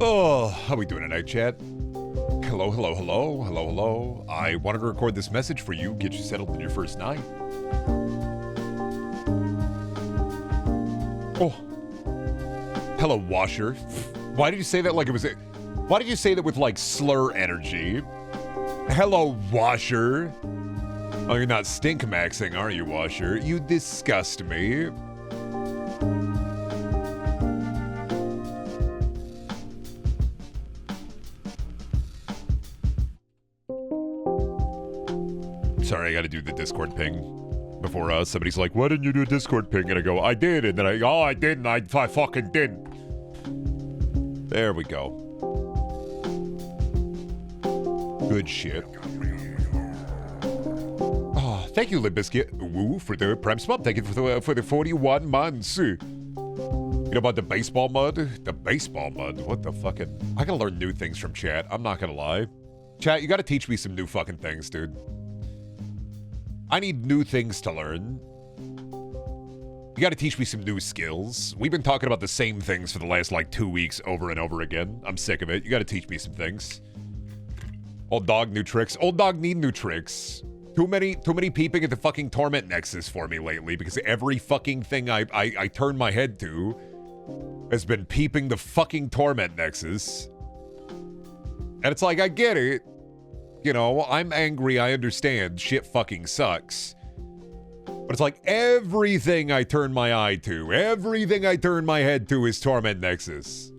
Oh, how we doing tonight, chat? Hello, hello, hello, hello, hello. I wanted to record this message for you, get you settled in your first night. Oh. Hello, Washer. Why did you say that like it was why did you say that with like slur energy? Hello, Washer. Oh, you're not stink maxing, are you, Washer? You disgust me. Sorry, I gotta do the Discord ping before somebody's like, why didn't you do a Discord ping? And I go, I did. And then I didn't. I fucking didn't. There we go. Good shit. Oh, thank you, Limbiscuit. Woo, for the Prime Swap. Thank you for the 41 months. You know about the baseball mud? The baseball mud? What the fucking... I gotta learn new things from chat. I'm not gonna lie. Chat, you gotta teach me some new fucking things, dude. I need new things to learn. You gotta teach me some new skills. We've been talking about the same things for the last, like, 2 weeks over and over again. I'm sick of it. You gotta teach me some things. Old dog, new tricks. Old dog need new tricks. Too many peeping at the fucking torment nexus for me lately, because every fucking thing I turn my head to has been peeping the fucking torment nexus. And it's like, I get it. You know, I'm angry, I understand. Shit fucking sucks. But it's like everything I turn my eye to, everything I turn my head to is Torment Nexus.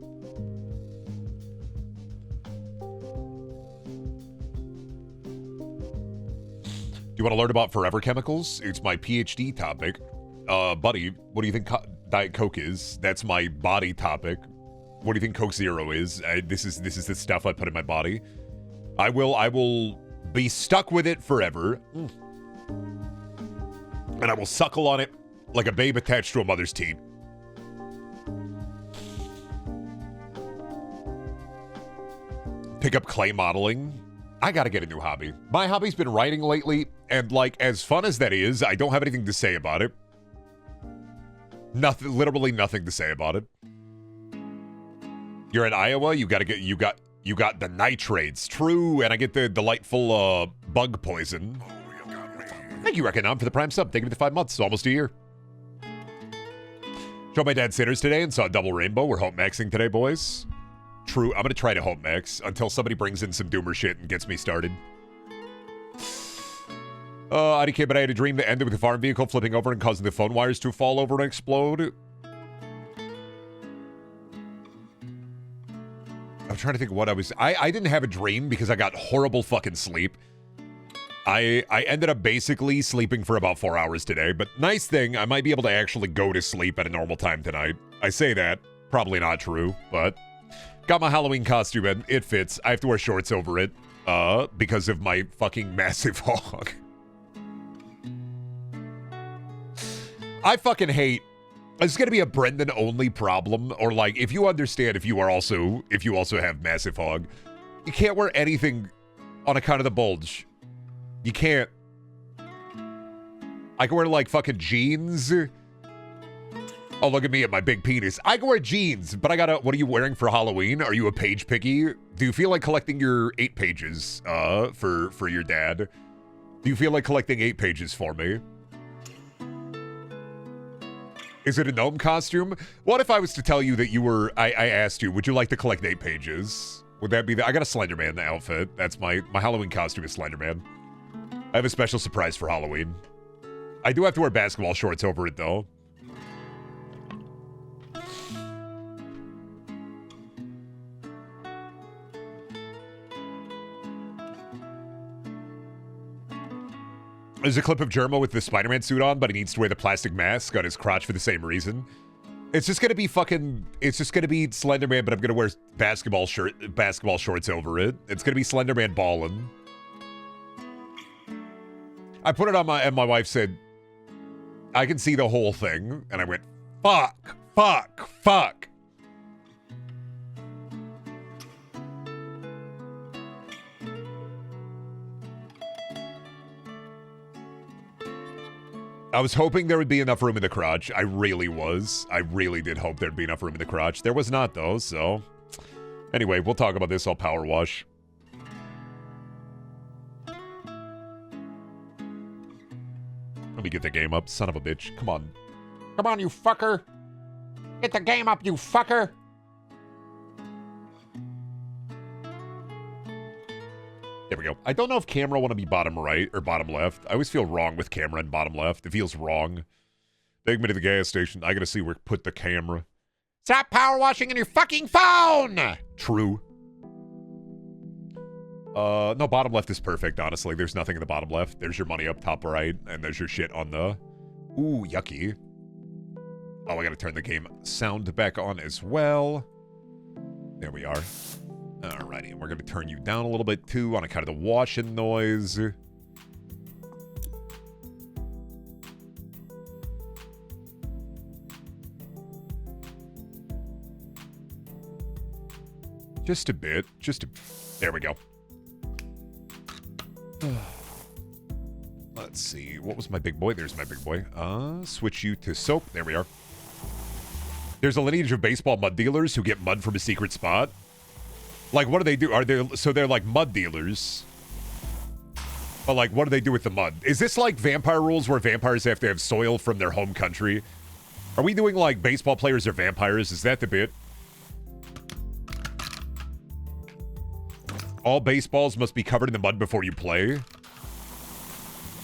Do you want to learn about forever chemicals? It's my PhD topic. Buddy, what do you think Diet Coke is? That's my body topic. What do you think Coke Zero is? This is the stuff I put in my body. I will be stuck with it forever. And I will suckle on it like a babe attached to a mother's teat. Pick up clay modeling. I gotta get a new hobby. My hobby's been writing lately, and like, as fun as that is, I don't have anything to say about it. Nothing, literally nothing to say about it. You're in Iowa, you got the nitrates, true, and I get the delightful bug poison. Thank you, Reconom, for the Prime sub. Thank you for the 5 months, almost a year. Showed my dad Sinners today and saw Double Rainbow. We're home maxing today, boys. True, I'm gonna try to home max until somebody brings in some Doomer shit and gets me started. IDK, but I had a dream that ended with the farm vehicle flipping over and causing the phone wires to fall over and explode. I'm trying to think what I was... I didn't have a dream because I got horrible fucking sleep. I ended up basically sleeping for about 4 hours today, but nice thing, I might be able to actually go to sleep at a normal time tonight. I say that, probably not true, but... Got my Halloween costume in, it fits. I have to wear shorts over it, because of my fucking massive hog. I fucking hate... It's gonna be a Brendan only problem, or like, if you understand, if you also have massive hog, you can't wear anything on account of the bulge. You can't. I can wear like fucking jeans. Oh, look at me at my big penis. I can wear jeans, but I gotta, what are you wearing for Halloween? Are you a page picky? Do you feel like collecting your 8 pages, for your dad? Do you feel like collecting 8 pages for me? Is it a gnome costume? What if I was to tell you that you were, I asked you, would you like to collect 8 pages? Would that be I got a Slenderman outfit. That's my Halloween costume is Slenderman. I have a special surprise for Halloween. I do have to wear basketball shorts over it, though. There's a clip of Jermo with the Spider-Man suit on, but he needs to wear the plastic mask on his crotch for the same reason. It's just gonna be Slenderman, but I'm gonna wear basketball shorts over it. It's gonna be Slenderman ballin'. I put it on and my wife said, I can see the whole thing. And I went, fuck. I was hoping there would be enough room in the crotch. I really was. I really did hope there'd be enough room in the crotch. There was not, though, so Anyway, we'll talk about this all power wash. Let me get the game up, son of a bitch. Come on. Come on, you fucker. Get the game up, you fucker. There we go. I don't know if camera want to be bottom right or bottom left. I always feel wrong with camera and bottom left. It feels wrong. Take me to the gas station. I gotta see where to put the camera. Stop power washing on your fucking phone! True. No, bottom left is perfect, honestly. There's nothing in the bottom left. There's your money up top right, and there's your shit on the... Ooh, yucky. Oh, I gotta turn the game sound back on as well. There we are. Alrighty, and we're gonna turn you down a little bit too on account of the washing noise. Just a bit. There we go. Let's see. What was my big boy? There's my big boy. Switch you to soap. There we are. There's a lineage of baseball mud dealers who get mud from a secret spot. Like, what do they do? So they're like mud dealers. But like, what do they do with the mud? Is this like vampire rules where vampires have to have soil from their home country? Are we doing like baseball players are vampires? Is that the bit? All baseballs must be covered in the mud before you play.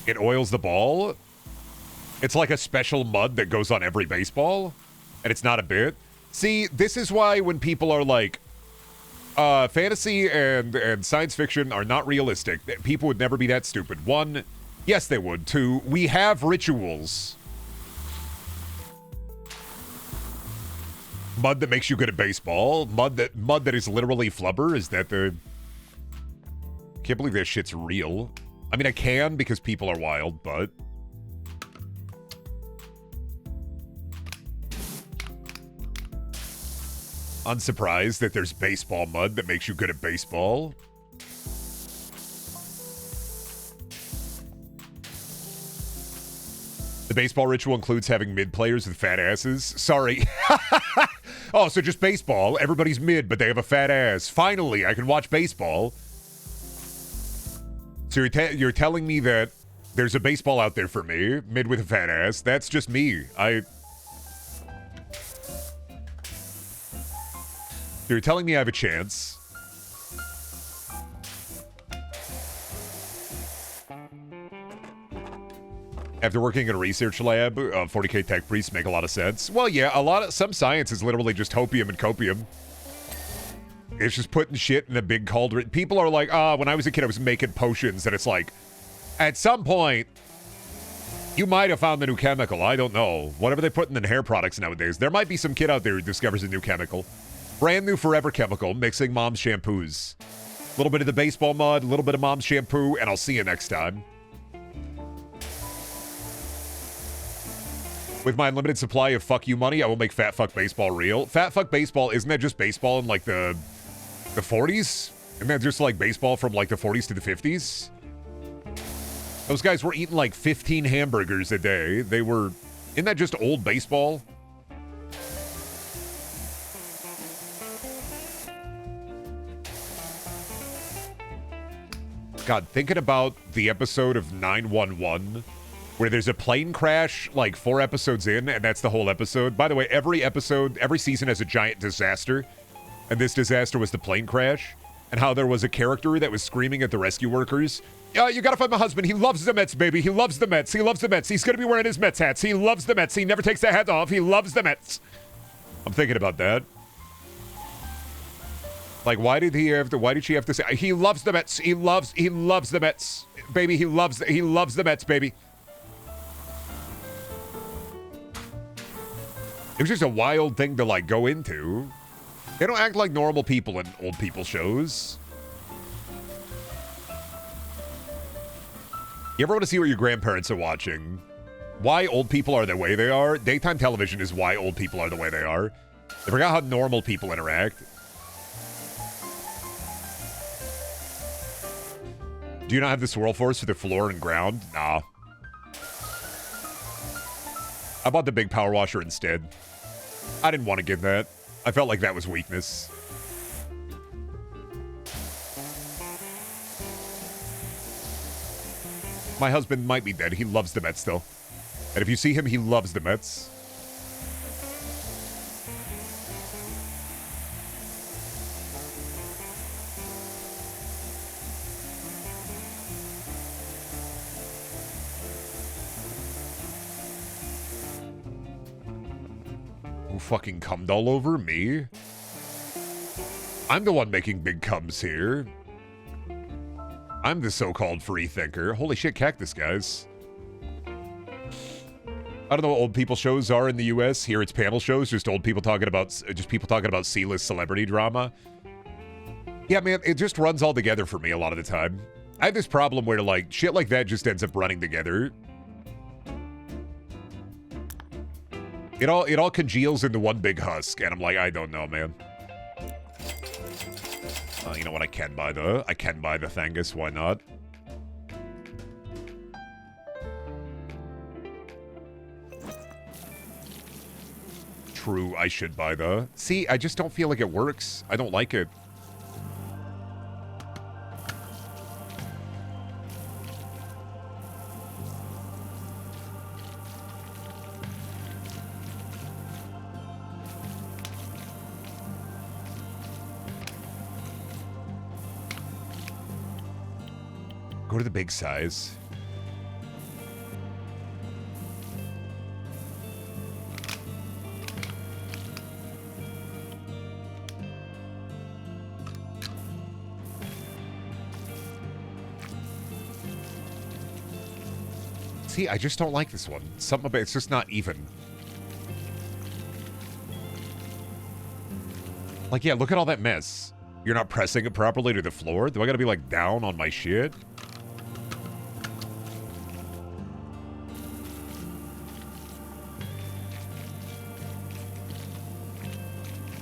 It oils the ball. It's like a special mud that goes on every baseball. And it's not a bit. See, this is why when people are like, fantasy and science fiction are not realistic. People would never be that stupid. One, yes, they would. Two, we have rituals. Mud that makes you good at baseball. Mud that is literally flubber. Is that the... Can't believe that shit's real. I mean, I can because people are wild, but... Unsurprised that there's baseball mud that makes you good at baseball. The baseball ritual includes having mid players with fat asses. Sorry. Oh, so just baseball. Everybody's mid, but they have a fat ass. Finally, I can watch baseball. So you're telling me that there's a baseball out there for me, mid with a fat ass. That's just me. You're telling me I have a chance. After working in a research lab, 40k tech priests make a lot of sense. Well, yeah, some science is literally just hopium and copium. It's just putting shit in a big cauldron. People are like, when I was a kid, I was making potions. And it's like, at some point, you might have found the new chemical. I don't know. Whatever they put in the hair products nowadays. There might be some kid out there who discovers a new chemical. Brand new forever chemical, mixing mom's shampoos. A little bit of the baseball mud, a little bit of mom's shampoo, and I'll see you next time. With my unlimited supply of fuck you money, I will make fat fuck baseball real. Fat fuck baseball, isn't that just baseball in like the 40s? Isn't that just like baseball from like the 40s to the 50s? Those guys were eating like 15 hamburgers a day. Isn't that just old baseball? God, thinking about the episode of 911 where there's a plane crash like 4 episodes in, and that's the whole episode. By the way, every season has a giant disaster, and this disaster was the plane crash, and how there was a character that was screaming at the rescue workers, you gotta find my husband. He loves the Mets, baby. He loves the Mets. He loves the Mets. He's gonna be wearing his Mets hats. He loves the Mets. He never takes that hat off. He loves the Mets. I'm thinking about that. Like, why did she have to say, he loves the Mets. He loves the Mets. Baby, he loves the Mets, baby. It was just a wild thing to, like, go into. They don't act like normal people in old people shows. You ever want to see what your grandparents are watching? Why old people are the way they are? Daytime television is why old people are the way they are. They forgot how normal people interact. Do you not have the swirl force for the floor and ground? Nah. I bought the big power washer instead. I didn't want to get that. I felt like that was weakness. My husband might be dead. He loves the Mets still. And if you see him, he loves the Mets. Who fucking cummed all over me? I'm the one making big cums here. I'm the so-called free thinker. Holy shit, cactus, guys. I don't know what old people shows are in the U.S. Here it's panel shows, just old people talking about, C-list celebrity drama. Yeah, man, it just runs all together for me a lot of the time. I have this problem where, like, shit like that just ends up running together. It all congeals into one big husk, and I'm like, I don't know, man. You know what? I can buy the Thangus. Why not? True, I should buy the... See, I just don't feel like it works. I don't like it. Go to the big size. See, I just don't like this one. Something about it's just not even. Like, yeah, look at all that mess. You're not pressing it properly to the floor? Do I gotta be, like, down on my shit?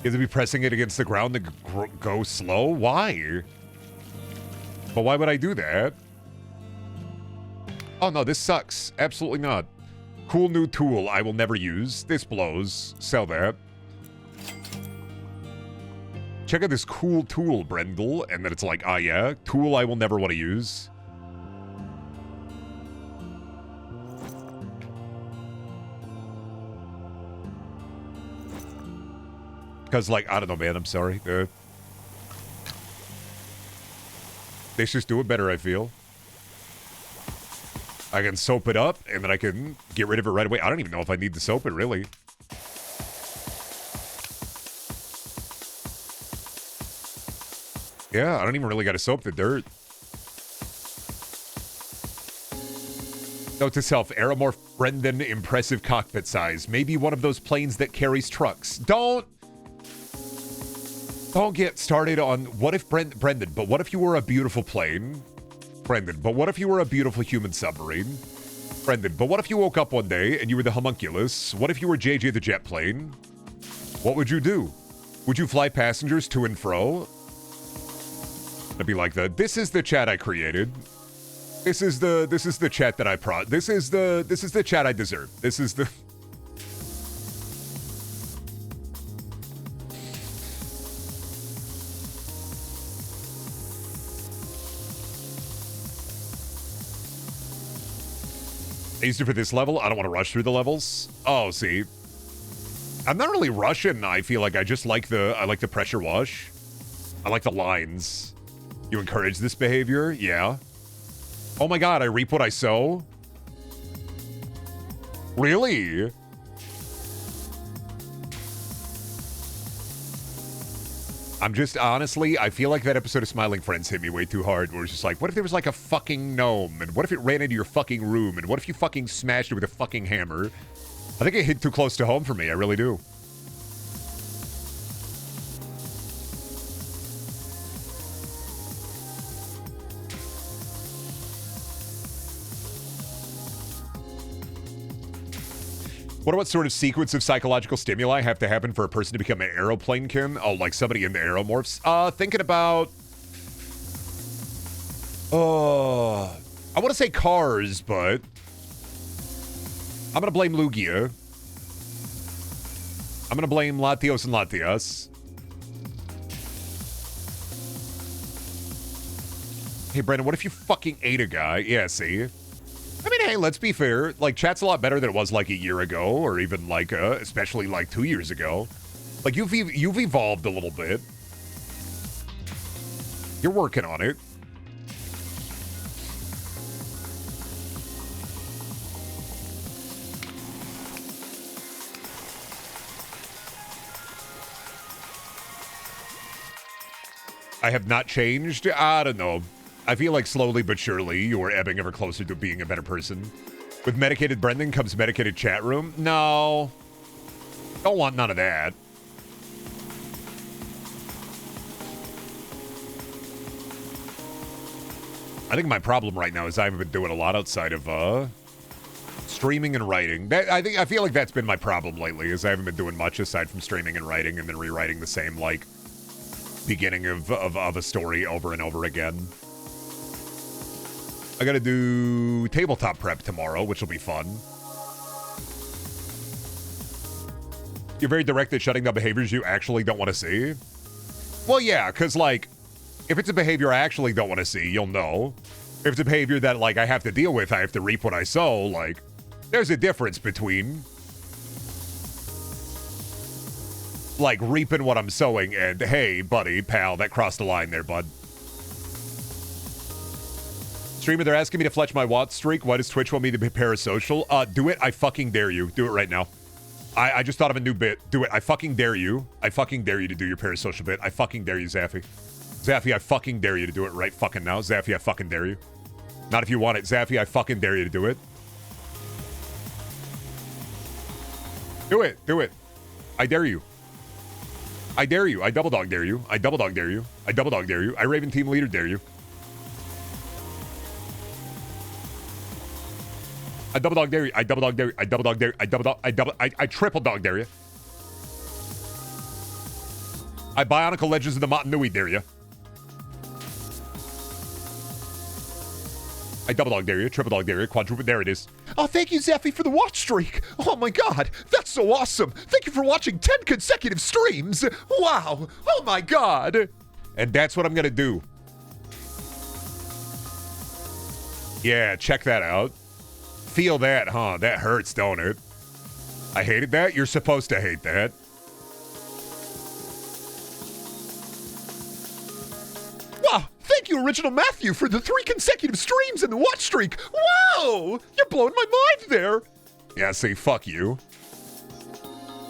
You have to be pressing it against the ground to go slow? Why? But why would I do that? Oh, no, this sucks. Absolutely not. Cool new tool I will never use. This blows. Sell that. Check out this cool tool, Brendel. And then it's like, ah, yeah. Tool I will never want to use. Because, like, I don't know, man. I'm sorry. They just do it better, I feel. I can soap it up, and then I can get rid of it right away. I don't even know if I need to soap it, really. Yeah, I don't even really got to soap the dirt. Note to self, Aeromorph Brendan, impressive cockpit size. Maybe one of those planes that carries trucks. Don't get started on what if Brendan, but what if you were a beautiful plane? Brendan, but what if you were a beautiful human submarine? Brendan, but what if you woke up one day and you were the homunculus? What if you were JJ the jet plane? What would you do? Would you fly passengers to and fro? I'd be like this is the chat I created. This is the chat that I this is the chat I deserve. This is the easier for this level. I don't want to rush through the levels. Oh, see. I'm not really rushing. I feel like I just like the pressure wash. I like the lines. You encourage this behavior? Yeah. Oh my god, I reap what I sow? Really? I'm just, honestly, I feel like that episode of Smiling Friends hit me way too hard, where it's just like, what if there was like a fucking gnome? And what if it ran into your fucking room? And what if you fucking smashed it with a fucking hammer? I think it hit too close to home for me, I really do. What about sort of sequence of psychological stimuli have to happen for a person to become an aeroplanekin? Oh, like somebody in the aeromorphs? Thinking about... I want to say Cars, but... I'm going to blame Lugia. I'm going to blame Latios and Latias. Hey, Brandon, what if you fucking ate a guy? Yeah, see? Okay, let's be fair. Like, chat's a lot better than it was, like, a year ago, or even, like, especially, like, 2 years ago. Like, you've evolved a little bit. You're working on it. I have not changed. I don't know. I feel like slowly but surely you are ebbing ever closer to being a better person. With medicated Brendan comes medicated chat room. No. Don't want none of that. I think my problem right now is I haven't been doing a lot outside of streaming and writing. I feel like that's been my problem lately, is I haven't been doing much aside from streaming and writing and then rewriting the same, like, beginning of a story over and over again. I gotta do tabletop prep tomorrow, which will be fun. You're very direct at shutting down behaviors you actually don't want to see. Well, yeah, because, like, if it's a behavior I actually don't want to see, you'll know. If it's a behavior that, like, I have to deal with, I have to reap what I sow, like, there's a difference between, like, reaping what I'm sowing and, hey, buddy, pal, that crossed the line there, bud. Streamer, they're asking me to fletch my Watts streak. Why does Twitch want me to be parasocial? Do it. I fucking dare you. Do it right now. I just thought of a new bit. Do it. I fucking dare you. I fucking dare you to do your parasocial bit. I fucking dare you, Zaffy. Zaffy, I fucking dare you to do it right fucking now. Zaffy, I fucking dare you. Not if you want it. Zaffy, I fucking dare you to do it. Do it. Do it. I dare you. I dare you. I double dog dare you. I double dog dare you. I double dog dare you. I Raven team leader dare you. I double dog dare you. I double dog dare you. I double dog dare you. I triple dog dare you. I Bionicle Legends of the Motunui dare you. I double dog dare you, triple dog dare you, quadruple, there it is. Oh, thank you, Zaffy, for the watch streak. Oh my god, that's so awesome. Thank you for watching 10 consecutive streams. Wow, oh my god. And that's what I'm gonna do. Yeah, check that out. Feel that, huh? That hurts, don't it? I hated that? You're supposed to hate that. Wow, thank you, Original Matthew, for the 3 consecutive streams and the watch streak. Wow, you're blowing my mind there. Yeah, see, fuck you.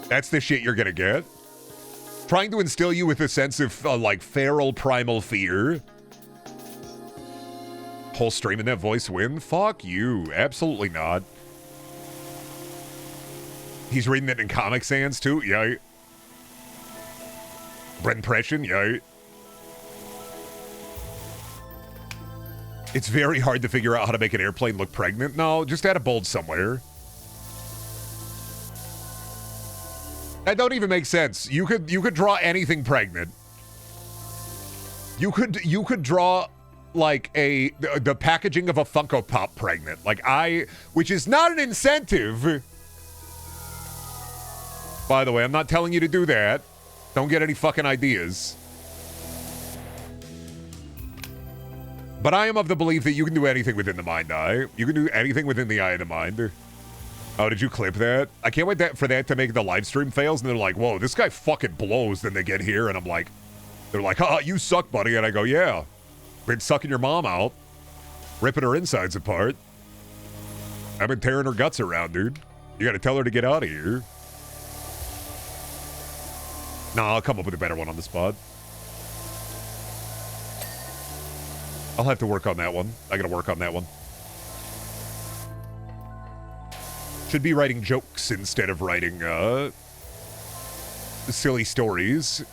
That's the shit you're gonna get. Trying to instill you with a sense of, like, feral primal fear. Whole stream in that voice win? Fuck you. Absolutely not. He's reading that in Comic Sans, too? Yeah. Brenpression? Yeah. It's very hard to figure out how to make an airplane look pregnant. No, just add a bold somewhere. That don't even make sense. You could draw anything pregnant. You could draw like the packaging of a Funko Pop pregnant. Which is not an incentive. By the way, I'm not telling you to do that. Don't get any fucking ideas. But I am of the belief that you can do anything within the mind eye. You can do anything within the eye of the mind. Oh, did you clip that? I can't wait for that to make the live stream fails, and they're like, whoa, this guy fucking blows. Then they get here, and I'm like, they're like, haha, you suck, buddy. And I go, yeah. Been sucking your mom out. Ripping her insides apart. I've been tearing her guts around, dude. You gotta tell her to get out of here. Nah, I'll come up with a better one on the spot. I'll have to work on that one. I gotta work on that one. Should be writing jokes instead of writing, silly stories.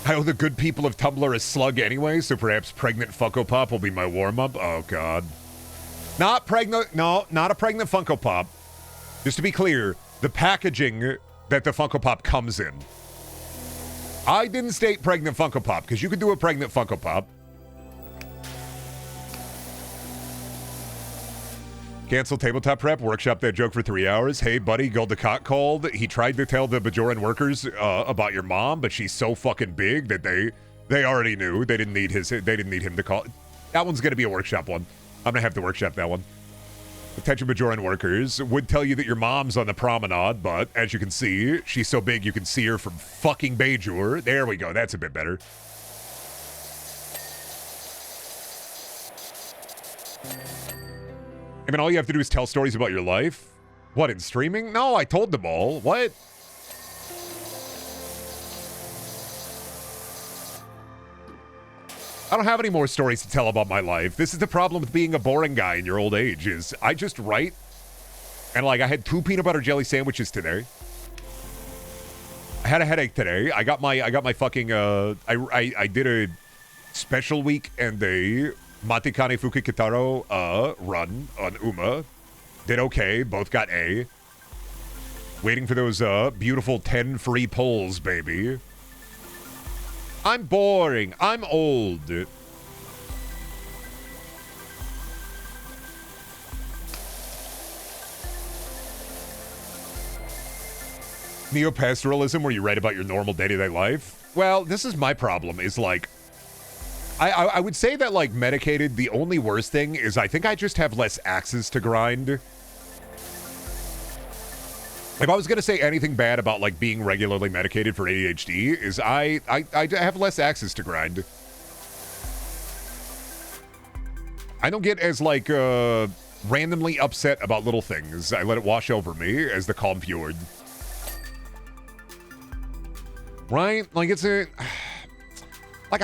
How the good people of Tumblr is slug anyway, so perhaps pregnant Funko Pop will be my warm-up? Oh, God. Not pregnant, no, not a pregnant Funko Pop. Just to be clear, the packaging that the Funko Pop comes in. I didn't state pregnant Funko Pop, because you could do a pregnant Funko Pop. Cancel tabletop prep, workshop that joke for 3 hours. Hey, buddy, Goldacott called. He tried to tell the Bajoran workers about your mom, but she's so fucking big that they already knew. They didn't need him to call. That one's gonna be a workshop one. I'm gonna have to workshop that one. Attention Bajoran workers, would tell you that your mom's on the promenade, but as you can see, she's so big you can see her from fucking Bajor. There we go, that's a bit better. I mean, all you have to do is tell stories about your life. What, in streaming? No, I told them all. What? I don't have any more stories to tell about my life. This is the problem with being a boring guy in your old age, is I just write. And, like, I had 2 peanut butter jelly sandwiches today. I had a headache today. I got my fucking, I did a special week and a Matikane Fuki Kitaro run on Uma. Did okay. Both got A. Waiting for those beautiful 10 free pulls, baby. I'm boring. I'm old. Neo-pastoralism, where you write about your normal day-to-day life? Well, this is my problem, is like, I would say that, like, medicated, the only worst thing is I think I just have less axes to grind. If I was going to say anything bad about, like, being regularly medicated for ADHD, is I have less axes to grind. I don't get as, like, randomly upset about little things. I let it wash over me as the calm fjord. Right? Like, it's a... Like,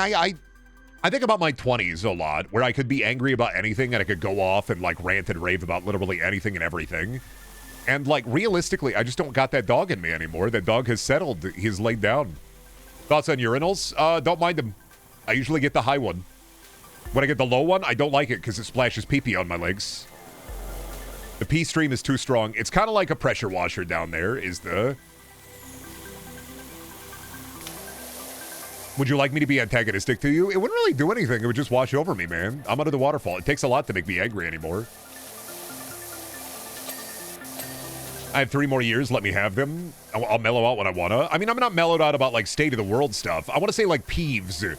I think about my 20s a lot, where I could be angry about anything and I could go off and, like, rant and rave about literally anything and everything. And, like, realistically, I just don't got that dog in me anymore. That dog has settled. He's laid down. Thoughts on urinals? Don't mind them. I usually get the high one. When I get the low one, I don't like it because it splashes pee-pee on my legs. The pee stream is too strong. It's kind of like a pressure washer down there, is the... Would you like me to be antagonistic to you? It wouldn't really do anything. It would just wash over me, man. I'm under the waterfall. It takes a lot to make me angry anymore. I have 3 more years. Let me have them. I'll mellow out when I want to. I mean, I'm not mellowed out about, like, state of the world stuff. I want to say, like, peeves.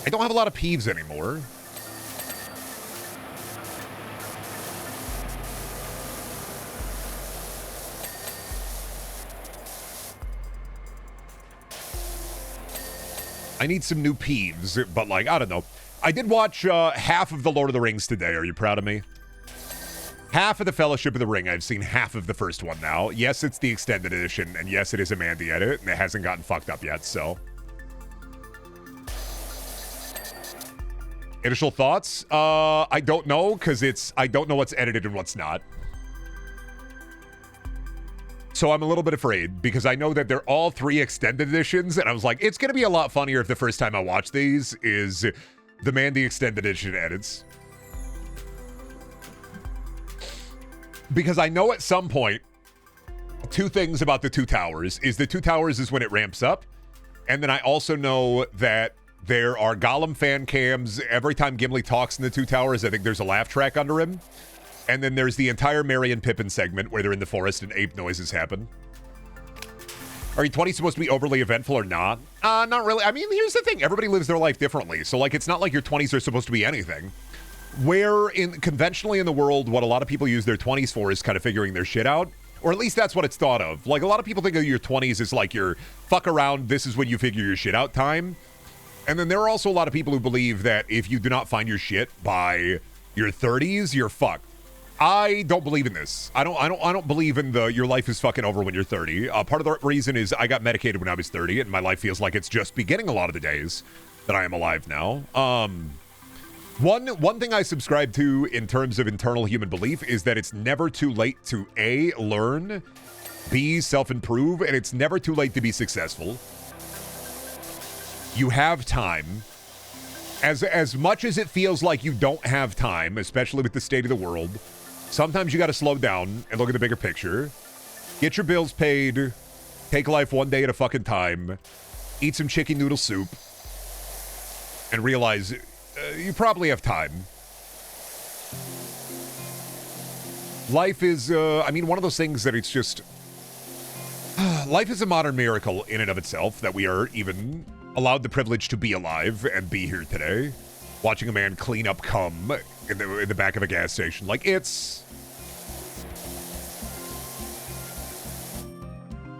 I don't have a lot of peeves anymore. I need some new peeves, but, like, I don't know. I did watch half of The Lord of the Rings today. Are you proud of me? Half of the Fellowship of the Ring. I've seen half of the first one now. Yes, it's the extended edition, and yes, it is a Mandy edit, and it hasn't gotten fucked up yet, so. Initial thoughts? I don't know, because I don't know what's edited and what's not. So I'm a little bit afraid, because I know that they're all 3 extended editions, and I was like, it's going to be a lot funnier if the first time I watch these is the Mandy extended edition edits. Because I know at some point, 2 things about the 2 towers. Is the 2 towers is when it ramps up. And then I also know that there are Gollum fan cams. Every time Gimli talks in the 2 towers, I think there's a laugh track under him. And then there's the entire Merry and Pippin segment where they're in the forest and ape noises happen. Are your 20s supposed to be overly eventful or not? Not really. I mean, here's the thing. Everybody lives their life differently. So, like, it's not like your 20s are supposed to be anything. Where conventionally in the world, what a lot of people use their 20s for is kind of figuring their shit out. Or at least that's what it's thought of. Like, a lot of people think of your 20s as like your fuck around, this is when you figure your shit out time. And then there are also a lot of people who believe that if you do not find your shit by your 30s, you're fucked. I don't believe in this. I don't believe in the your life is fucking over when you're 30. Part of the reason is I got medicated when I was 30, and my life feels like it's just beginning a lot of the days that I am alive now. One thing I subscribe to in terms of internal human belief is that it's never too late to A, learn, B, self-improve, and it's never too late to be successful. You have time. As much as it feels like you don't have time, especially with the state of the world, sometimes you got to slow down and look at the bigger picture. Get your bills paid. Take life one day at a fucking time. Eat some chicken noodle soup. And realize you probably have time. Life is, I mean, one of those things that it's just... life is a modern miracle in and of itself that we are even allowed the privilege to be alive and be here today. Watching a man clean up cum in the back of a gas station. Like, it's...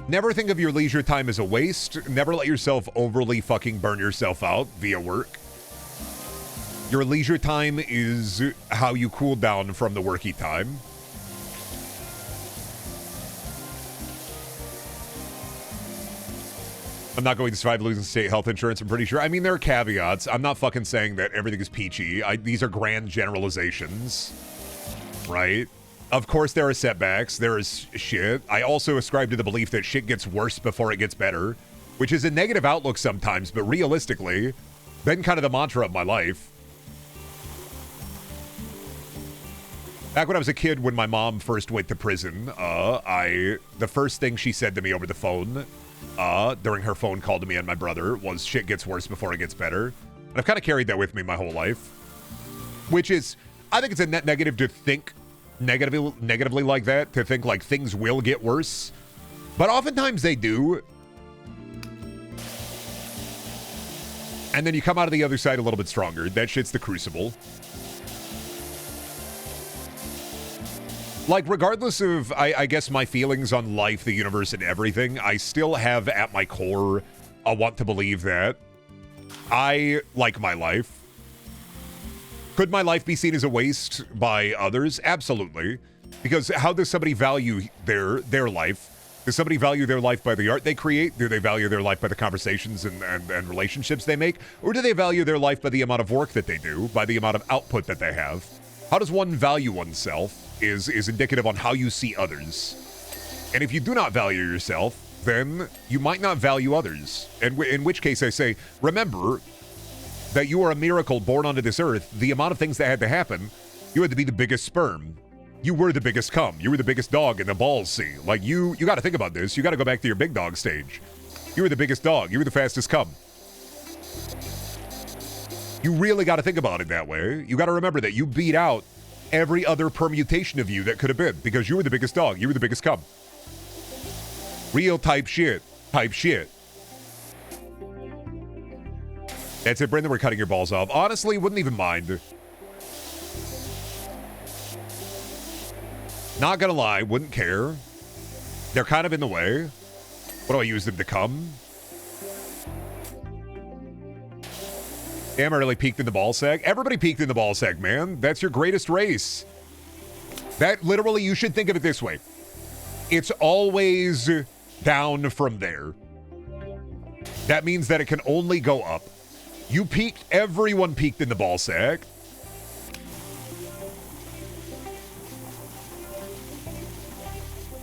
Never think of your leisure time as a waste. Never let yourself overly fucking burn yourself out via work. Your leisure time is how you cool down from the worky time. I'm not going to survive losing state health insurance, I'm pretty sure. I mean, there are caveats. I'm not fucking saying that everything is peachy. These are grand generalizations, right? Of course, there are setbacks. There is shit. I also ascribe to the belief that shit gets worse before it gets better, which is a negative outlook sometimes, but realistically, been kind of the mantra of my life. Back when I was a kid, when my mom first went to prison, the first thing she said to me over the phone, during her phone call to me and my brother, was shit gets worse before it gets better. And I've kind of carried that with me my whole life, which is, I think it's a net negative to think negatively like that, to think like things will get worse, but oftentimes they do. And then you come out of the other side a little bit stronger. That shit's the crucible. Like, regardless of, I guess, my feelings on life, the universe, and everything, I still have at my core a want to believe that I like my life. Could my life be seen as a waste by others? Absolutely. Because how does somebody value their life? Does somebody value their life by the art they create? Do they value their life by the conversations and relationships they make? Or do they value their life by the amount of work that they do, by the amount of output that they have? How does one value oneself is indicative on how you see others. And if you do not value yourself, then you might not value others. And in which case I say, remember that you are a miracle born onto this earth. The amount of things that had to happen, you had to be the biggest sperm. You were the biggest cum. You were the biggest dog in the balls sea. Like, you got to think about this. You got to go back to your big dog stage. You were the biggest dog. You were the fastest cum. You really got to think about it that way. You got to remember that you beat out every other permutation of you that could have been, because you were the biggest dog. You were the biggest cum. Real type shit. Type shit. That's it, Brendan. We're cutting your balls off. Honestly, wouldn't even mind. Not gonna lie, wouldn't care. They're kind of in the way. What do I use them to come? Damn, I really peaked in the ball sack. Everybody peaked in the ball sack, man. That's your greatest race. That literally, you should think of it this way. It's always down from there. That means that it can only go up. You peaked, everyone peaked in the ball sack.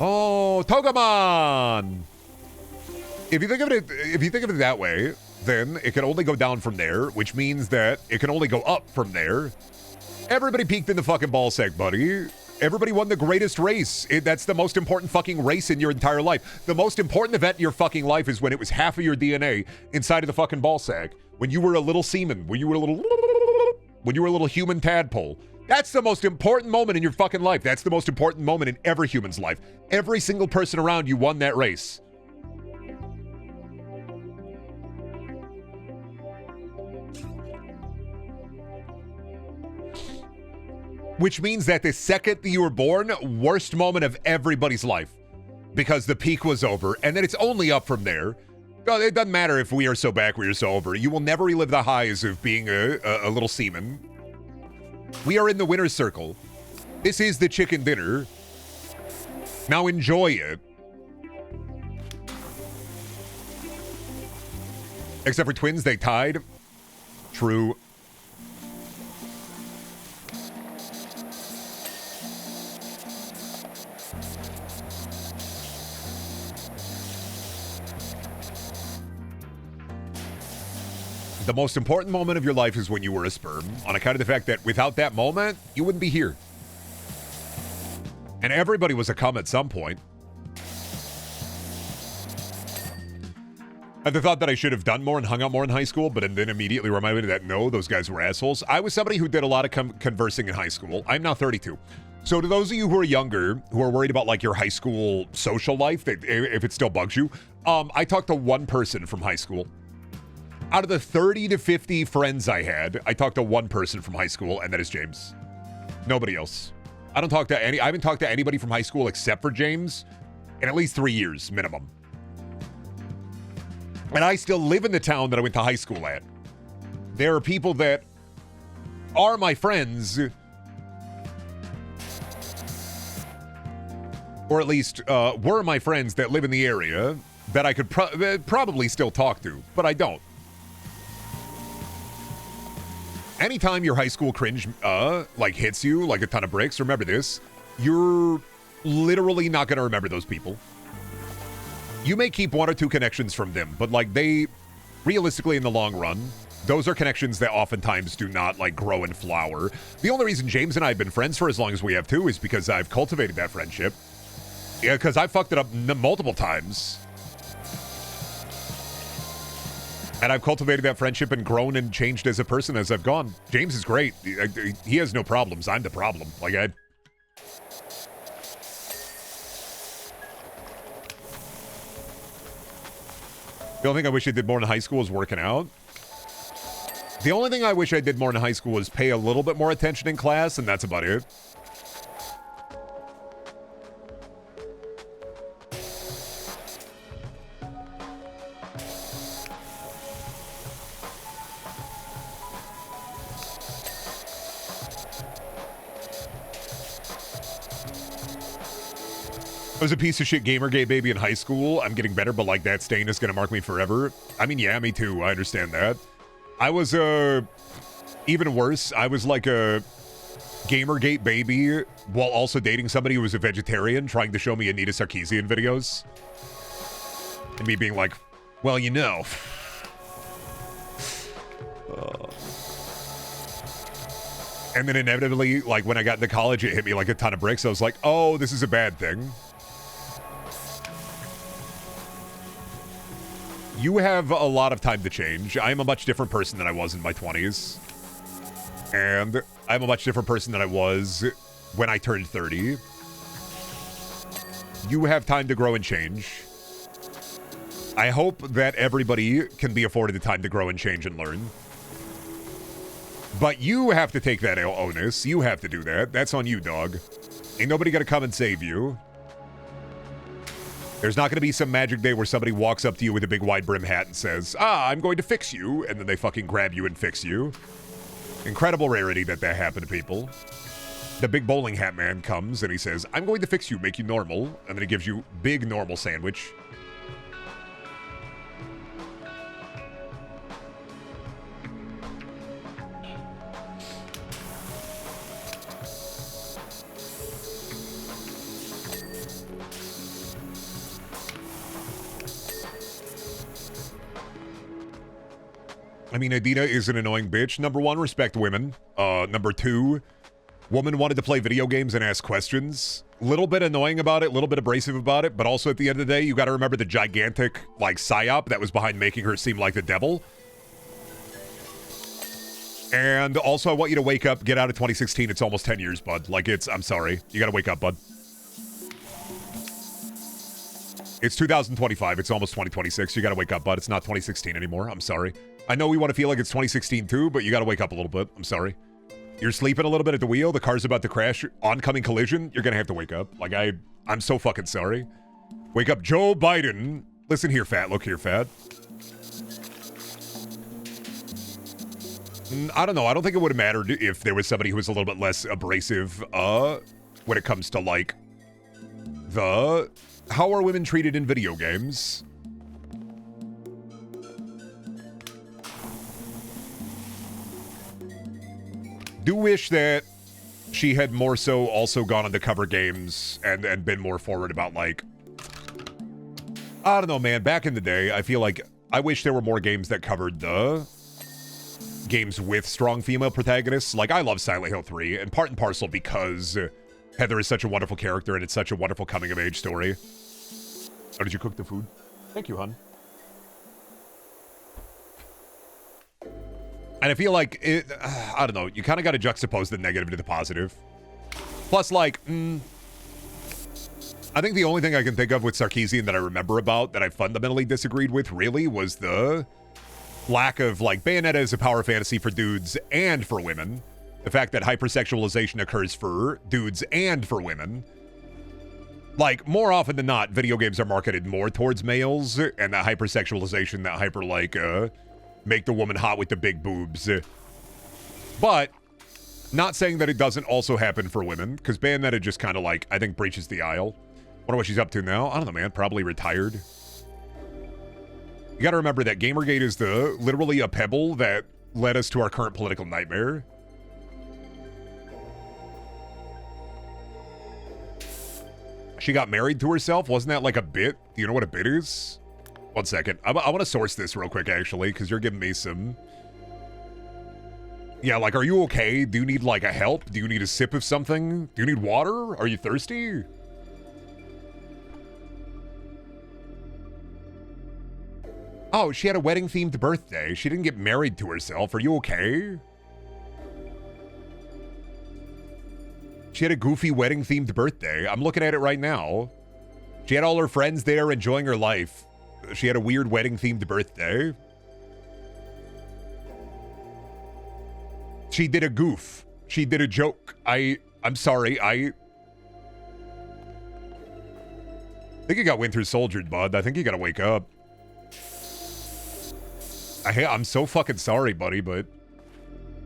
Oh, Togaman! If you think of it that way, then it can only go down from there, which means that it can only go up from there. Everybody peaked in the fucking ball sack, buddy. Everybody won the greatest race. That's the most important fucking race in your entire life. The most important event in your fucking life is when it was half of your DNA inside of the fucking ball sack. When you were a little semen. When you were a little human tadpole. That's the most important moment in your fucking life. That's the most important moment in every human's life. Every single person around you won that race. Which means that the second that you were born, worst moment of everybody's life. Because the peak was over, and then it's only up from there. It doesn't matter if we are so back, we are so over. You will never relive the highs of being a little semen. We are in the winner's circle. This is the chicken dinner. Now enjoy it. Except for twins, they tied. True. The most important moment of your life is when you were a sperm, on account of the fact that without that moment, you wouldn't be here. And everybody was a cum at some point. I had the thought that I should have done more and hung out more in high school, but then immediately reminded me that no, those guys were assholes. I was somebody who did a lot of conversing in high school. I'm now 32. So to those of you who are younger, who are worried about like your high school social life, if it still bugs you, I talked to one person from high school. Out of the 30 to 50 friends I had, I talked to one person from high school, and that is James. Nobody else. I haven't talked to anybody from high school except for James in at least 3 years minimum. And I still live in the town that I went to high school at. There are people that are my friends, or at least were my friends that live in the area that I could probably still talk to, but I don't. Anytime your high school cringe like hits you like a ton of bricks, remember this, you're literally not going to remember those people. You may keep one or two connections from them, but like they, realistically in the long run, those are connections that oftentimes do not like grow and flower. The only reason James and I have been friends for as long as we have too is because I've cultivated that friendship. Yeah, because I fucked it up multiple times. And I've cultivated that friendship and grown and changed as a person as I've gone. James is great. He has no problems. I'm the problem. Like the only thing I wish I did more in high school is working out. The only thing I wish I did more in high school was pay a little bit more attention in class, and that's about it. I was a piece of shit Gamergate baby in high school. I'm getting better, but like that stain is going to mark me forever. I mean, yeah, me too. I understand that. I was even worse. I was like a Gamergate baby while also dating somebody who was a vegetarian, trying to show me Anita Sarkeesian videos. And me being like, well, you know. And then inevitably, like when I got into college, it hit me like a ton of bricks. I was like, oh, this is a bad thing. You have a lot of time to change. I am a much different person than I was in my 20s. And I'm a much different person than I was when I turned 30. You have time to grow and change. I hope that everybody can be afforded the time to grow and change and learn. But you have to take that onus. You have to do that. That's on you, dog. Ain't nobody gonna come and save you. There's not going to be some magic day where somebody walks up to you with a big wide brim hat and says, I'm going to fix you, and then they fucking grab you and fix you. Incredible rarity that happened to people. The big bowling hat man comes and he says, I'm going to fix you, make you normal, and then he gives you big normal sandwich. I mean, Adina is an annoying bitch. Number one, respect women. Number two, woman wanted to play video games and ask questions. Little bit annoying about it, little bit abrasive about it, but also at the end of the day, you got to remember the gigantic, like, psyop that was behind making her seem like the devil. And also, I want you to wake up, get out of 2016. It's almost 10 years, bud. Like, I'm sorry. You got to wake up, bud. It's 2025. It's almost 2026. You got to wake up, bud. It's not 2016 anymore. I'm sorry. I know we want to feel like it's 2016 too, but you got to wake up a little bit. I'm sorry. You're sleeping a little bit at the wheel. The car's about to crash. Oncoming collision. You're going to have to wake up. Like, I'm so fucking sorry. Wake up, Joe Biden. Listen here, fat. Look here, fat. I don't know. I don't think it would have mattered if there was somebody who was a little bit less abrasive when it comes to, like, how are women treated in video games? Do wish that she had more so also gone on to cover games and been more forward about, like, I don't know, man. Back in the day, I feel like I wish there were more games that covered the games with strong female protagonists. Like, I love Silent Hill 3, and part and parcel because Heather is such a wonderful character and it's such a wonderful coming-of-age story. Oh, did you cook the food? Thank you, hon. And I feel like, I don't know, you kind of got to juxtapose the negative to the positive. Plus, like, I think the only thing I can think of with Sarkeesian that I remember about that I fundamentally disagreed with really was the lack of, like, Bayonetta is a power fantasy for dudes and for women. The fact that hypersexualization occurs for dudes and for women. Like, more often than not, video games are marketed more towards males, and that hypersexualization, that hyper, like, make the woman hot with the big boobs. But, not saying that it doesn't also happen for women, because Bayonetta just kind of, like, I think breaches the aisle. Wonder what she's up to now. I don't know, man. Probably retired. You gotta remember that Gamergate is literally a pebble that led us to our current political nightmare. She got married to herself? Wasn't that like a bit? Do you know what a bit is? One second. I want to source this real quick, actually, because you're giving me some... Yeah, like, are you okay? Do you need, like, a help? Do you need a sip of something? Do you need water? Are you thirsty? Oh, she had a wedding-themed birthday. She didn't get married to herself. Are you okay? She had a goofy wedding-themed birthday. I'm looking at it right now. She had all her friends there enjoying her life. She had a weird wedding-themed birthday. She did a goof. She did a joke. I'm sorry. I think you got Winter Soldiered, bud. I think you gotta wake up. I'm so fucking sorry, buddy, but...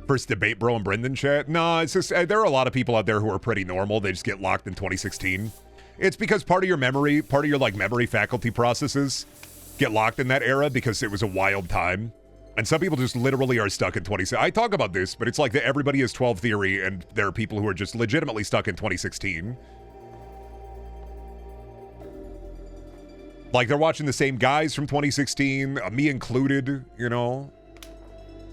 First debate, bro, and Brendan chat? No, it's just, there are a lot of people out there who are pretty normal. They just get locked in 2016. It's because part of your memory, like, memory faculty processes get locked in that era because it was a wild time. And some people just literally are stuck in 2016. I talk about this, but it's like that everybody is 12 theory, and there are people who are just legitimately stuck in 2016. Like, they're watching the same guys from 2016, me included, you know?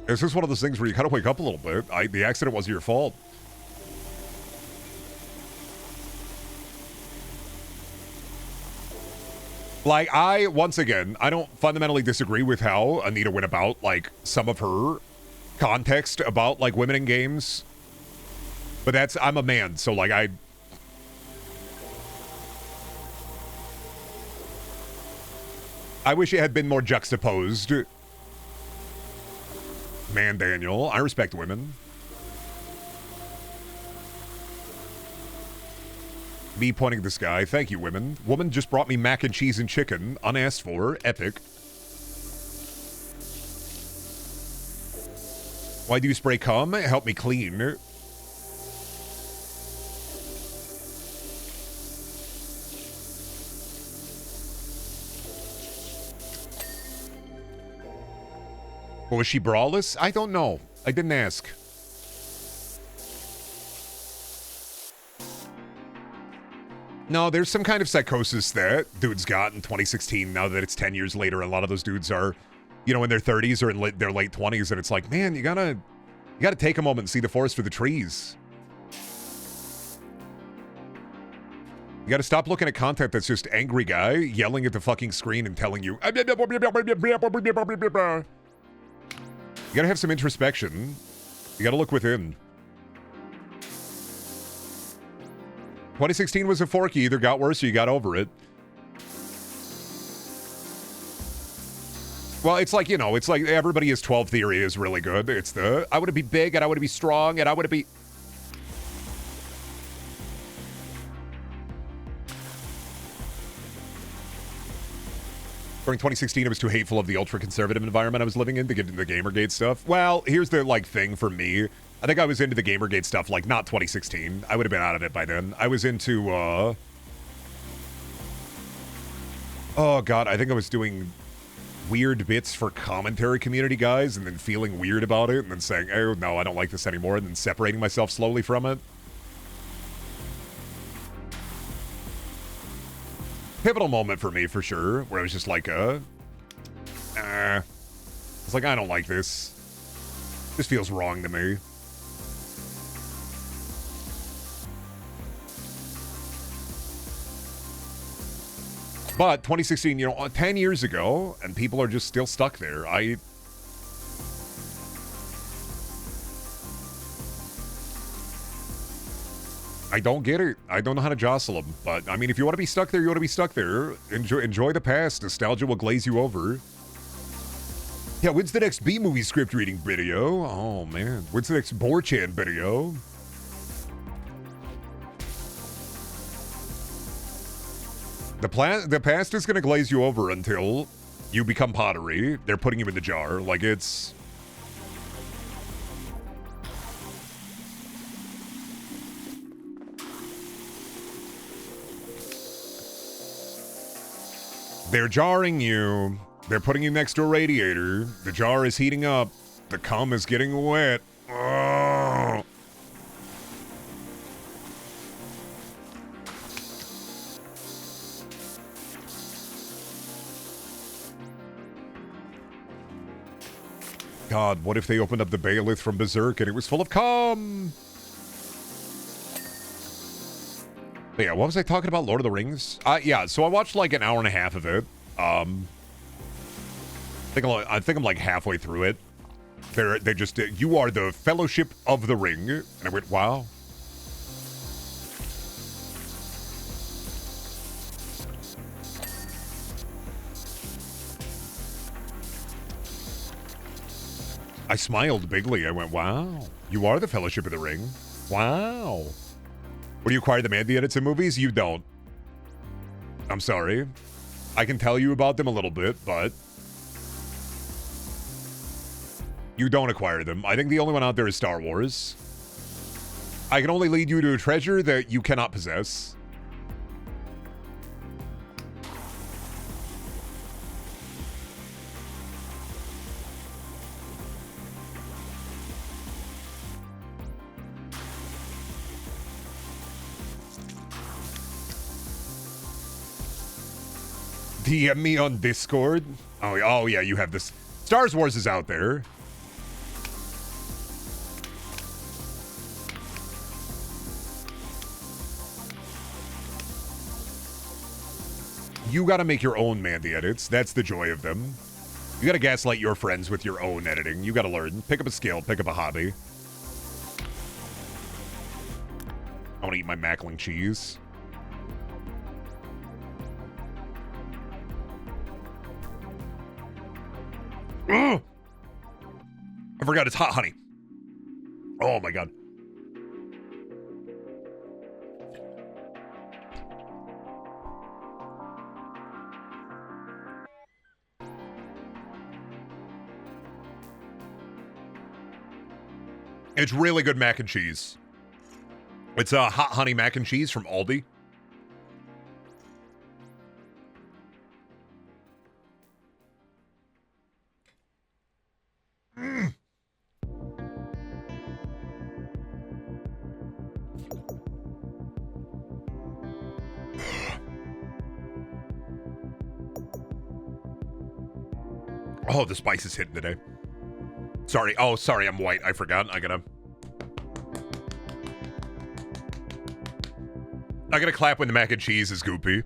It's just one of those things where you gotta wake up a little bit. The accident wasn't your fault. Like, once again, I don't fundamentally disagree with how Anita went about, like, some of her context about, like, women in games. But I'm a man, so, like, I wish it had been more juxtaposed. Man, Daniel, I respect women. Me pointing at this guy. Thank you, women. Woman just brought me mac and cheese and chicken. Unasked for. Epic. Why do you spray cum? Help me clean. Was she braless? I don't know. I didn't ask. No, there's some kind of psychosis that dudes got in 2016 now that it's 10 years later. A lot of those dudes are, you know, in their 30s or in their late 20s, and it's like, man, you gotta take a moment and see the forest for the trees. You gotta stop looking at content that's just angry guy yelling at the fucking screen and telling you... You gotta have some introspection. You gotta look within. 2016 was a fork. You either got worse or you got over it. Well, it's like, you know, it's like everybody is 12 theory is really good. It's I want to be big and I want to be strong and I want to be... During 2016, it was too hateful of the ultra-conservative environment I was living in to get into the Gamergate stuff. Well, here's the, like, thing for me. I think I was into the Gamergate stuff, like, not 2016. I would have been out of it by then. I was into, oh, God, I think I was doing weird bits for commentary community guys and then feeling weird about it and then saying, oh, no, I don't like this anymore, and then separating myself slowly from it. Pivotal moment for me, for sure, where I was just like, it's like, I don't like this. This feels wrong to me. But 2016, you know, 10 years ago, and people are just still stuck there. I don't get it. I don't know how to jostle them. But, I mean, if you want to be stuck there, you want to be stuck there. Enjoy the past. Nostalgia will glaze you over. Yeah, when's the next B-movie script reading video? Oh, man. When's the next Borchan video? The past is going to glaze you over until you become pottery. They're putting you in the jar. Like, it's... They're jarring you. They're putting you next to a radiator. The jar is heating up. The cum is getting wet. Oh. God, what if they opened up the Baelith from Berserk and it was full of cum? But yeah, what was I talking about? Lord of the Rings? Yeah, so I watched like an hour and a half of it. I think I'm like halfway through it. They just did, you are the Fellowship of the Ring. And I went, wow. I smiled bigly. I went, wow. You are the Fellowship of the Ring. Wow. What, do you acquire the Mandy edits in movies? You don't. I'm sorry. I can tell you about them a little bit, but you don't acquire them. I think the only one out there is Star Wars. I can only lead you to a treasure that you cannot possess. DM me on Discord. Oh yeah, you have this. Star Wars is out there. You gotta make your own Mandy edits. That's the joy of them. You gotta gaslight your friends with your own editing. You gotta learn. Pick up a skill. Pick up a hobby. I wanna eat my Mackling cheese. Ugh! I forgot it's hot honey. Oh my god. It's really good mac and cheese. It's hot honey mac and cheese from Aldi. Oh, the spice is hitting today. Sorry. Oh, sorry, I'm white. I forgot. I gotta clap when the mac and cheese is goopy.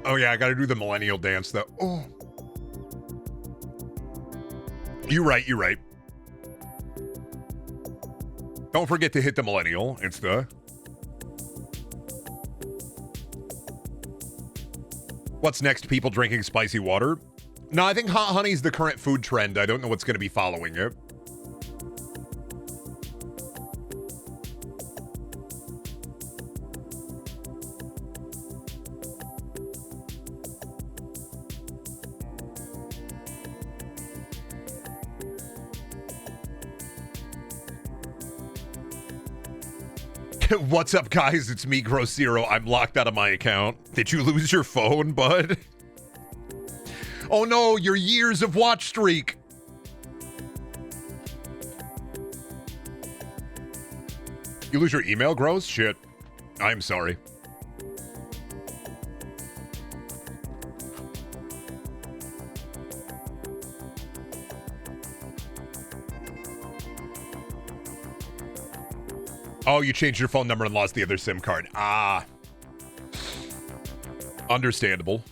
Oh yeah, I gotta do the millennial dance though. Oh. You're right. Don't forget to hit the millennial. It's the... What's next? People drinking spicy water? No, I think hot honey's the current food trend. I don't know what's going to be following it. What's up, guys? It's me, Gross Zero. I'm locked out of my account. Did you lose your phone, bud? Oh no, your years of watch streak. You lose your email, Gross? Shit. I'm sorry. Oh, you changed your phone number and lost the other SIM card. Ah. Understandable.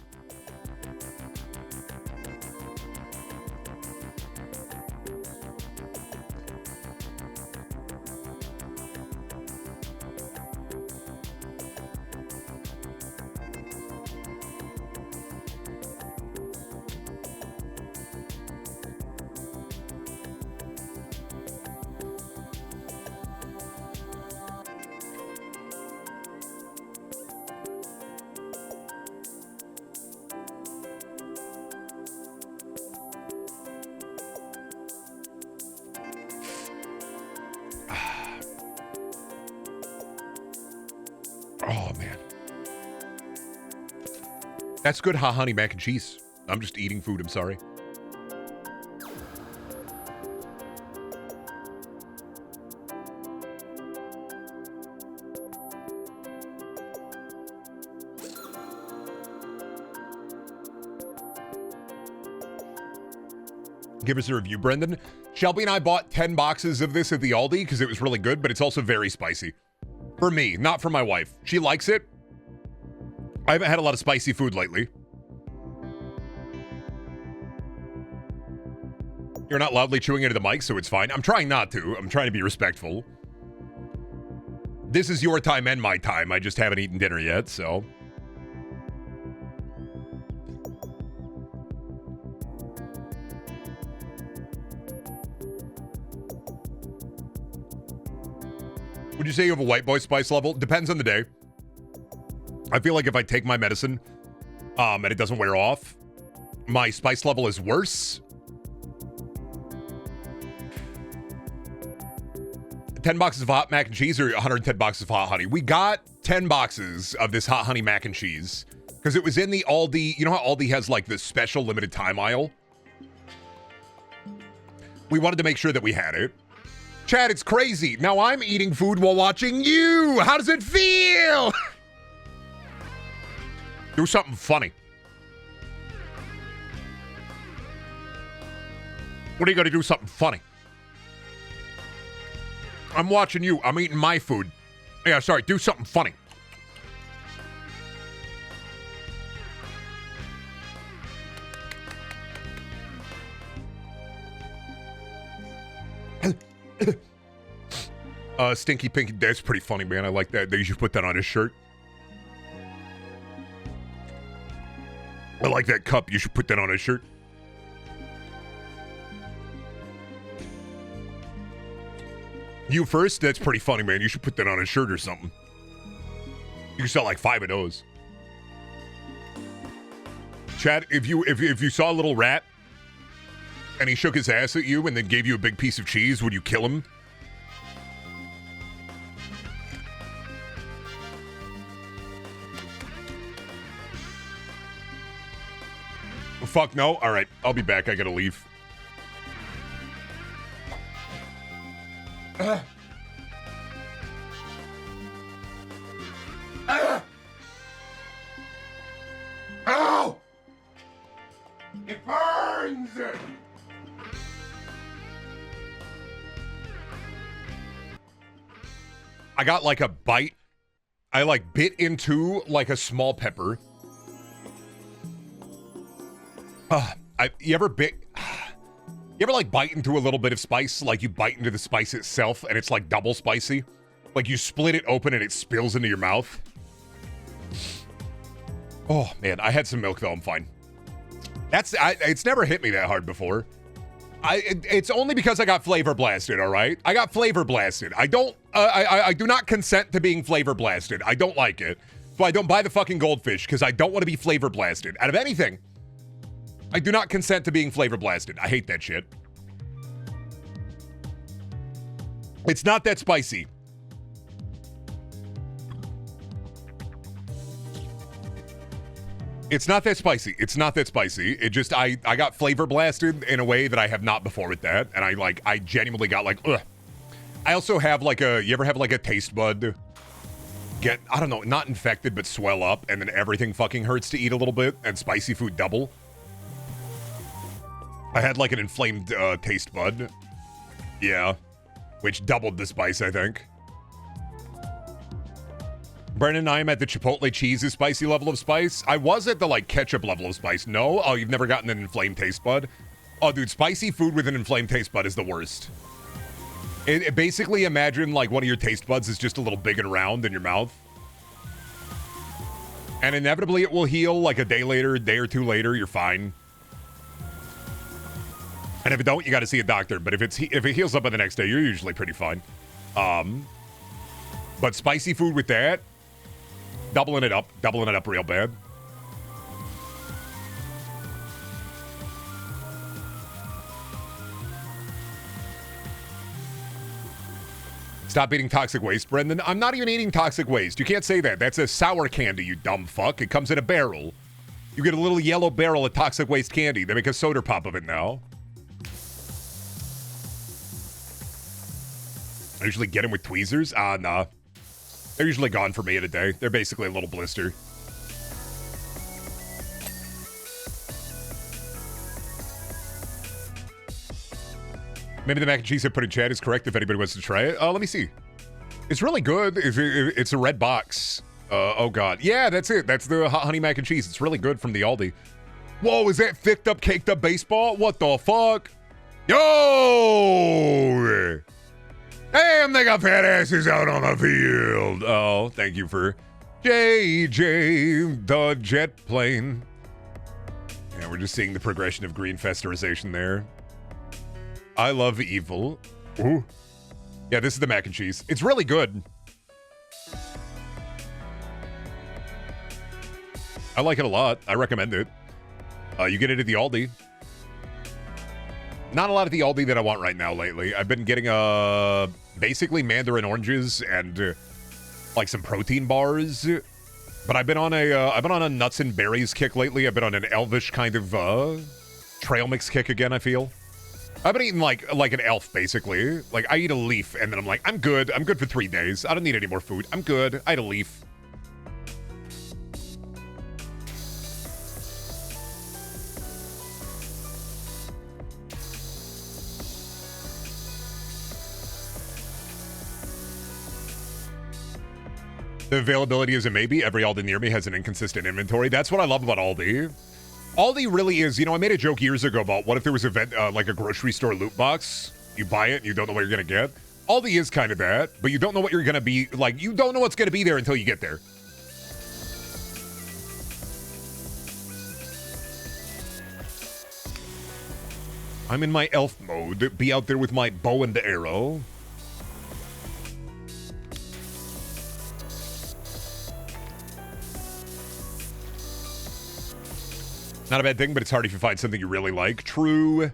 Oh, man. That's good hot honey mac and cheese. I'm just eating food, I'm sorry. Give us a review, Brendan. Shelby and I bought 10 boxes of this at the Aldi because it was really good, but it's also very spicy. For me, not for my wife. She likes it. I haven't had a lot of spicy food lately. You're not loudly chewing into the mic, so it's fine. I'm trying not to. I'm trying to be respectful. This is your time and my time. I just haven't eaten dinner yet, so... Would you say you have a white boy spice level? Depends on the day. I feel like if I take my medicine and it doesn't wear off, my spice level is worse. 10 boxes of hot mac and cheese or 110 boxes of hot honey? We got 10 boxes of this hot honey mac and cheese because it was in the Aldi. You know how Aldi has like this special limited time aisle? We wanted to make sure that we had it. Chad, it's crazy. Now I'm eating food while watching you. How does it feel? Do something funny. What are you going to do something funny? I'm watching you. I'm eating my food. Yeah, sorry. Do something funny. Stinky Pinky, that's pretty funny, man. I like that. They should put that on his shirt. I like that cup. You should put that on his shirt. You first? That's pretty funny, man. You should put that on a shirt or something. You can sell like 5 of those. Chad, if you saw a little rat and he shook his ass at you and then gave you a big piece of cheese, would you kill him? Fuck no. All right, I'll be back. I gotta leave. Ow! It burns! I got like a bite. I like bit into like a small pepper. You ever like bite into a little bit of spice? Like you bite into the spice itself and it's like double spicy? Like you split it open and it spills into your mouth? Oh man, I had some milk though, I'm fine. It's never hit me that hard before. It's only because I got flavor blasted, all right? I got flavor blasted. I do not consent to being flavor blasted. I don't like it. So I don't buy the fucking goldfish because I don't want to be flavor blasted. Out of anything, I do not consent to being flavor blasted. I hate that shit. It's not that spicy. It's not that spicy. It's not that spicy. It just, I got flavor blasted in a way that I have not before with that. And I genuinely got like, ugh. I also have like you ever have like a taste bud get, I don't know, not infected, but swell up and then everything fucking hurts to eat a little bit and spicy food double? I had like an inflamed taste bud. Yeah. Which doubled the spice, I think. Brennan, I am at the Chipotle cheese's spicy level of spice. I was at the, like, ketchup level of spice. No? Oh, you've never gotten an inflamed taste bud? Oh, dude, spicy food with an inflamed taste bud is the worst. It basically, imagine, like, one of your taste buds is just a little big and round in your mouth. And inevitably it will heal, like, a day later, a day or two later, you're fine. And if it don't, you gotta see a doctor. But if it heals up by the next day, you're usually pretty fine. But spicy food with that, doubling it up real bad. Stop eating toxic waste, Brendan. I'm not even eating toxic waste. You can't say that. That's a sour candy, you dumb fuck. It comes in a barrel. You get a little yellow barrel of toxic waste candy. They make a soda pop of it now. I usually get them with tweezers. Nah. They're usually gone for me in a day. They're basically a little blister. Maybe the mac and cheese I put in chat is correct if anybody wants to try it. Let me see. It's really good. It's a red box. Oh, God. Yeah, that's it. That's the hot honey mac and cheese. It's really good from the Aldi. Whoa, is that thicked up, caked up baseball? What the fuck? Yo! Damn, they got fat asses out on the field. Oh, thank you for JJ, the jet plane. Yeah, we're just seeing the progression of green festerization there. I love evil. Ooh. Yeah, this is the mac and cheese. It's really good. I like it a lot. I recommend it. You get it at the Aldi. Not a lot at the Aldi that I want right now lately. I've been getting basically mandarin oranges and like some protein bars. But I've been on a nuts and berries kick lately. I've been on an elvish kind of trail mix kick again, I feel. I've been eating like an elf, basically. Like, I eat a leaf, and then I'm like, I'm good. I'm good for 3 days. I don't need any more food. I'm good. I had a leaf. The availability is a maybe. Every Aldi near me has an inconsistent inventory. That's what I love about Aldi. Aldi really is, you know, I made a joke years ago about what if there was like a grocery store loot box? You buy it and you don't know what you're going to get. Aldi is kind of that, but you don't know what you're going to be, like, you don't know what's going to be there until you get there. I'm in my elf mode. Be out there with my bow and arrow. Not a bad thing, but it's hard if you find something you really like. True.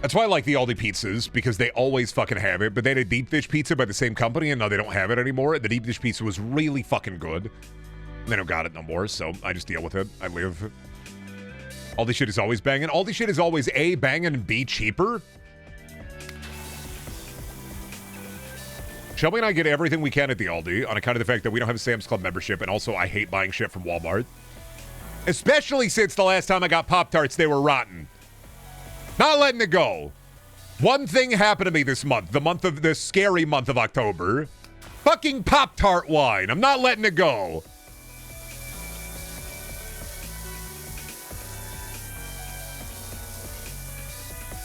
That's why I like the Aldi pizzas, because they always fucking have it. But they had a deep dish pizza by the same company, and now they don't have it anymore. The deep dish pizza was really fucking good. They don't got it no more, so I just deal with it. I live. Aldi shit is always banging. Aldi shit is always A, banging, and B, cheaper. Shelby and I get everything we can at the Aldi on account of the fact that we don't have a Sam's Club membership, and also I hate buying shit from Walmart. Especially since the last time I got Pop-Tarts, they were rotten. Not letting it go. One thing happened to me this month, the scary month of October. Fucking Pop-Tart wine. I'm not letting it go.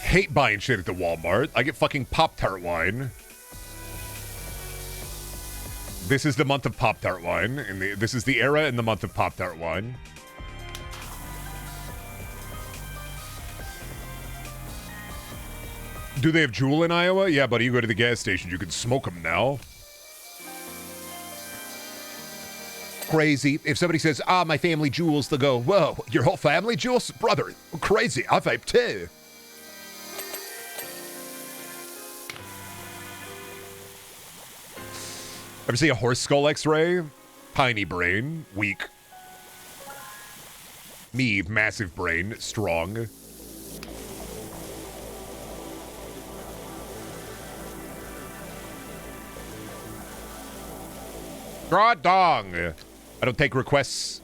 Hate buying shit at the Walmart. I get fucking Pop-Tart wine. This is the month of Pop-Tart wine. This is the era in the month of Pop-Tart wine. Do they have Juul in Iowa? Yeah, buddy, you go to the gas station. You can smoke them now. Crazy. If somebody says, my family Juuls, they'll go, whoa, your whole family Juuls? Brother, crazy. I vape too. Ever see a horse skull x-ray? Tiny brain. Weak. Me, massive brain. Strong. Draw dong. I don't take requests.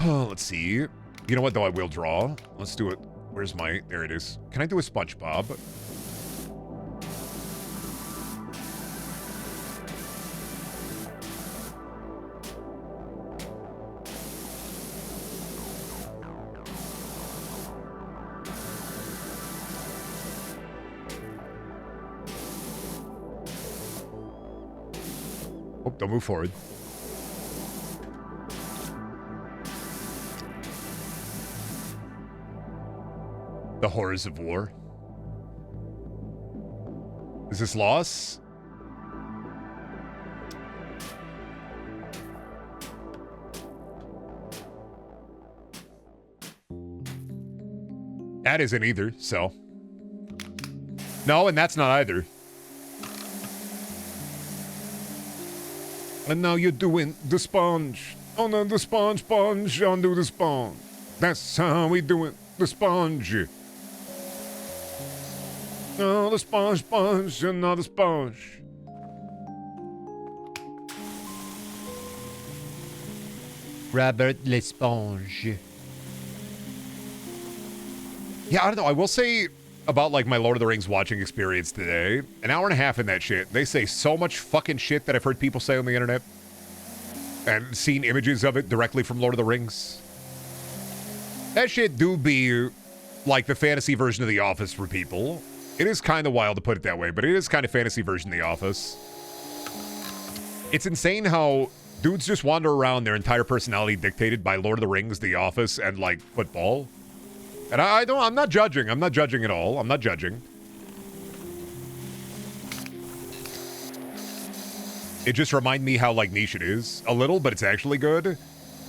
Oh, let's see. You know what, though? I will draw. Let's do it. Where's my... There it is. Can I do a SpongeBob? Oh, don't move forward. The horrors of war. Is this loss? That isn't either, so. No, and that's not either. And now you're doing the sponge. Oh no, the sponge, undo the sponge. That's how we do it, the sponge. Oh, the sponge, another sponge. Robert L'Esponge. Yeah, I don't know. I will say about like my Lord of the Rings watching experience today, an hour and a half in that shit. They say so much fucking shit that I've heard people say on the internet and seen images of it directly from Lord of the Rings. That shit do be like the fantasy version of The Office for people. It is kind of wild to put it that way, but it is kind of fantasy version of The Office. It's insane how dudes just wander around, their entire personality dictated by Lord of the Rings, The Office, and like football. And I'm not judging. I'm not judging at all. I'm not judging. It just reminded me how like niche it is. A little, but it's actually good.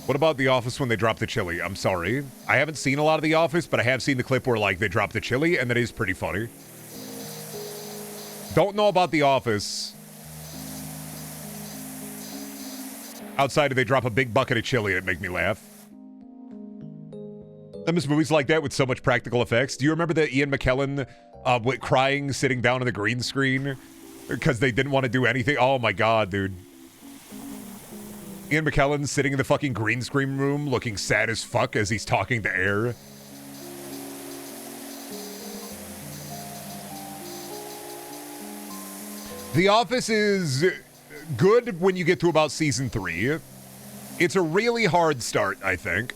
What about The Office when they drop the chili? I'm sorry. I haven't seen a lot of The Office, but I have seen the clip where like they drop the chili, and that is pretty funny. Don't know about The Office. Outside of they drop a big bucket of chili, it make me laugh. I miss movies like that with so much practical effects. Do you remember the Ian McKellen crying, sitting down on the green screen because they didn't want to do anything? Oh my god, dude. Ian McKellen sitting in the fucking green screen room looking sad as fuck as he's talking to air. The Office is good when you get to about season 3. It's a really hard start, I think.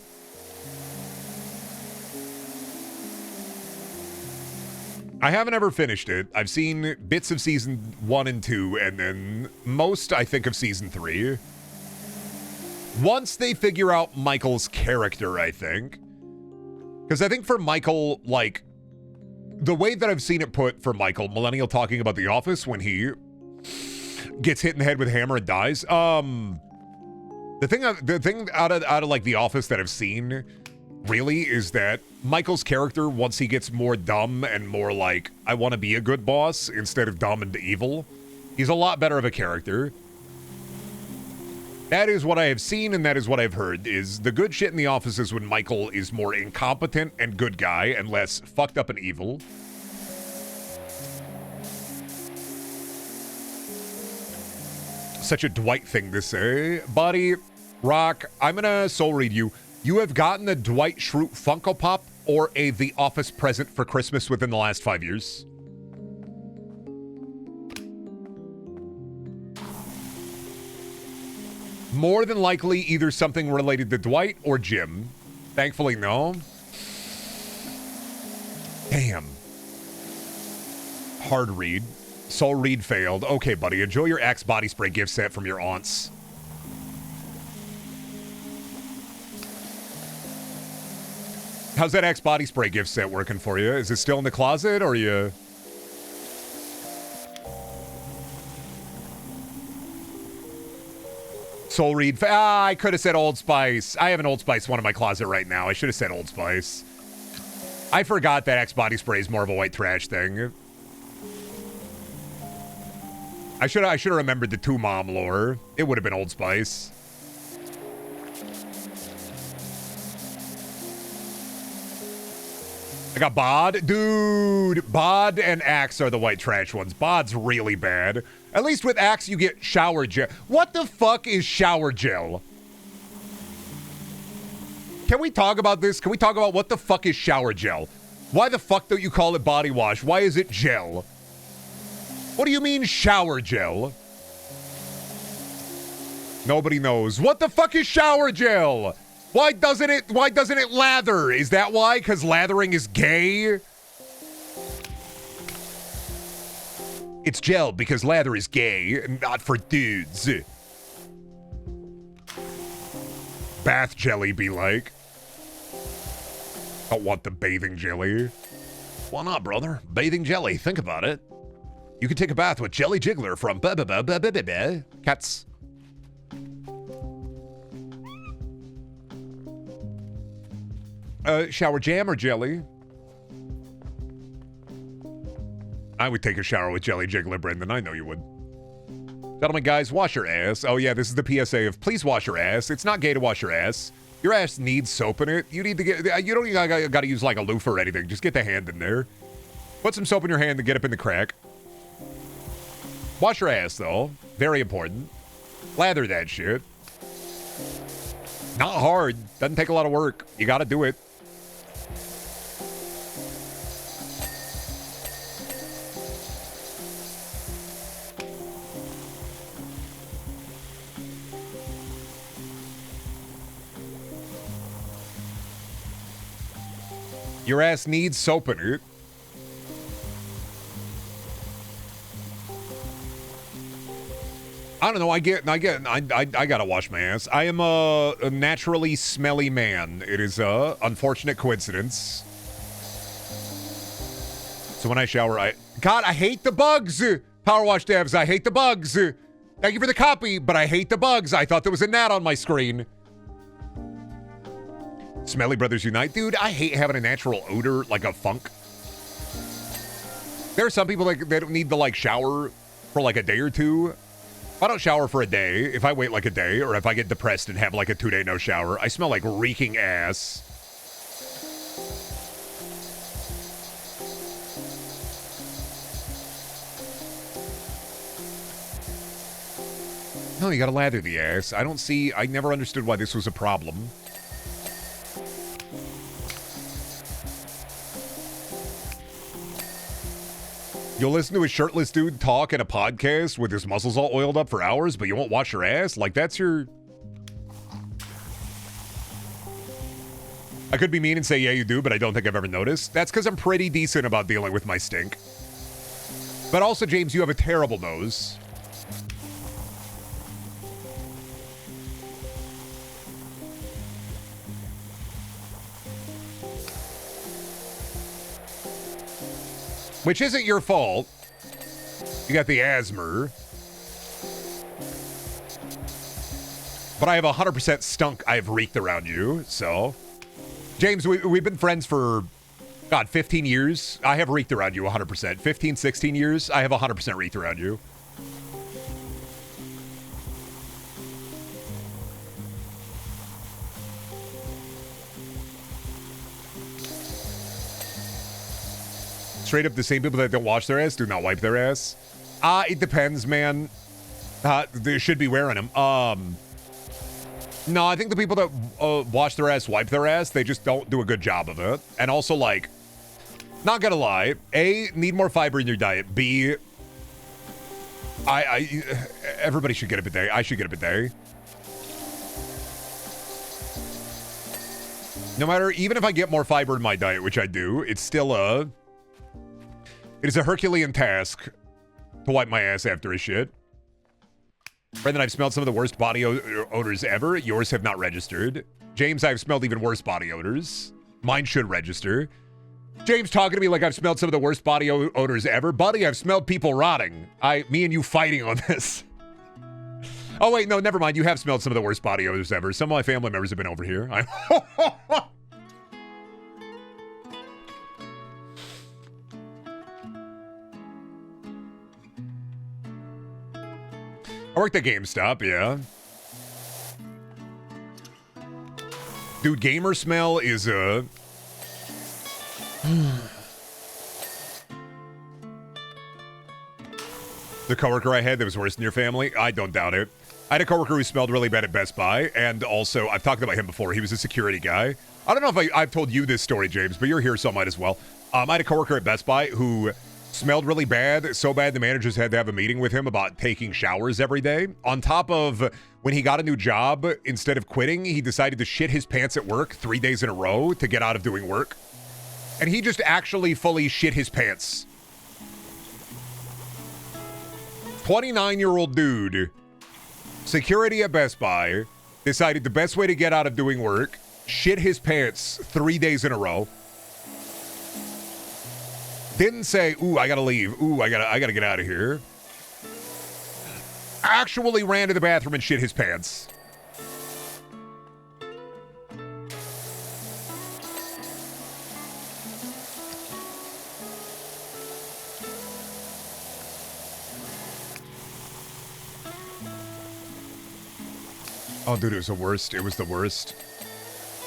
I haven't ever finished it. I've seen bits of season 1 and 2, and then most, I think, of season 3. Once they figure out Michael's character, I think. Because I think for Michael, like, the way that I've seen it put for Michael, Millennial talking about The Office when he gets hit in the head with a hammer and dies. The thing out of like The Office that I've seen really is that Michael's character, once he gets more dumb and more like, I want to be a good boss instead of dumb and evil, he's a lot better of a character. That is what I have seen, and that is what I've heard, is the good shit in The Office is when Michael is more incompetent and good guy and less fucked up and evil. Such a Dwight thing to say. Buddy, Rock, I'm gonna soul read you. You have gotten a Dwight Schrute Funko Pop or a The Office present for Christmas within the last 5 years? More than likely, either something related to Dwight or Jim. Thankfully, no. Damn. Hard read. Soul read failed. Okay, buddy. Enjoy your Axe body spray gift set from your aunts. How's that Axe body spray gift set working for you? Is it still in the closet, or you... Soul read. I could have said Old Spice. I have an Old Spice one in my closet right now. I should have said Old Spice. I forgot that Axe body spray is more of a white trash thing. I should have remembered the two mom lore. It would have been Old Spice. I got Bod. Dude, Bod and Axe are the white trash ones. Bod's really bad. At least with Axe, you get shower gel. What the fuck is shower gel? Can we talk about this? Can we talk about what the fuck is shower gel? Why the fuck don't you call it body wash? Why is it gel? What do you mean shower gel? Nobody knows. What the fuck is shower gel? Why doesn't it lather? Is that why? Because lathering is gay? It's gel because lather is gay, not for dudes. bath jelly be like? Don't want the bathing jelly. Why not, brother? Bathing jelly. Think about it. You can take a bath with Jelly Jiggler from Cats. Shower jam or jelly? I would take a shower with Jelly Jiggler, Brendan. I know you would. Gentlemen, guys, wash your ass. Oh, yeah, this is the PSA of please wash your ass. It's not gay to wash your ass. Your ass needs soap in it. You need to get, you don't even got to use like a loofah or anything. Just get the hand in there. Put some soap in your hand to get up in the crack. Wash your ass, though. Very important. Lather that shit. Not hard. Doesn't take a lot of work. You got to do it. Your ass needs soap in it. I don't know. I gotta wash my ass. I am a naturally smelly man. It is a unfortunate coincidence. So when I shower, God, I hate the bugs. Powerwash devs, I hate the bugs. Thank you for the copy, but I hate the bugs. I thought there was a gnat on my screen. Smelly Brothers Unite. Dude, I hate having a natural odor, like a funk. There are some people that don't need to, like, shower for, like, a day or two. If I don't shower for a day, if I wait, like, a day, or if I get depressed and have, like, a 2-day no shower, I smell like reeking ass. No, you gotta lather the ass. I never understood why this was a problem. You'll listen to a shirtless dude talk in a podcast with his muscles all oiled up for hours, but you won't wash your ass? Like, that's your... I could be mean and say, yeah, you do, but I don't think I've ever noticed. That's because I'm pretty decent about dealing with my stink. But also, James, you have a terrible nose. Which isn't your fault. You got the asthma. But I have 100% stunk I have reeked around you, so. James, we've been friends for, God, 15 years. I have reeked around you 100%. 15, 16 years, I have 100% reeked around you. Straight up, the same people that don't wash their ass do not wipe their ass. It depends, man. They should be wearing them. No, I think the people that wash their ass, wipe their ass, they just don't do a good job of it. And also, like, not gonna lie, A, need more fiber in your diet. B, everybody should get a bidet. I should get a bidet. No matter, even if I get more fiber in my diet, which I do, it's still it is a Herculean task to wipe my ass after a shit. Brendan, I've smelled some of the worst body odors ever. Yours have not registered. James, I've smelled even worse body odors. Mine should register. James talking to me like I've smelled some of the worst body odors ever. Buddy, I've smelled people rotting. Me and you fighting on this. Oh, wait, no, never mind. You have smelled some of the worst body odors ever. Some of my family members have been over here. I worked at GameStop, yeah. Dude, gamer smell is The coworker I had that was worse than your family? I don't doubt it. I had a coworker who smelled really bad at Best Buy, and also, I've talked about him before. He was a security guy. I don't know if I've told you this story, James, but you're here, so I might as well. I had a coworker at Best Buy who smelled really bad, so bad the managers had to have a meeting with him about taking showers every day. On top of, when he got a new job, instead of quitting, he decided to shit his pants at work 3 days in a row to get out of doing work. And he just actually fully shit his pants. 29-year-old dude, security at Best Buy, decided the best way to get out of doing work, shit his pants 3 days in a row. Didn't say, ooh, I gotta leave. Ooh, I gotta get out of here. Actually ran to the bathroom and shit his pants. Oh, dude, it was the worst. It was the worst.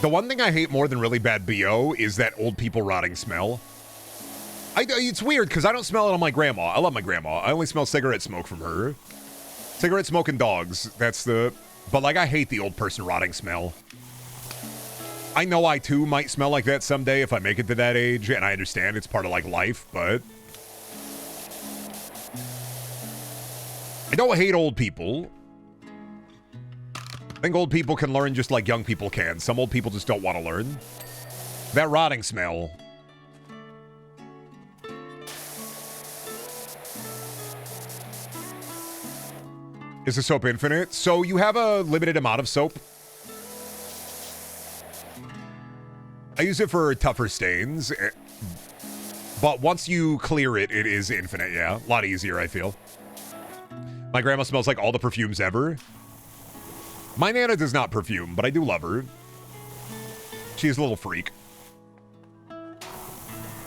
The one thing I hate more than really bad BO is that old people rotting smell. It's weird because I don't smell it on my grandma. I love my grandma. I only smell cigarette smoke from her. Cigarette smoke and dogs. That's the... But, like, I hate the old person rotting smell. I know I, too, might smell like that someday if I make it to that age, and I understand it's part of, like, life, but... I don't hate old people. I think old people can learn just like young people can. Some old people just don't want to learn. That rotting smell. Is the soap infinite? So you have a limited amount of soap. I use it for tougher stains. But once you clear it, it is infinite, yeah. A lot easier, I feel. My grandma smells like all the perfumes ever. My Nana does not perfume, but I do love her. She's a little freak.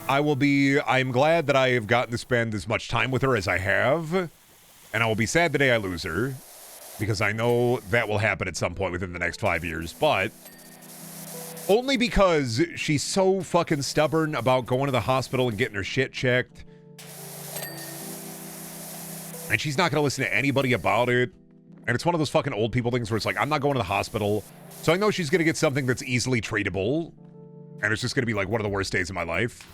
I'm glad that I have gotten to spend as much time with her as I have. And I will be sad the day I lose her. Because I know that will happen at some point within the next 5 years. But only because she's so fucking stubborn about going to the hospital and getting her shit checked. And she's not going to listen to anybody about it. And it's one of those fucking old people things where it's like, I'm not going to the hospital. So I know she's going to get something that's easily treatable. And it's just going to be like one of the worst days of my life.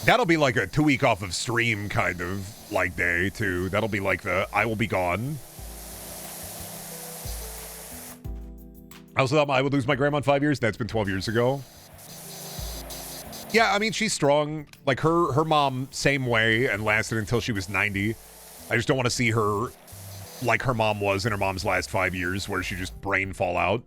That'll be like a 2-week off of stream kind of like day too. That'll be like the I will be gone. I also thought I would lose my grandma in 5 years. That's been 12 years ago. Yeah, I mean, she's strong. Like, her mom, same way, and lasted until she was 90. I just don't want to see her like her mom was in her mom's last 5 years, where she just brain fall out.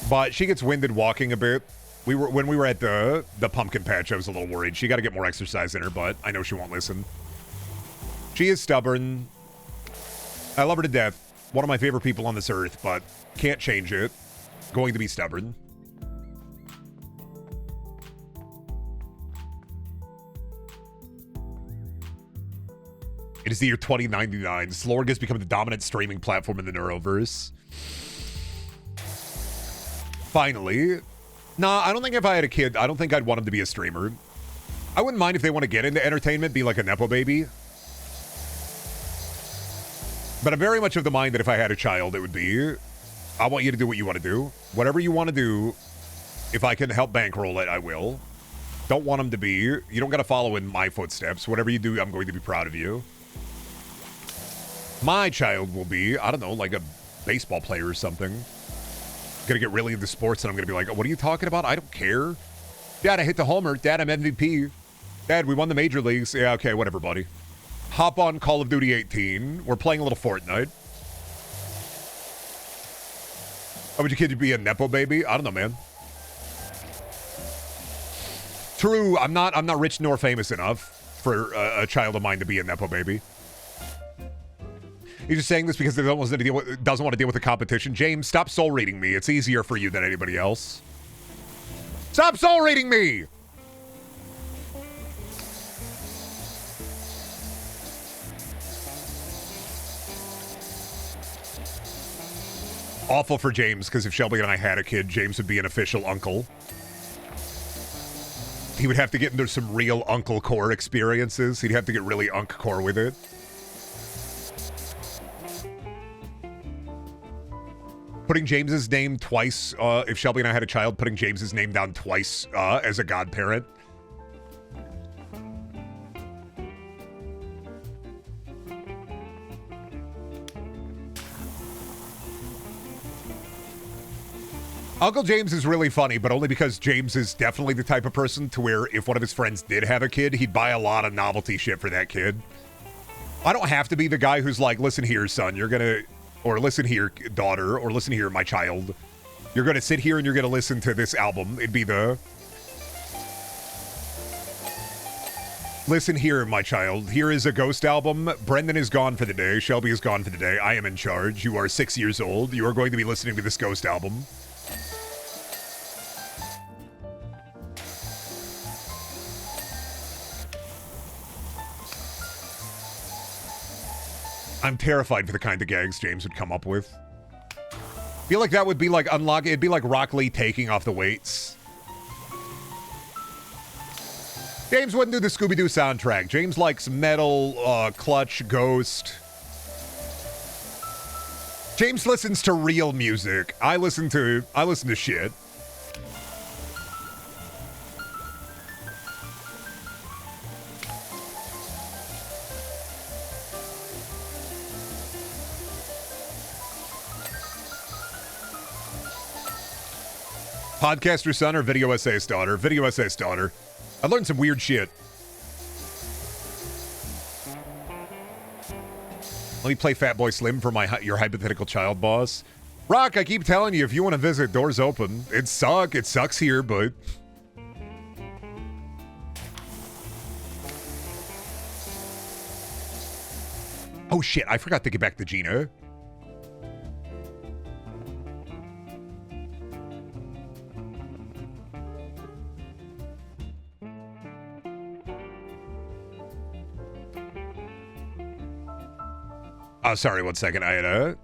But she gets winded walking a bit. When we were at the pumpkin patch, I was a little worried. She got to get more exercise in her, but I know she won't listen. She is stubborn. I love her to death. One of my favorite people on this earth, but can't change it. Going to be stubborn. It is the year 2099. Slorg has become the dominant streaming platform in the Neuroverse. Finally. Nah, I don't think if I had a kid, I don't think I'd want him to be a streamer. I wouldn't mind if they want to get into entertainment, be like a Nepo baby. But I'm very much of the mind that if I had a child, it would be, I want you to do what you want to do. Whatever you want to do, if I can help bankroll it, I will. Don't want them to be, you don't got to follow in my footsteps. Whatever you do, I'm going to be proud of you. My child will be, I don't know, like a baseball player or something. Gonna get really into sports and I'm gonna be like, what are you talking about? I don't care. Dad, I hit the homer. Dad, I'm MVP. Dad, we won the major leagues. Yeah, okay, whatever, buddy. Hop on Call of Duty 18. We're playing a little Fortnite. Oh, would your kid be a Nepo baby? I don't know, man. True, I'm not rich nor famous enough for a child of mine to be a Nepo baby. He's just saying this because he doesn't want to deal with the competition. James, stop soul reading me. It's easier for you than anybody else. Stop soul reading me! Awful for James, because if Shelby and I had a kid, James would be an official uncle. He would have to get into some real uncle core experiences. He'd have to get really unk core with it. Putting James's name twice, if Shelby and I had a child, putting James's name down twice as a godparent. Uncle James is really funny, but only because James is definitely the type of person to where if one of his friends did have a kid, he'd buy a lot of novelty shit for that kid. I don't have to be the guy who's like, listen here, son, you're gonna, or listen here, daughter, or listen here, my child. You're gonna sit here and you're gonna listen to this album. It'd be the, listen here, my child. Here is a Ghost album. Brendan is gone for the day. Shelby is gone for the day. I am in charge. You are 6 years old. You are going to be listening to this Ghost album. I'm terrified for the kind of gags James would come up with. I feel like that would be like unlock. It'd be like Rock Lee taking off the weights. James wouldn't do the Scooby-Doo soundtrack. James likes metal, Clutch, Ghost. James listens to real music. I listen to shit. Podcaster son or video essayist daughter? Video essayist daughter. I learned some weird shit. Let me play Fatboy Slim for your hypothetical child boss. Rock, I keep telling you, if you want to visit, doors open. It sucks here, but... Oh shit, I forgot to get back to Gina. Oh, sorry, 1 second. I had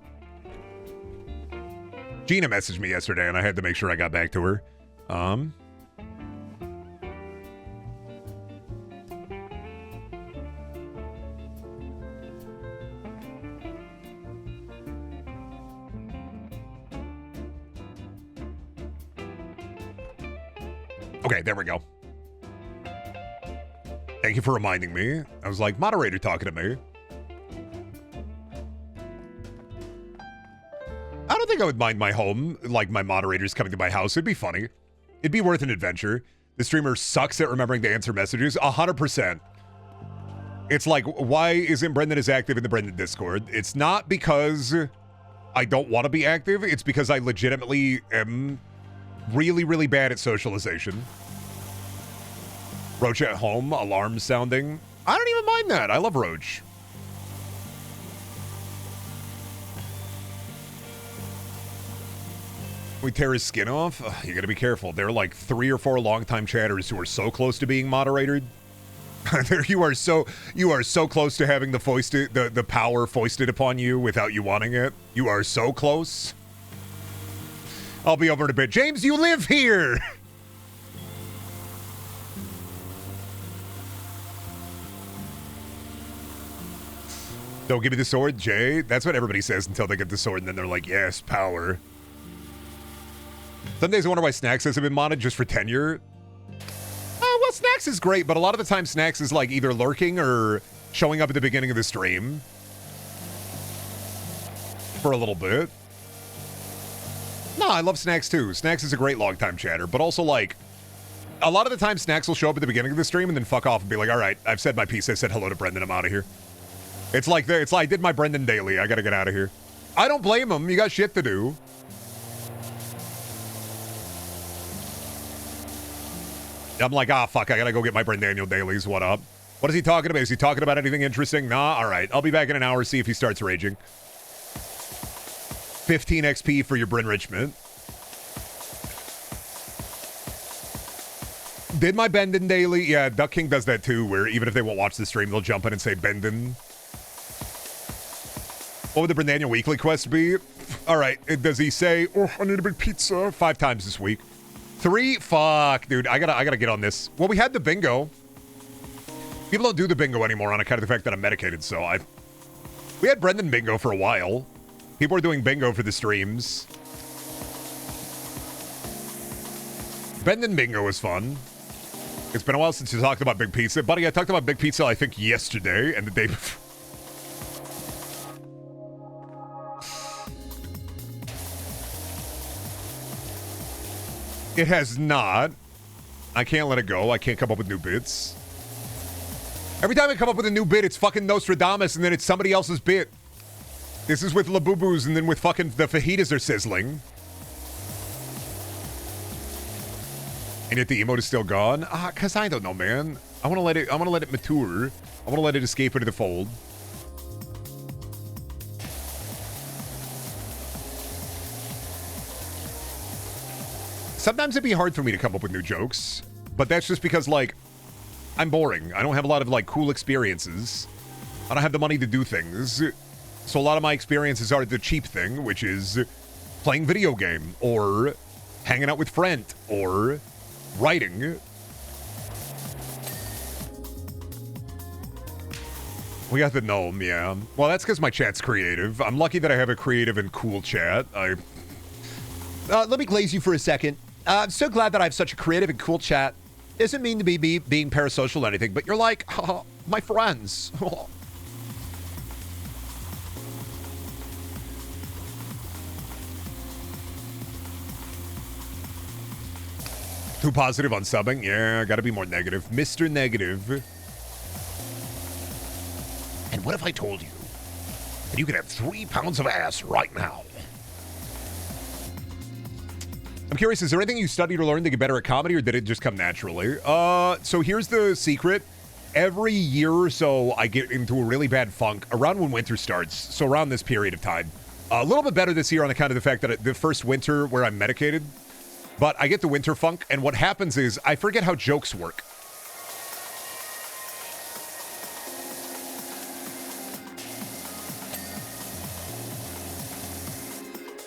Gina messaged me yesterday, and I had to make sure I got back to her. Okay, there we go. Thank you for reminding me. I was like, moderator talking to me. I don't think I would mind my home, like my moderators coming to my house. It'd be funny. It'd be worth an adventure. The streamer sucks at remembering to answer messages. 100%. It's like, why isn't Brendan as active in the Brendan Discord? It's not because I don't want to be active. It's because I legitimately am really, really bad at socialization. Roach at home, alarm sounding. I don't even mind that. I love Roach. We tear his skin off? Ugh, you gotta be careful. There are like 3 or 4 longtime chatters who are so close to being moderated. you are so close to having the power foisted upon you without you wanting it. You are so close. I'll be over in a bit. James, you live here! Don't give me the sword, Jay. That's what everybody says until they get the sword, and then they're like, yes, power. Some days I wonder why Snacks hasn't been modded just for tenure. Well, Snacks is great, but a lot of the time Snacks is like either lurking or showing up at the beginning of the stream. For a little bit. No, I love Snacks too. Snacks is a great long-time chatter, but also like, a lot of the time Snacks will show up at the beginning of the stream and then fuck off and be like, all right, I've said my piece. I said hello to Brendan. I'm out of here. It's like I did my Brendan daily. I gotta get out of here. I don't blame him. You got shit to do. I'm like, fuck, I gotta go get my Brendaniel dailies. What up? What is he talking about? Is he talking about anything interesting? Nah, all right. I'll be back in an hour, see if he starts raging. 15 XP for your Brenrichment. Did my Bendin daily? Yeah, Duck King does that too, where even if they won't watch the stream, they'll jump in and say Bendin. What would the Brendaniel weekly quest be? All right, does he say, oh, I need a big pizza 5 times this week? 3? Fuck, dude. I gotta get on this. Well, we had the bingo. People don't do the bingo anymore on account of the fact that I'm medicated, so we had Brendan bingo for a while. People are doing bingo for the streams. Brendan bingo was fun. It's been a while since you talked about Big Pizza. Buddy, I talked about Big Pizza, I think, yesterday and the day before. It has not. I can't let it go. I can't come up with new bits. Every time I come up with a new bit, it's fucking Nostradamus, and then it's somebody else's bit. This is with Labubus, and then with fucking the fajitas are sizzling. And yet the emote is still gone? Cause I don't know, man. I wanna let it mature. I wanna let it escape into the fold. Sometimes it'd be hard for me to come up with new jokes, but that's just because, like, I'm boring. I don't have a lot of, like, cool experiences. I don't have the money to do things. So a lot of my experiences are the cheap thing, which is playing video game, or hanging out with friend, or writing. We got the gnome, yeah. Well, that's because my chat's creative. I'm lucky that I have a creative and cool chat. Let me glaze you for a second. I'm so glad that I have such a creative and cool chat. Doesn't mean to be being parasocial or anything, but you're like, my friends. Too positive on subbing? Yeah, gotta be more negative. Mr. Negative. And what if I told you that you could have 3 pounds of ass right now? I'm curious, is there anything you studied or learned to get better at comedy, or did it just come naturally? So here's the secret. Every year or so, I get into a really bad funk around when winter starts, so around this period of time. A little bit better this year on account of the fact that the first winter where I'm medicated, but I get the winter funk, and what happens is I forget how jokes work.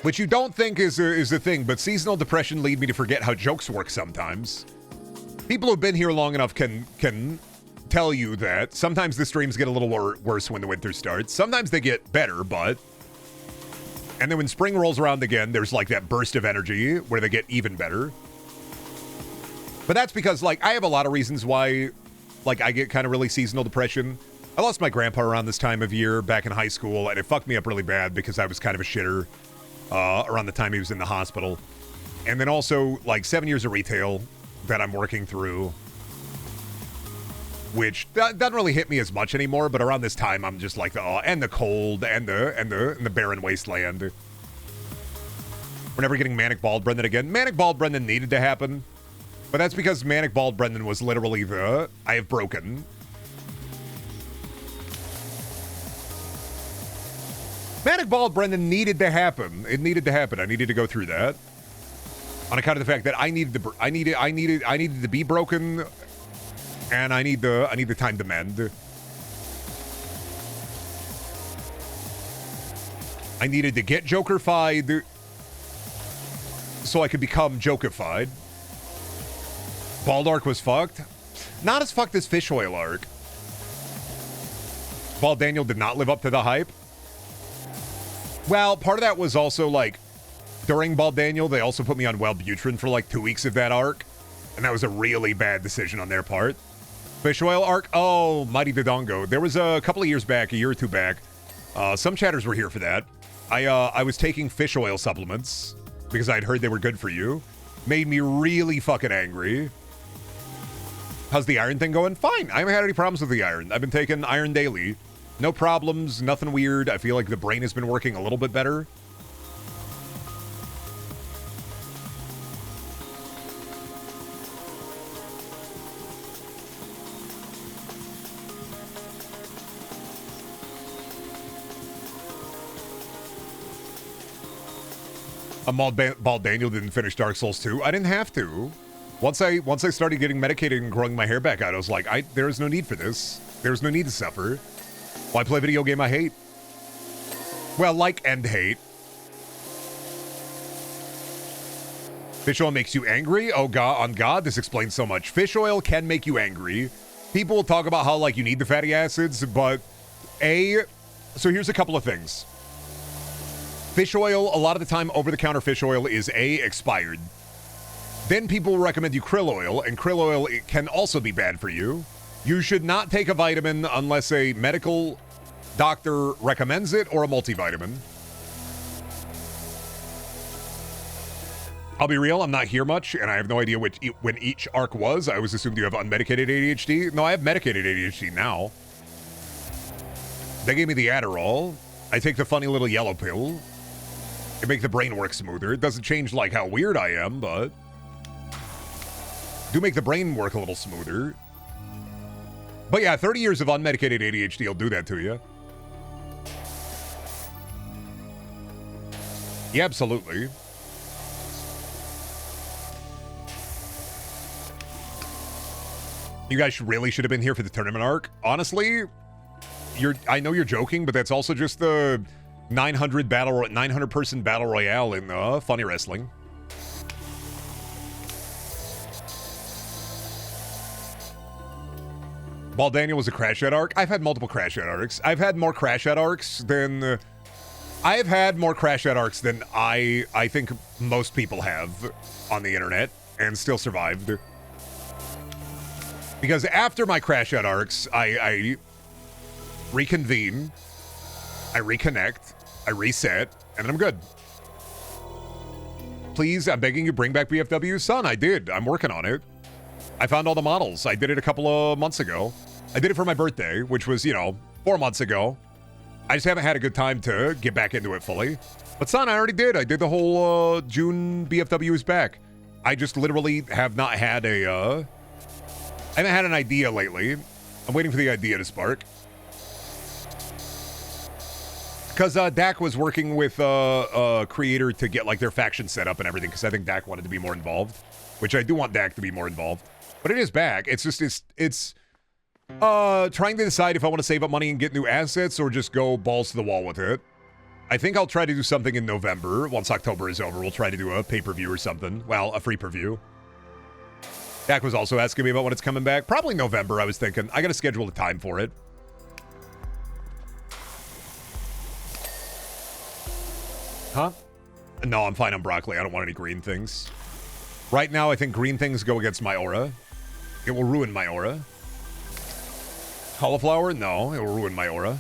Which you don't think is a thing, but seasonal depression lead me to forget how jokes work sometimes. People who've been here long enough can tell you that sometimes the streams get a little worse when the winter starts. Sometimes they get better, but... And then when spring rolls around again, there's like that burst of energy where they get even better. But that's because, like, I have a lot of reasons why, like, I get kind of really seasonal depression. I lost my grandpa around this time of year back in high school, and it fucked me up really bad because I was kind of a shitter. Around the time he was in the hospital. And then also, like, 7 years of retail that I'm working through, which doesn't really hit me as much anymore, but around this time, I'm just like, and the cold, and the barren wasteland. We're never getting Manic Bald Brendan again. Manic Bald Brendan needed to happen, but that's because Manic Bald Brendan was literally I have broken. Manic Bald Brendan needed to happen. It needed to happen. I needed to go through that. On account of the fact that I needed to be broken, and I need the time to mend. I needed to get Joker-fied so I could become Joker-fied. Bald Arc was fucked. Not as fucked as Fish Oil Arc. Bald Daniel did not live up to the hype. Well, part of that was also, like, during Bald Daniel, they also put me on Wellbutrin for, like, 2 weeks of that arc. And that was a really bad decision on their part. Fish Oil arc? Oh, Mighty Dodongo. There was a couple of years back, a year or two back. Some chatters were here for that. I was taking fish oil supplements because I'd heard they were good for you. Made me really fucking angry. How's the iron thing going? Fine. I haven't had any problems with the iron. I've been taking iron daily. No problems, nothing weird. I feel like the brain has been working a little bit better. Bald Daniel didn't finish Dark Souls 2. I didn't have to. Once I started getting medicated and growing my hair back out, I was like, there is no need for this. There's no need to suffer. Why play a video game I hate? Well, like and hate. Fish oil makes you angry? Oh, God, on God, this explains so much. Fish oil can make you angry. People will talk about how, like, you need the fatty acids, but so here's a couple of things. Fish oil, a lot of the time, over-the-counter fish oil is expired. Then people will recommend you krill oil, and krill oil can also be bad for you. You should not take a vitamin unless a medical doctor recommends it or a multivitamin. I'll be real, I'm not here much, and I have no idea when each arc was. I always assumed you have unmedicated ADHD. No, I have medicated ADHD now. They gave me the Adderall. I take the funny little yellow pill. It makes the brain work smoother. It doesn't change, like, how weird I am, but... do make the brain work a little smoother. But yeah, 30 years of unmedicated ADHD will do that to you. Yeah, absolutely. You guys really should have been here for the tournament arc. Honestly, I know you're joking, but that's also just the 900 person battle royale in Funny Wrestling. Brendaniel was a Crash Out arc. I've had multiple Crash Out arcs. I've had more Crash Out arcs than I think most people have on the internet and still survived. Because after my Crash Out arcs, I reconvene, I reconnect, I reset, and then I'm good. Please, I'm begging you, bring back BFW. Son, I did. I'm working on it. I found all the models. I did it a couple of months ago. I did it for my birthday, which was, 4 months ago. I just haven't had a good time to get back into it fully. But son, I already did. I did the whole June BFW is back. I just literally have not had I haven't had an idea lately. I'm waiting for the idea to spark. Because Dak was working with a creator to get like their faction set up and everything, because I think Dak wanted to be more involved, which I do want Dak to be more involved. But it is back. It's just, it's trying to decide if I want to save up money and get new assets or just go balls to the wall with it. I think I'll try to do something in November. Once October is over, we'll try to do a pay-per-view or something. Well, a free preview. Dak was also asking me about when it's coming back. Probably November, I was thinking. I got to schedule a time for it. Huh? No, I'm fine on broccoli. I don't want any green things. Right now, I think green things go against my aura. It will ruin my aura. Cauliflower? No, it will ruin my aura.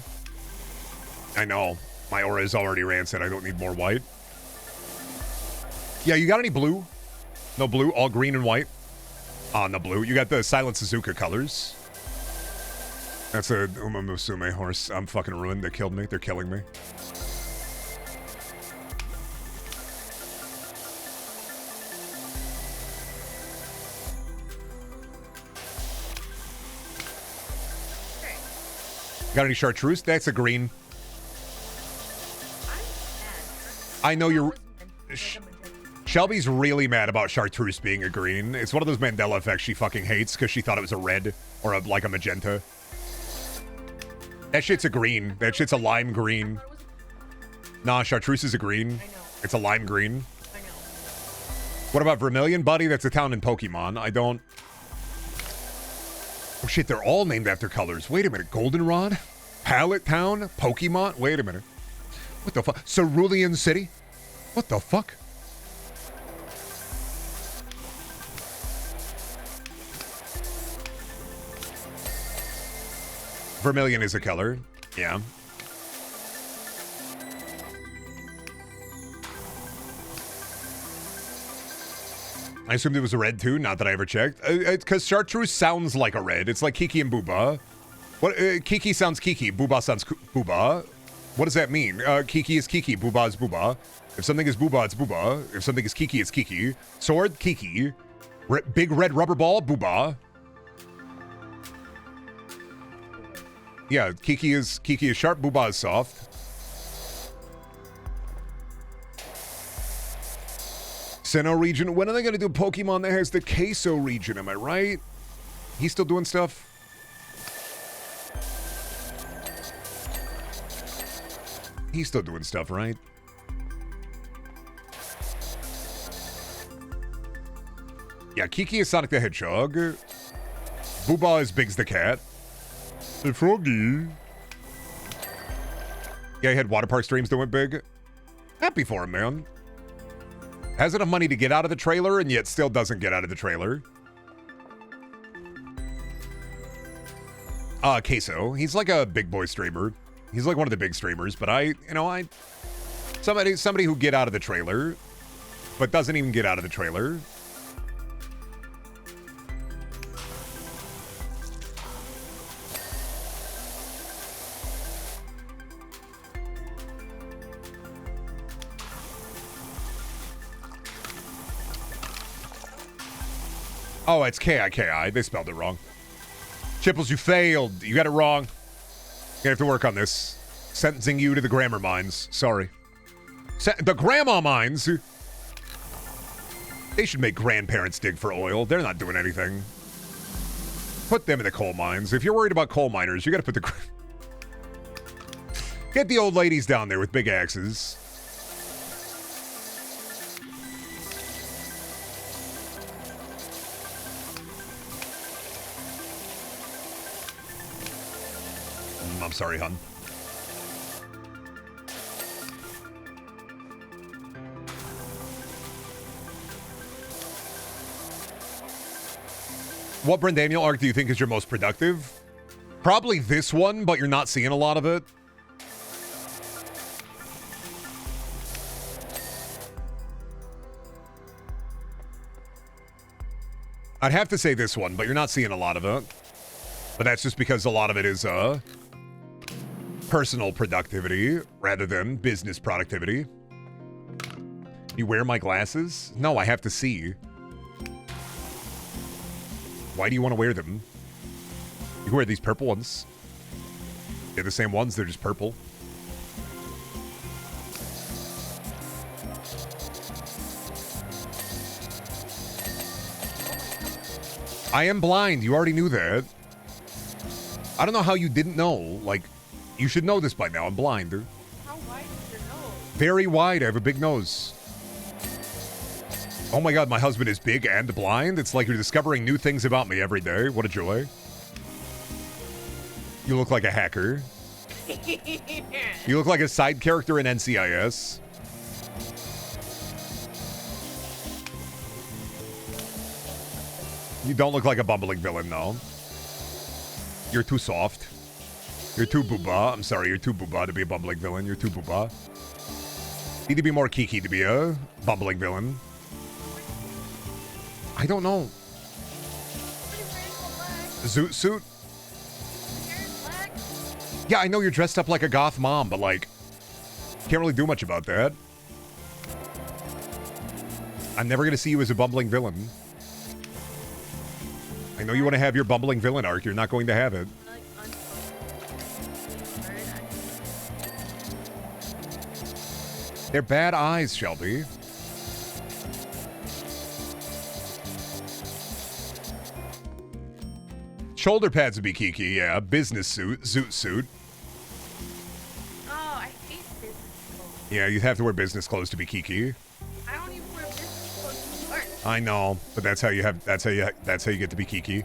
I know. My aura is already rancid. I don't need more white. Yeah, you got any blue? No blue? All green and white? On the blue. You got the Silent Suzuka colors. That's a Uma Musume horse. I'm fucking ruined. They killed me. They're killing me. Got any chartreuse? That's a green. I know you're... Shelby's really mad about chartreuse being a green. It's one of those Mandela effects she fucking hates because she thought it was a red or like a magenta. That shit's a green. That shit's a lime green. Nah, chartreuse is a green. It's a lime green. What about Vermilion? Buddy, that's a town in Pokemon. I don't... Oh shit, they're all named after colors. Wait a minute. Goldenrod? Pallet Town? Pokemon? Wait a minute. What the fuck? Cerulean City? What the fuck? Vermilion is a color. Yeah. I assumed it was a red too, not that I ever checked. Because chartreuse sounds like a red. It's like Kiki and Booba. What? Kiki sounds Kiki. Booba sounds Booba. What does that mean? Kiki is Kiki. Booba is Booba. If something is Booba, it's Booba. If something is Kiki, it's Kiki. Sword, Kiki. Big red rubber ball, Booba. Yeah, Kiki is sharp, Booba is soft. Sinnoh region. When are they going to do Pokemon that has the Queso region? Am I right? He's still doing stuff? He's still doing stuff, right? Yeah, Kiki is Sonic the Hedgehog. Booba is Biggs the Cat. Hey, Froggy. Yeah, he had water park streams that went big. Happy for him, man. Has enough money to get out of the trailer and yet still doesn't get out of the trailer. Queso. He's like a big boy streamer. He's like one of the big streamers, but somebody who get out of the trailer. but doesn't even get out of the trailer. Oh, it's K-I-K-I. They spelled it wrong. Chipples, you failed. You got it wrong. You have to work on this. Sentencing you to the grammar mines. Sorry. The grandma mines. They should make grandparents dig for oil. They're not doing anything. Put them in the coal mines. If you're worried about coal miners, you got to put the... Get the old ladies down there with big axes. I'm sorry, hun. What Brendaniel arc do you think is your most productive? Probably this one, but you're not seeing a lot of it. I'd have to say this one, but you're not seeing a lot of it. But that's just because a lot of it is personal productivity rather than business productivity. You wear my glasses? No, I have to see. Why do you want to wear them? You can wear these purple ones. They're the same ones, they're just purple. I am blind, you already knew that. I don't know how you didn't know. Like, you should know this by now. I'm blind. How wide is your nose? Very wide. I have a big nose. Oh my god, my husband is big and blind? It's like you're discovering new things about me every day. What a joy. You look like a hacker. You look like a side character in NCIS. You don't look like a bumbling villain, no. You're too soft. You're too booba. I'm sorry, you're too booba to be a bumbling villain. You're too booba. Need to be more kiki to be a bumbling villain. I don't know. Zoot suit? Yeah, I know you're dressed up like a goth mom, but like, can't really do much about that. I'm never gonna see you as a bumbling villain. I know you want to have your bumbling villain arc. You're not going to have it. They're bad eyes, Shelby. Shoulder pads would be kiki, yeah. Business suit, zoot suit. Oh, I hate business clothes. Yeah, you'd have to wear business clothes to be kiki. I don't even wear business clothes to work. I know, but that's how you get to be kiki.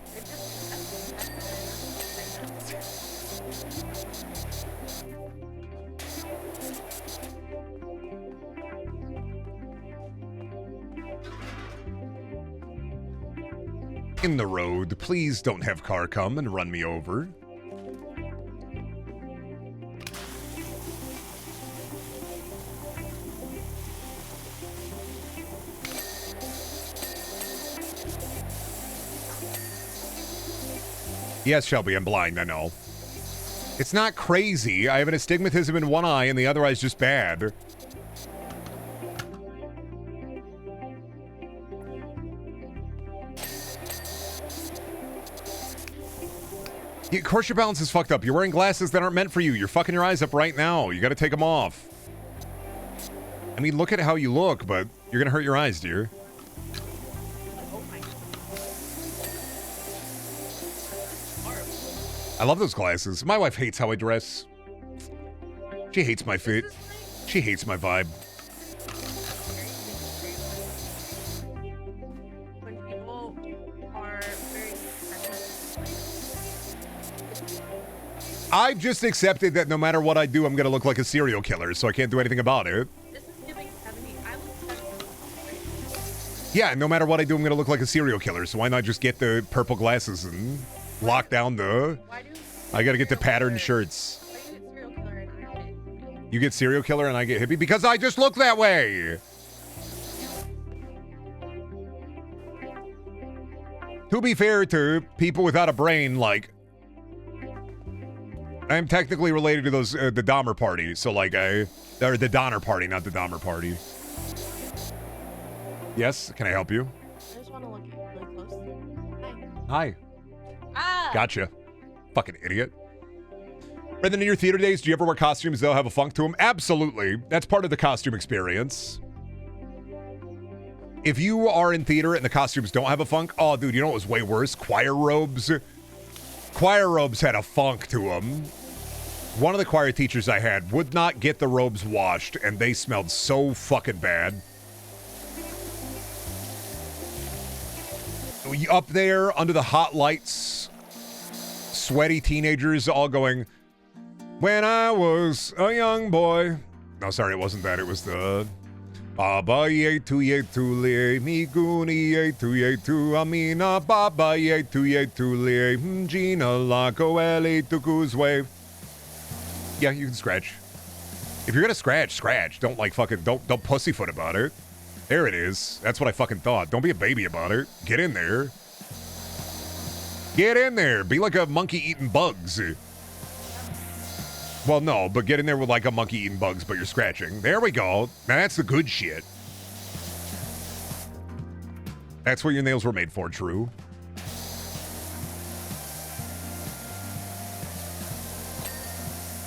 In the road, please don't have car come and run me over. Yes, Shelby, I'm blind, I know. It's not crazy. I have an astigmatism in one eye and the other eye's just bad. Of course your balance is fucked up. You're wearing glasses that aren't meant for you. You're fucking your eyes up right now. You gotta take them off. I mean, look at how you look, but you're gonna hurt your eyes, dear. I love those glasses. My wife hates how I dress. She hates my fit. She hates my vibe. When people are very I've just accepted that no matter what I do, I'm gonna look like a serial killer, so I can't do anything about it. This is giving 70. I was 70. Yeah, no matter what I do, I'm gonna look like a serial killer, so why not just get the purple glasses and lock down the... I gotta get the patterned shirts. You get serial killer and I get You get serial killer and I get hippie because I just look that way. To be fair to people without a brain, like, I'm technically related to those, the Dahmer party. So, like, or the Donner party, not the Dahmer party. Yes, can I help you? I just want to look really close. Hi. Ah! Gotcha. Fucking idiot. Brendan, in your theater days, do you ever wear costumes that'll have a funk to them? Absolutely. That's part of the costume experience. If you are in theater and the costumes don't have a funk, oh, dude, you know what was way worse? Choir robes. Choir robes had a funk to them. One of the choir teachers I had would not get the robes washed, and they smelled so fucking bad. Up there under the hot lights, sweaty teenagers all going, when I was a young boy. No, sorry, it wasn't that. It was the Baba yetu yetu le miguni yetu yetu amina Baba yetu yetu le Gina la coeli tukuzwe. Yeah, you can scratch. If you're gonna scratch. Don't like fucking don't pussyfoot about it. There it is. That's what I fucking thought. Don't be a baby about it. Get in there. Get in there. Be like a monkey eating bugs. Well, no, but get in there with like a monkey eating bugs, but you're scratching. There we go. Now that's the good shit. That's what your nails were made for, true.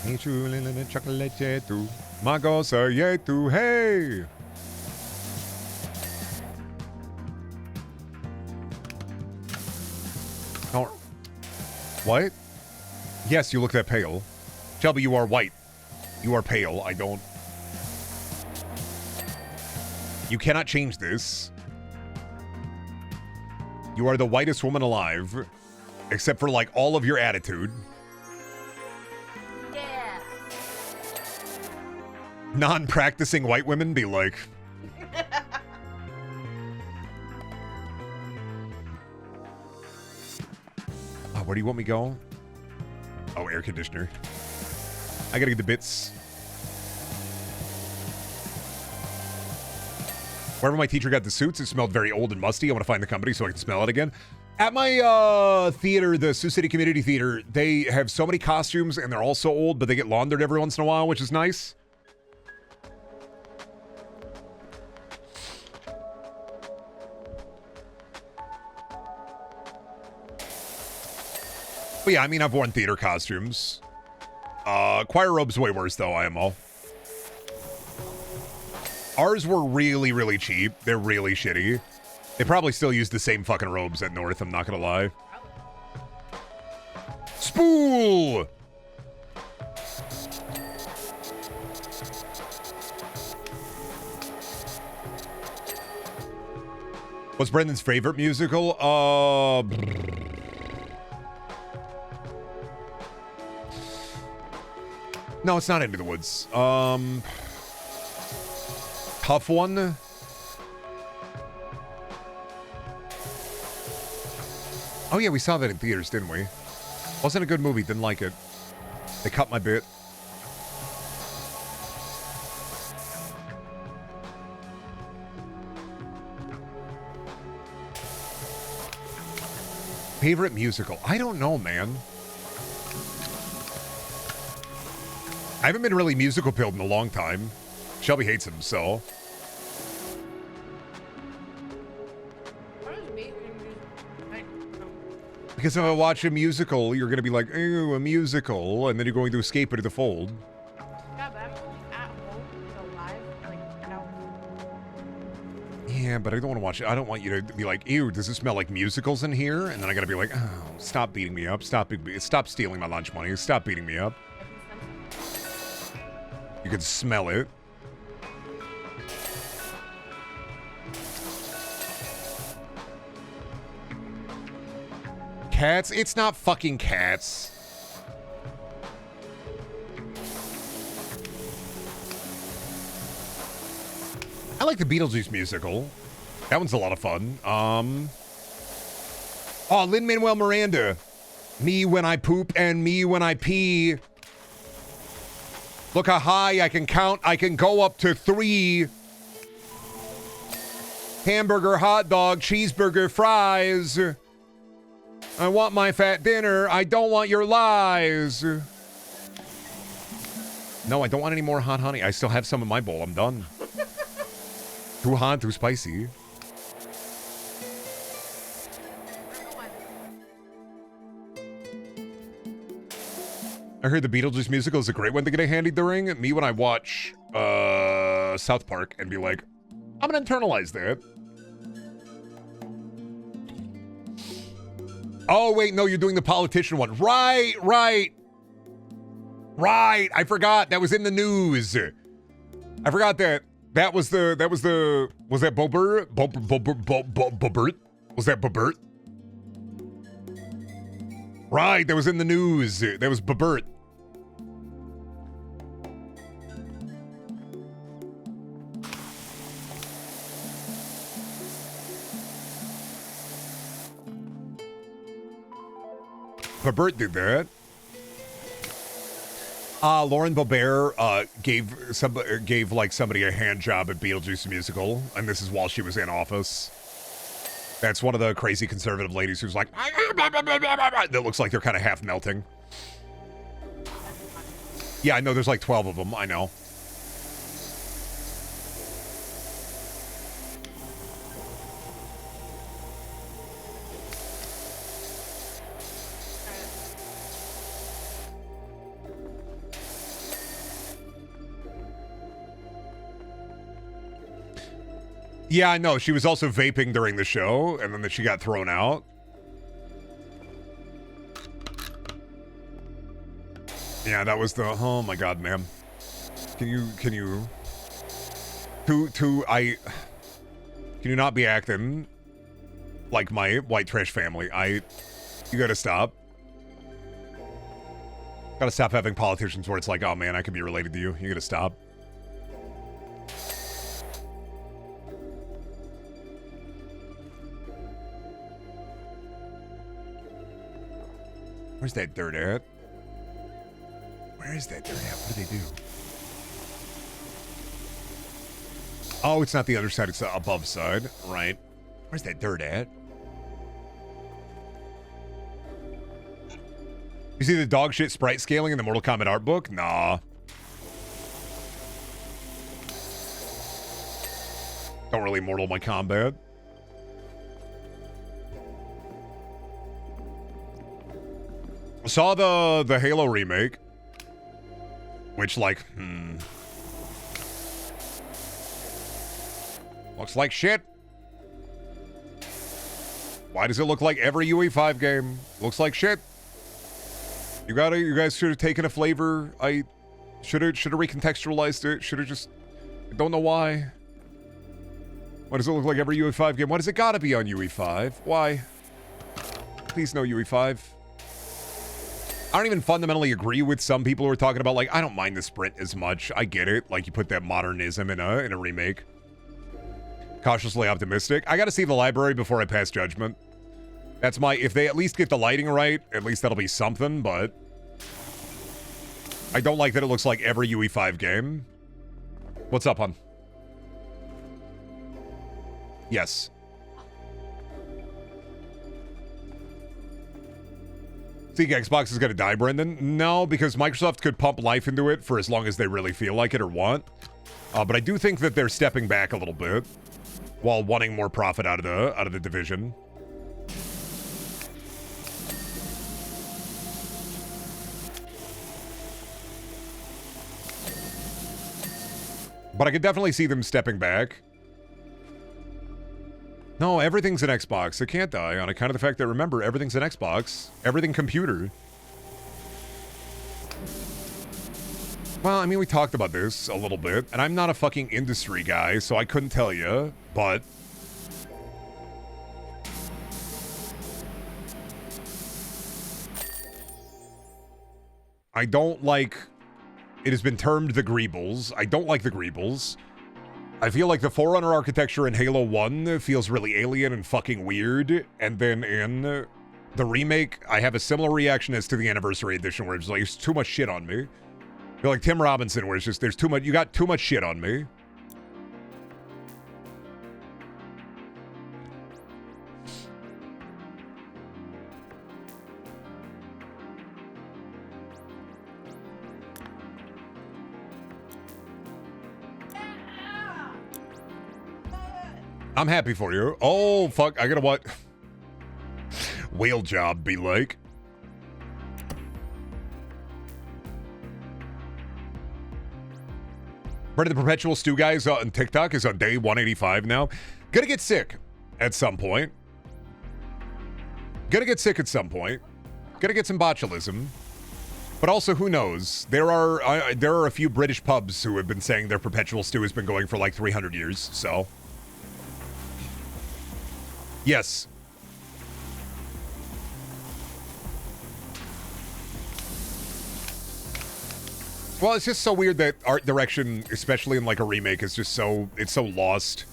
Hey. Oh. What? Yes, you look that pale. Shelby, you are white. You are pale. I don't. You cannot change this. You are the whitest woman alive. Except for, like, all of your attitude. Yeah. Non-practicing white women be like... Oh, where do you want me to go? Oh, air conditioner. I gotta get the bits. Wherever my teacher got the suits, it smelled very old and musty. I want to find the company so I can smell it again. At my theater, the Sioux City Community Theater, they have so many costumes and they're all so old, but they get laundered every once in a while, which is nice. But yeah, I mean, I've worn theater costumes. Choir robes way worse, though, IMO. Ours were really, really cheap. They're really shitty. They probably still use the same fucking robes at North, I'm not gonna lie. Spool! What's Brendan's favorite musical? No, it's not Into the Woods. Tough one. Oh yeah, we saw that in theaters, didn't we? Wasn't a good movie, didn't like it. They cut my bit. Favorite musical? I don't know, man. I haven't been really musical pilled in a long time. Shelby hates him, so. Because if I watch a musical, you're going to be like, ooh, a musical, and then you're going to escape into the fold. Yeah, but I'm only at home, so live. Like, I don't. Yeah, but I don't want to watch it. I don't want you to be like, ew, does it smell like musicals in here? And then I got to be like, oh, stop beating me up. Stop stealing my lunch money. Stop beating me up. You can smell it. Cats? It's not fucking Cats. I like the Beetlejuice musical. That one's a lot of fun. Oh, Lin-Manuel Miranda. Me when I poop and me when I pee. Look how high I can count. I can go up to 3. Hamburger, hot dog, cheeseburger, fries. I want my fat dinner. I don't want your lies. No, I don't want any more hot honey. I still have some in my bowl. I'm done. Too hot, too spicy. I heard the Beetlejuice musical is a great one to get a handy during. Me when I watch South Park and be like, I'm gonna internalize that. Oh, wait, no, you're doing the politician one. Right. I forgot. That was in the news. I forgot that. Was that Bobert? Bobert? Was that Bobert? Right, that was in the news. That was Bobert. Bobert did that. Lauren Bobert gave like somebody a hand job at Beetlejuice musical, and this is while she was in office. That's one of the crazy conservative ladies who's like, that looks like they're kind of half melting. Yeah, I know there's like 12 of them. I know. Yeah, I know. She was also vaping during the show, and then she got thrown out. Yeah, that was the... Oh, my God, ma'am. Can you... Can you not be acting like my white trash family? You gotta stop. Gotta stop having politicians where it's like, oh, man, I can be related to you. You gotta stop. Where's that dirt at? Where is that dirt at? What do they do? Oh, it's not the other side. It's the above side. Right. Where's that dirt at? You see the dog shit sprite scaling in the Mortal Kombat art book? Nah. Don't really Mortal my combat. Saw the Halo remake, which like, looks like shit. Why does it look like every UE5 game? Looks like shit. You guys should have taken a flavor. I should have recontextualized it. Should have just, I don't know why. Why does it look like every UE5 game? Why does it gotta be on UE5? Why? Please no UE5. I don't even fundamentally agree with some people who are talking about, like, I don't mind the sprint as much. I get it. Like, you put that modernism in a remake. Cautiously optimistic. I gotta see the library before I pass judgment. That's my... If they at least get the lighting right, at least that'll be something, but... I don't like that it looks like every UE5 game. What's up, hon? Yes. Think Xbox is going to die, Brendan? No, because Microsoft could pump life into it for as long as they really feel like it or want. But I do think that they're stepping back a little bit while wanting more profit out of the division. But I could definitely see them stepping back. No, everything's an Xbox. It can't die on account of the fact that, remember, everything's an Xbox. Everything computer. Well, I mean, we talked about this a little bit, and I'm not a fucking industry guy, so I couldn't tell you, but... I don't like... It has been termed the Greebles. I don't like the Greebles. I feel like the Forerunner architecture in Halo 1 feels really alien and fucking weird, and then in the remake, I have a similar reaction as to the Anniversary Edition, where it's like, there's too much shit on me. I feel like Tim Robinson, where it's just, there's too much, you got too much shit on me. I'm happy for you. Oh, fuck. I gotta what? Whale job be like. Brenda the Perpetual Stew guys on TikTok is on day 185 now. Gonna get sick at some point. Gonna get sick at some point. Gonna get some botulism. But also, who knows? There are a few British pubs who have been saying their Perpetual Stew has been going for like 300 years, so. Yes. Well, it's just so weird that art direction, especially in like a remake, is just it's so lost.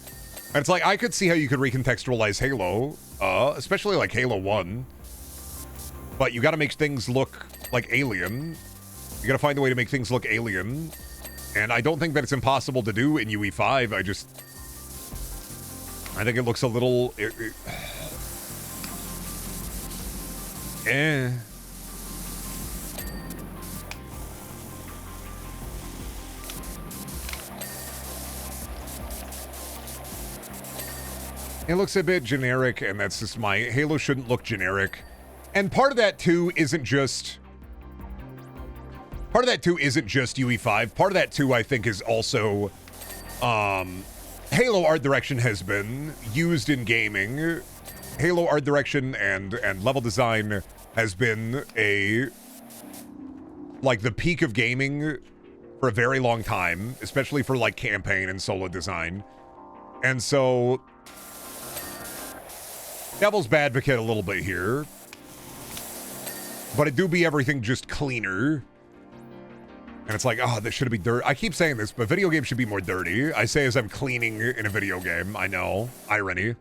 And it's like, I could see how you could recontextualize Halo, especially like Halo 1. But you gotta make things look like Alien. You gotta find a way to make things look Alien. And I don't think that it's impossible to do in UE5. I think it looks a little... eh. It looks a bit generic, and that's just my... Halo shouldn't look generic. And part of that, too, isn't just... Part of that, too, isn't just UE5. Part of that, too, I think, is also... Halo art direction has been used in gaming. Halo art direction and level design has been like, the peak of gaming for a very long time, especially for, like, campaign and solo design. And so... Devil's advocate a little bit here. But it do be everything just cleaner. And it's like, oh, this should be dirty. I keep saying this, but video games should be more dirty. I say as I'm cleaning in a video game. I know. Irony.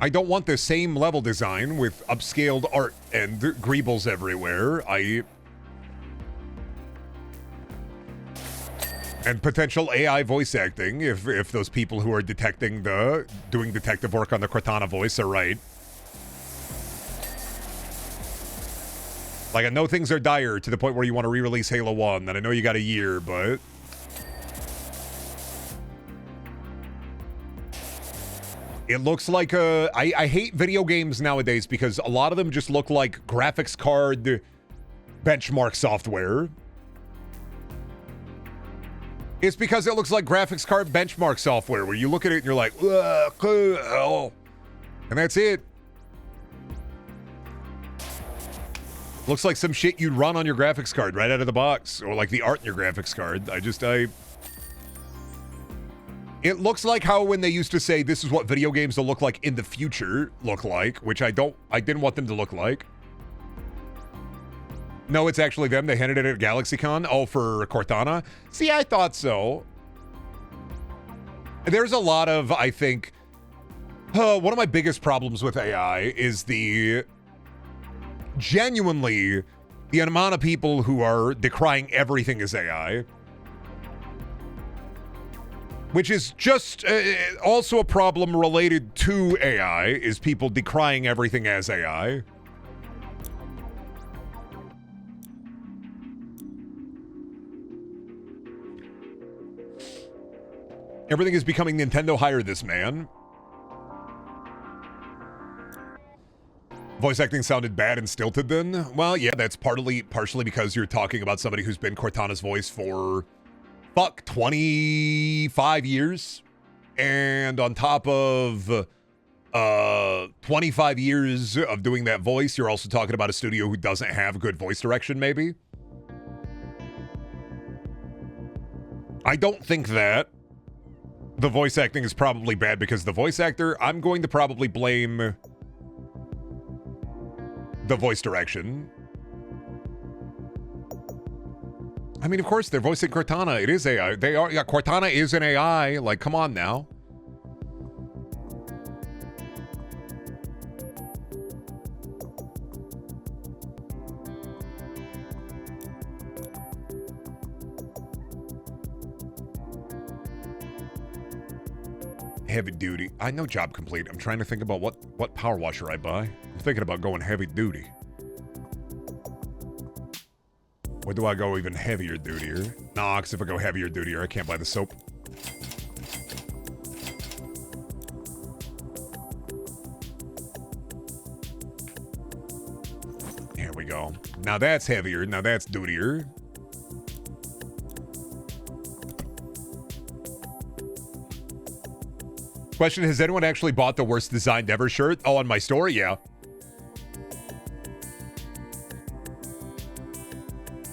I don't want the same level design with upscaled art and greebles everywhere. And potential AI voice acting, if those people who are doing detective work on the Cortana voice are right. Like, I know things are dire to the point where you want to re-release Halo 1, and I know you got a year, but... It looks like I hate video games nowadays because a lot of them just look like graphics card benchmark software. It's because it looks like graphics card benchmark software where you look at it and you're like, oh, and that's it. Looks like some shit you'd run on your graphics card right out of the box, or like the art in your graphics card. It looks like how when they used to say this is what video games will look like in the future look like, which I didn't want them to look like. No, it's actually them. They handed it at GalaxyCon. Oh, for Cortana? See, I thought so. There's a lot of, I think, one of my biggest problems with AI is genuinely the amount of people who are decrying everything as AI. Which is just also a problem related to AI, is people decrying everything as AI. Everything is becoming Nintendo hire this man. Voice acting sounded bad and stilted then? Well, yeah, that's partially because you're talking about somebody who's been Cortana's voice for... 25 years, and on top of 25 years of doing that voice, you're also talking about a studio who doesn't have good voice direction, maybe. I don't think that the voice acting is probably bad because the voice actor, I'm going to probably blame the voice direction. I mean, of course, they're voicing Cortana. It is AI. Yeah, Cortana is an AI. Like, come on now. Heavy duty. I know job complete. I'm trying to think about what power washer I buy. I'm thinking about going heavy duty. Where do I go even heavier dutier? Nah, because if I go heavier dutier, I can't buy the soap. Here we go. Now that's heavier. Now that's dutier. Question, has anyone actually bought the worst designed ever shirt? Oh, on my store? Yeah.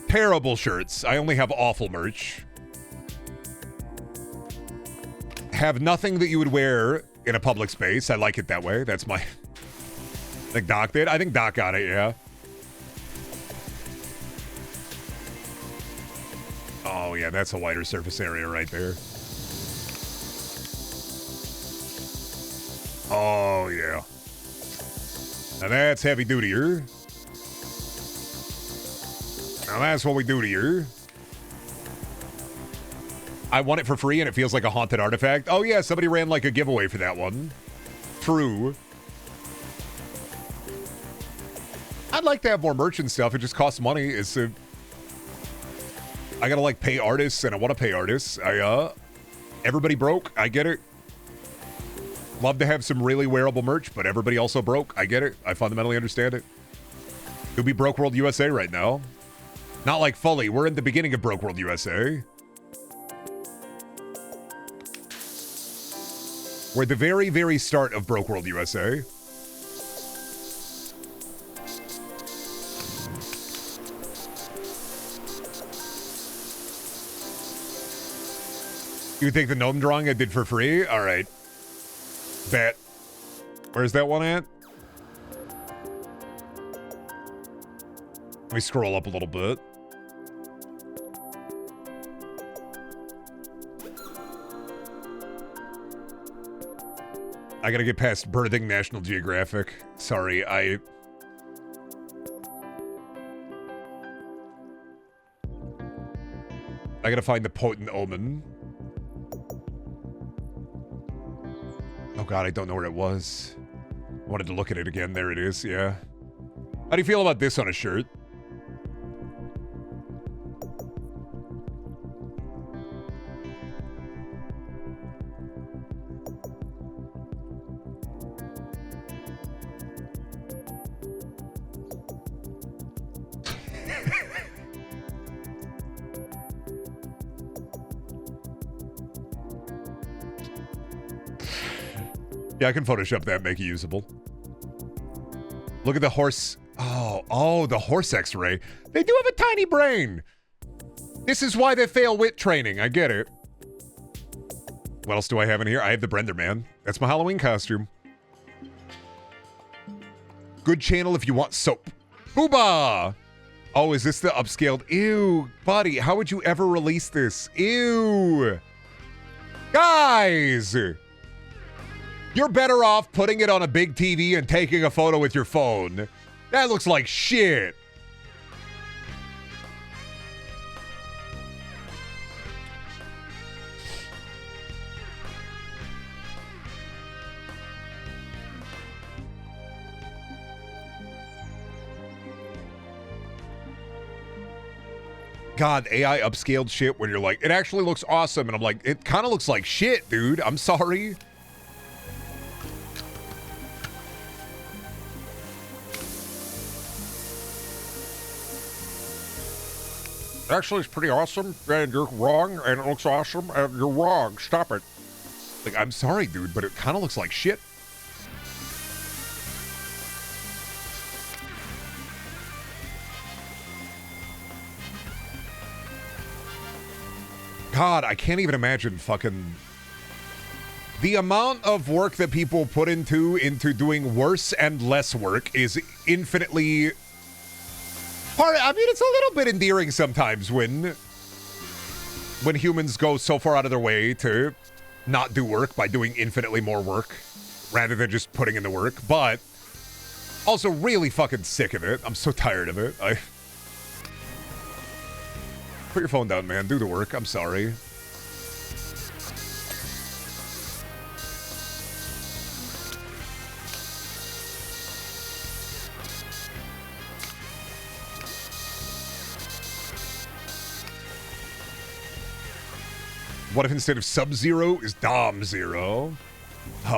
Terrible shirts. I only have awful merch. Have nothing that you would wear in a public space. I like it that way. That's my... I think Doc did. I think Doc got it, yeah. Oh, yeah, that's a wider surface area right there. Oh, yeah. Now that's heavy dutier. Now that's what we do to you. I won it for free and it feels like a haunted artifact. Oh yeah, somebody ran like a giveaway for that one. True. I'd like to have more merch and stuff. It just costs money. It's I gotta like pay artists and I want to pay artists. Everybody broke. I get it. Love to have some really wearable merch, but everybody also broke. I get it. I fundamentally understand it. You'll be Broke World USA right now. Not like fully. We're in the beginning of Broke World USA. We're at the very, very start of Broke World USA. You think the gnome drawing I did for free? All right. Bet. Where's that one at? Let me scroll up a little bit. I gotta get past birthing National Geographic. Sorry, I gotta find the potent omen. Oh god, I don't know where it was. I wanted to look at it again. There it is, yeah. How do you feel about this on a shirt? Yeah, I can Photoshop that, make it usable. Look at the horse. Oh, the horse x-ray. They do have a tiny brain. This is why they fail wit training. I get it. What else do I have in here? I have the Brender Man. That's my Halloween costume. Good channel if you want soap. Booba! Oh, is this the upscaled? Ew, buddy, how would you ever release this? Ew! Guys! You're better off putting it on a big TV and taking a photo with your phone. That looks like shit. God, AI upscaled shit when you're like, it actually looks awesome. And I'm like, it kind of looks like shit, dude. I'm sorry. Actually, it's pretty awesome, and you're wrong, and it looks awesome, and you're wrong. Stop it. Like, I'm sorry, dude, but it kind of looks like shit. God, I can't even imagine fucking... The amount of work that people put into doing worse and less work is infinitely... I mean, it's a little bit endearing sometimes when humans go so far out of their way to not do work by doing infinitely more work rather than just putting in the work, but also really fucking sick of it. I'm so tired of it. Put your phone down, man. Do the work. I'm sorry. What if instead of Sub-Zero is Dom Zero?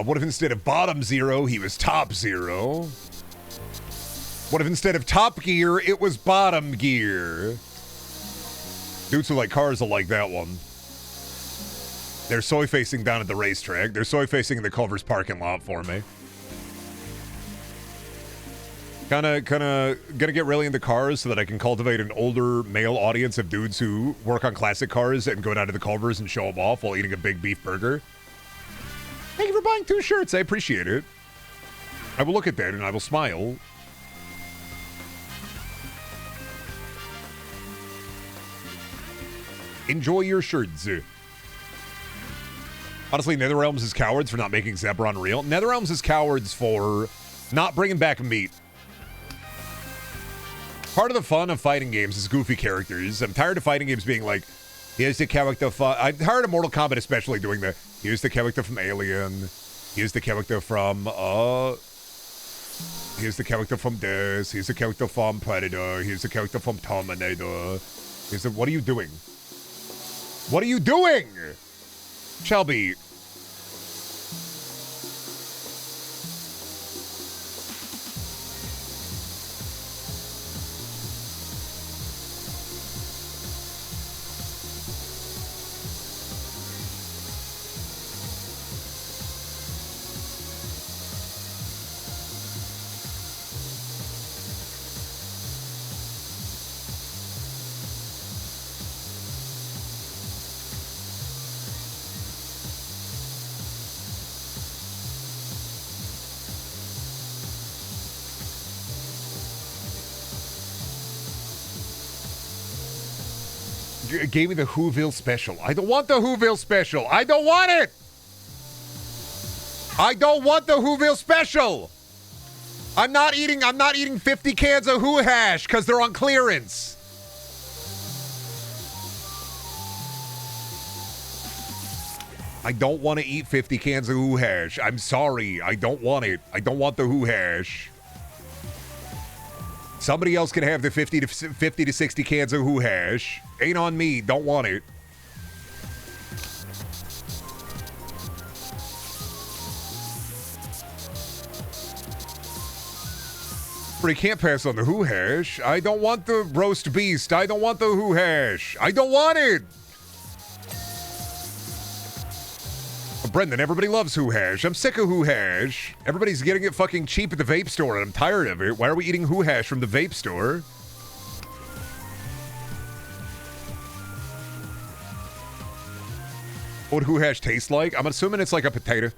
What if instead of Bottom Zero, he was Top Zero? What if instead of Top Gear, it was Bottom Gear? Dudes who like cars will like that one. They're soy facing down at the racetrack. They're soy facing in the Culver's parking lot for me. Gonna get really into cars so that I can cultivate an older male audience of dudes who work on classic cars and go down to the Culvers and show them off while eating a big beef burger. Thank you for buying 2 shirts. I appreciate it. I will look at that and I will smile. Enjoy your shirts. Honestly, NetherRealms is cowards for not making Zebron real. NetherRealms is cowards for not bringing back meat. Part of the fun of fighting games is goofy characters. I'm tired of fighting games being like, here's the character from... I'm tired of Mortal Kombat especially doing the, here's the character from Alien. Here's the character from, here's the character from this. Here's the character from Predator. Here's the character from Terminator. Here's the... What are you doing? What are you doing? Shelby. Gave me the Whoville special. I don't want the Whoville special. I don't want it. I don't want the Whoville special. I'm not eating 50 cans of Who hash because they're on clearance. I don't want to eat 50 cans of Who hash. I'm sorry. I don't want it. I don't want the Who hash. Somebody else can have the 50 to 60 cans of Who hash. Ain't on me. Don't want it. But he can't pass on the Who hash. I don't want the roast beast. I don't want the Who hash. I don't want it. Brendan, everybody loves Who hash. I'm sick of Who hash. Everybody's getting it fucking cheap at the vape store, and I'm tired of it. Why are we eating Who hash from the vape store? What would Who hash taste like? I'm assuming it's like a potato.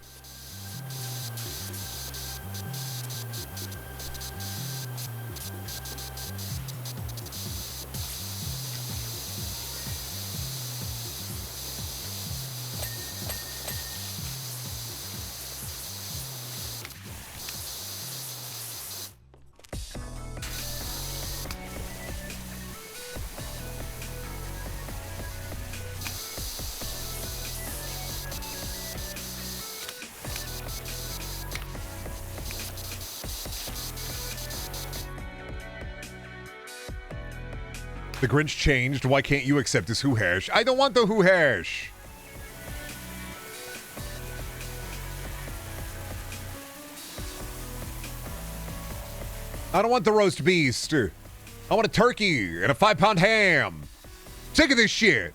The Grinch changed. Why can't you accept this Who hash? I don't want the Who hash. I don't want the roast beast. I want a turkey and a 5-pound ham. Sick of this shit.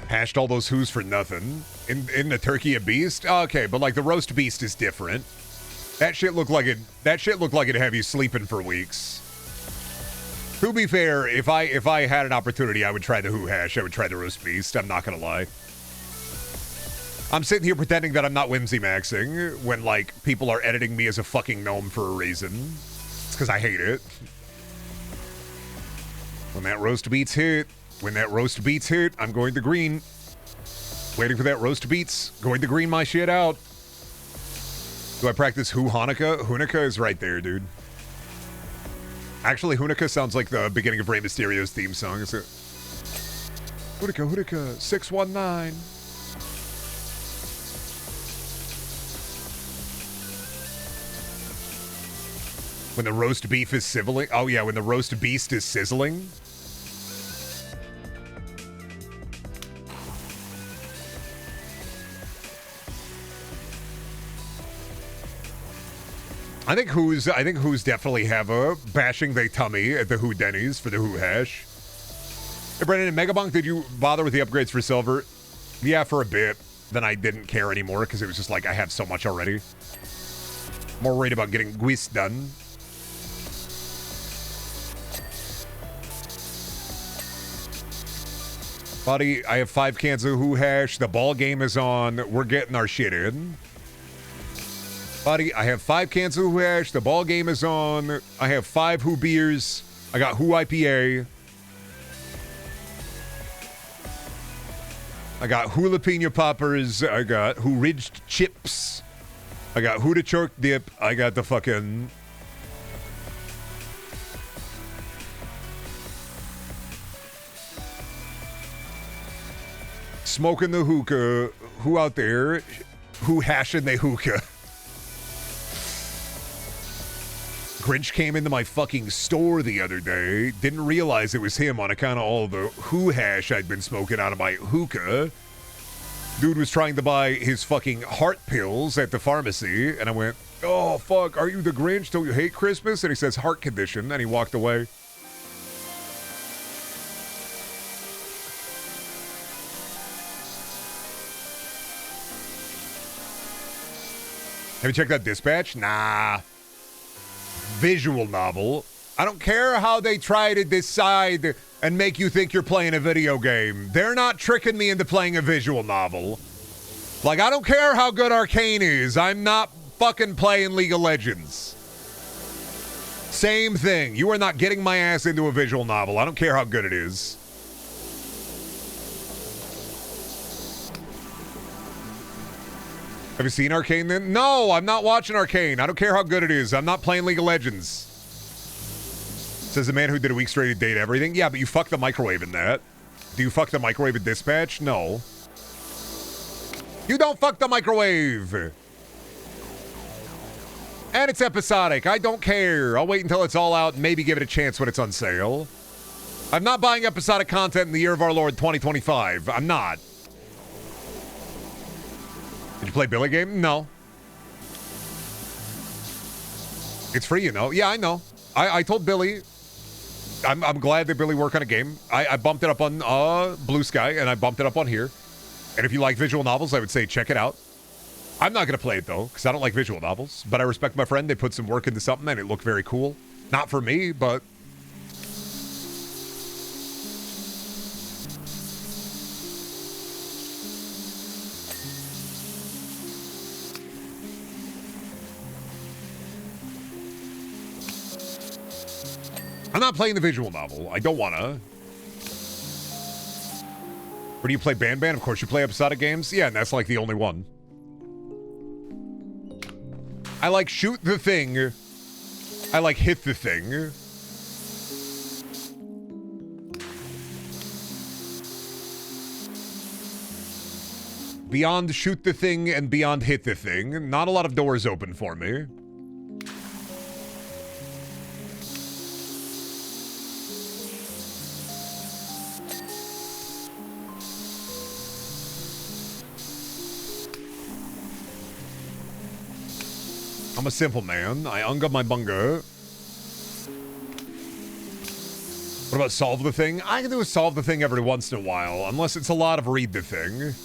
Hashed all those Who's for nothing. In the turkey a beast? Okay, but like the roast beast is different. That shit looked like it'd have you sleeping for weeks. To be fair, if I had an opportunity, I would try the Who hash. I would try the roast beast. I'm not gonna lie. I'm sitting here pretending that I'm not whimsy maxing when like people are editing me as a fucking gnome for a reason. It's because I hate it. When that roast beats hit, I'm going to green. Waiting for that roast beats. Going to green my shit out. Do I practice Who Hanukkah? Hanukkah is right there, dude. Actually, Hanukkah sounds like the beginning of Rey Mysterio's theme song. It's Hanukkah, 619. When the roast beef is sizzling. Oh, yeah, when the roast beast is sizzling. I think who's definitely have a bashing they tummy at the Who Denny's for the Who Hash. Hey, Brendan, and Megabunk, did you bother with the upgrades for silver? Yeah, for a bit. Then I didn't care anymore because it was just like I have so much already. More worried about getting Gwis done. Buddy, I have 5 cans of Who Hash. The ball game is on. We're getting our shit in. Buddy, I have 5 cans of Who Hash. The ball game is on. I have 5 Who beers. I got Who IPA. I got Who Jalapeno Poppers. I got Who Ridged Chips. I got Who to Chork Dip. I got the fucking... Smoking the hookah. Who out there? Who hashing the hookah? Grinch came into my fucking store the other day. Didn't realize it was him on account of all the Who hash I'd been smoking out of my hookah. Dude was trying to buy his fucking heart pills at the pharmacy, and I went, "Oh, fuck, are you the Grinch? Don't you hate Christmas?" And he says, "Heart condition," and he walked away. Have you checked out Dispatch? Nah. Visual novel. I don't care how they try to decide and make you think you're playing a video game. They're not tricking me into playing a visual novel. Like, I don't care how good Arcane is. I'm not fucking playing League of Legends. Same thing. You are not getting my ass into a visual novel. I don't care how good it is. Have you seen Arcane then? No, I'm not watching Arcane. I don't care how good it is. I'm not playing League of Legends. Says the man who did a week straight to date everything. Yeah, but you fuck the microwave in that. Do you fuck the microwave in Dispatch? No. You don't fuck the microwave. And it's episodic. I don't care. I'll wait until it's all out and maybe give it a chance when it's on sale. I'm not buying episodic content in the year of our Lord 2025. I'm not. Did you play Billy Game? No. It's free, you know. Yeah, I know. I told Billy. I'm glad that Billy worked on a game. I bumped it up on Blue Sky, and I bumped it up on here. And if you like visual novels, I would say check it out. I'm not going to play it, though, because I don't like visual novels. But I respect my friend. They put some work into something, and it looked very cool. Not for me, but... I'm not playing the visual novel. I don't want to. Where do you play Ban? Of course you play episodic games. Yeah, and that's like the only one. I like shoot the thing. I like hit the thing. Beyond shoot the thing and beyond hit the thing, not a lot of doors open for me. I'm a simple man. I unga my bunga. What about solve the thing? I can do a solve the thing every once in a while, unless it's a lot of read the thing.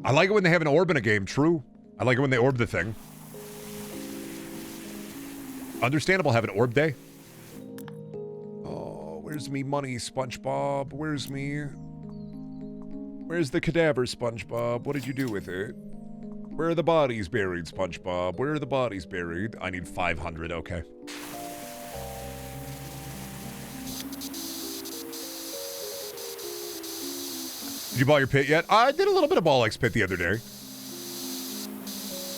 I like it when they have an orb in a game, true. I like it when they orb the thing. Understandable, have an orb day. Oh, where's me money, SpongeBob? Where's me? Where's the cadaver, SpongeBob? What did you do with it? Where are the bodies buried, SpongeBob? Where are the bodies buried? I need 500, okay. Did you ball your pit yet? I did a little bit of Ball X Pit the other day.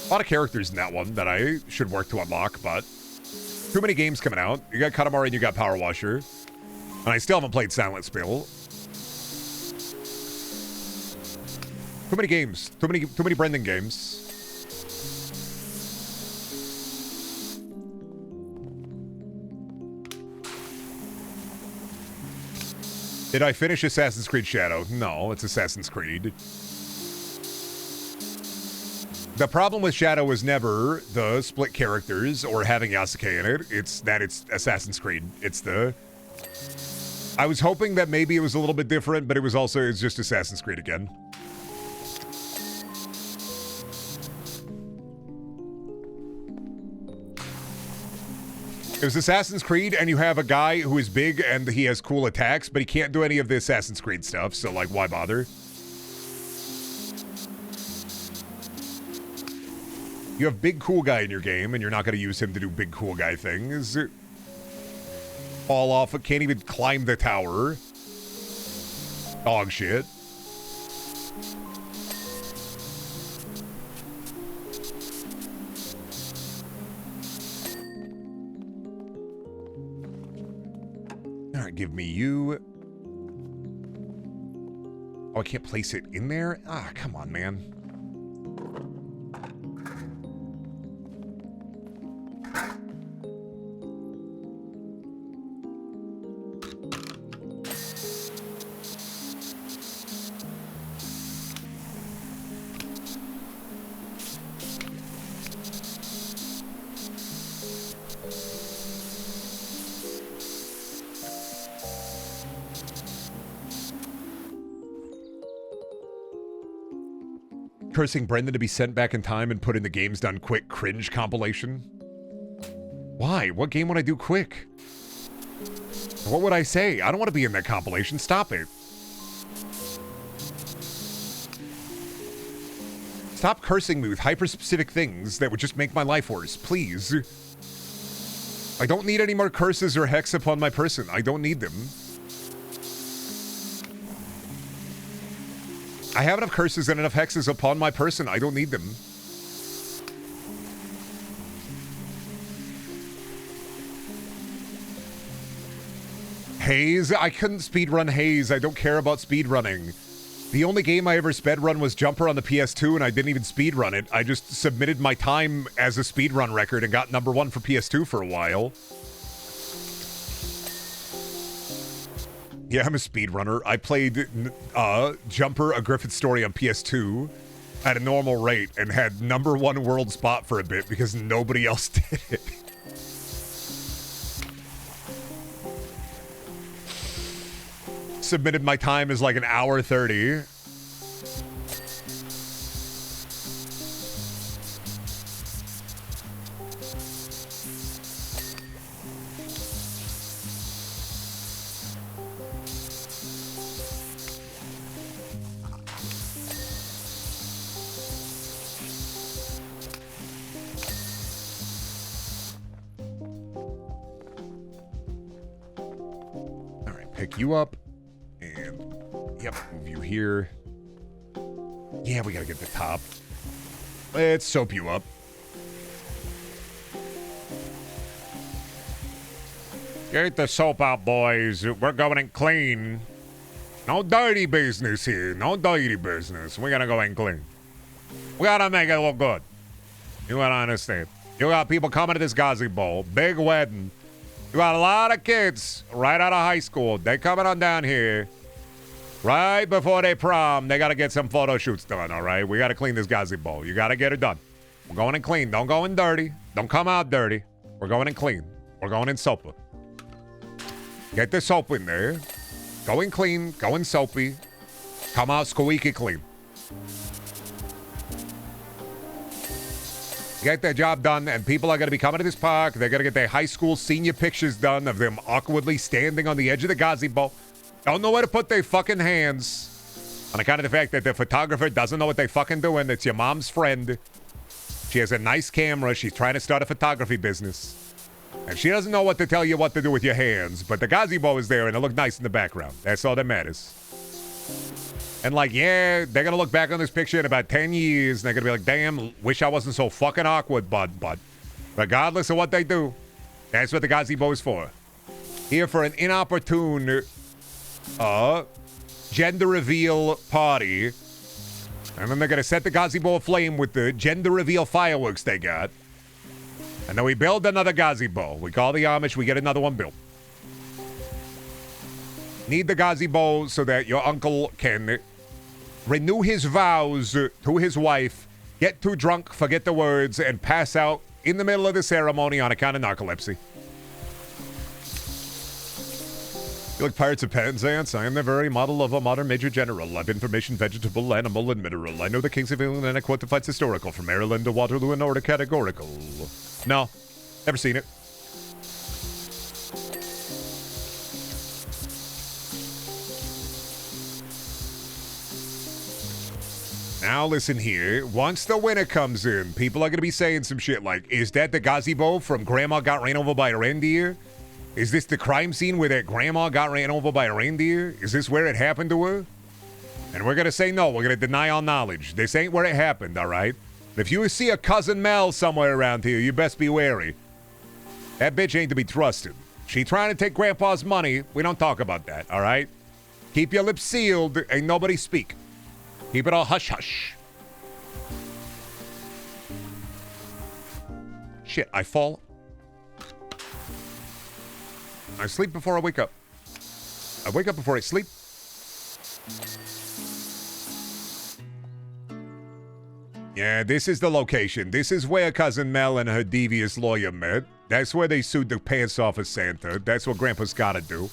A lot of characters in that one that I should work to unlock, but too many games coming out. You got Katamari and you got Power Washer. And I still haven't played Silent Spill. Too many games. Too many Brendan games. Did I finish Assassin's Creed Shadow? No, it's Assassin's Creed. The problem with Shadow was never the split characters or having Yasuke in it. It's that it's Assassin's Creed. It's the... I was hoping that maybe it was a little bit different, but it's just Assassin's Creed again. It was Assassin's Creed, and you have a guy who is big and he has cool attacks, but he can't do any of the Assassin's Creed stuff, so, like, why bother? You have big cool guy in your game, and you're not going to use him to do big cool guy things. Fall off, can't even climb the tower. Dog shit. All right, give me you. Oh, I can't place it in there? Ah, come on, man. Cursing Brendan to be sent back in time and put in the game's done quick cringe compilation? Why? What game would I do quick? What would I say? I don't want to be in that compilation. Stop it. Stop cursing me with hyper-specific things that would just make my life worse, please. I don't need any more curses or hex upon my person. I don't need them. I have enough curses and enough hexes upon my person. I don't need them. Haze? I couldn't speedrun Haze. I don't care about speedrunning. The only game I ever speedrun was Jumper on the PS2, and I didn't even speedrun it. I just submitted my time as a speedrun record and got #1 for PS2 for a while. Yeah, I'm a speedrunner. I played Jumper, A Griffith Story on PS2 at a normal rate and had #1 world spot for a bit because nobody else did it. Submitted my time as like an hour 30. Pick you up, and yep, move you here. Yeah, we gotta get the top. Let's soap you up. Get the soap out, boys. We're going in clean. No dirty business here. No dirty business. We're gonna go in clean. We gotta make it look good. You gotta understand. You got people coming to this gazebo. Big wedding. You got a lot of kids right out of high school. They coming on down here. Right before they prom, they got to get some photo shoots done, all right? We got to clean this gazebo. You got to get it done. We're going in clean. Don't go in dirty. Don't come out dirty. We're going in clean. We're going in soapy. Get the soap in there. Go in clean. Go in soapy. Come out squeaky clean. Get their job done, and people are going to be coming to this park. They're going to get their high school senior pictures done of them awkwardly standing on the edge of the gazebo. Don't know where to put their fucking hands. On account of the fact that the photographer doesn't know what they fucking doing. It's your mom's friend. She has a nice camera. She's trying to start a photography business. And she doesn't know what to tell you what to do with your hands. But the gazebo is there, and it looked nice in the background. That's all that matters. And like, yeah, they're going to look back on this picture in about 10 years, and they're going to be like, damn, wish I wasn't so fucking awkward, bud. But regardless of what they do, that's what the gazebo is for. Here for an inopportune gender reveal party. And then they're going to set the gazebo aflame with the gender reveal fireworks they got. And then we build another gazebo. We call the Amish, we get another one built. Need the gazebo so that your uncle can renew his vows to his wife, get too drunk, forget the words, and pass out in the middle of the ceremony on account of narcolepsy. You like Pirates of Penzance? I am the very model of a modern major general. I've information, vegetable, animal, and mineral. I know the kings of England and I quote the fights historical from Maryland to Waterloo in order categorical. No, never seen it. Now listen here, once the winter comes in, people are going to be saying some shit like, is that the gazebo from Grandma Got Ran Over by a Reindeer? Is this the crime scene where that grandma got ran over by a reindeer? Is this where it happened to her? And we're going to say no, we're going to deny all knowledge. This ain't where it happened, all right? If you see a Cousin Mel somewhere around here, you best be wary. That bitch ain't to be trusted. She trying to take Grandpa's money, we don't talk about that, all right? Keep your lips sealed, ain't nobody speak. Keep it all hush-hush. Shit, I fall. I sleep before I wake up. I wake up before I sleep. Yeah, this is the location. This is where Cousin Mel and her devious lawyer met. That's where they sued the pants off of Santa. That's what Grandpa's gotta do.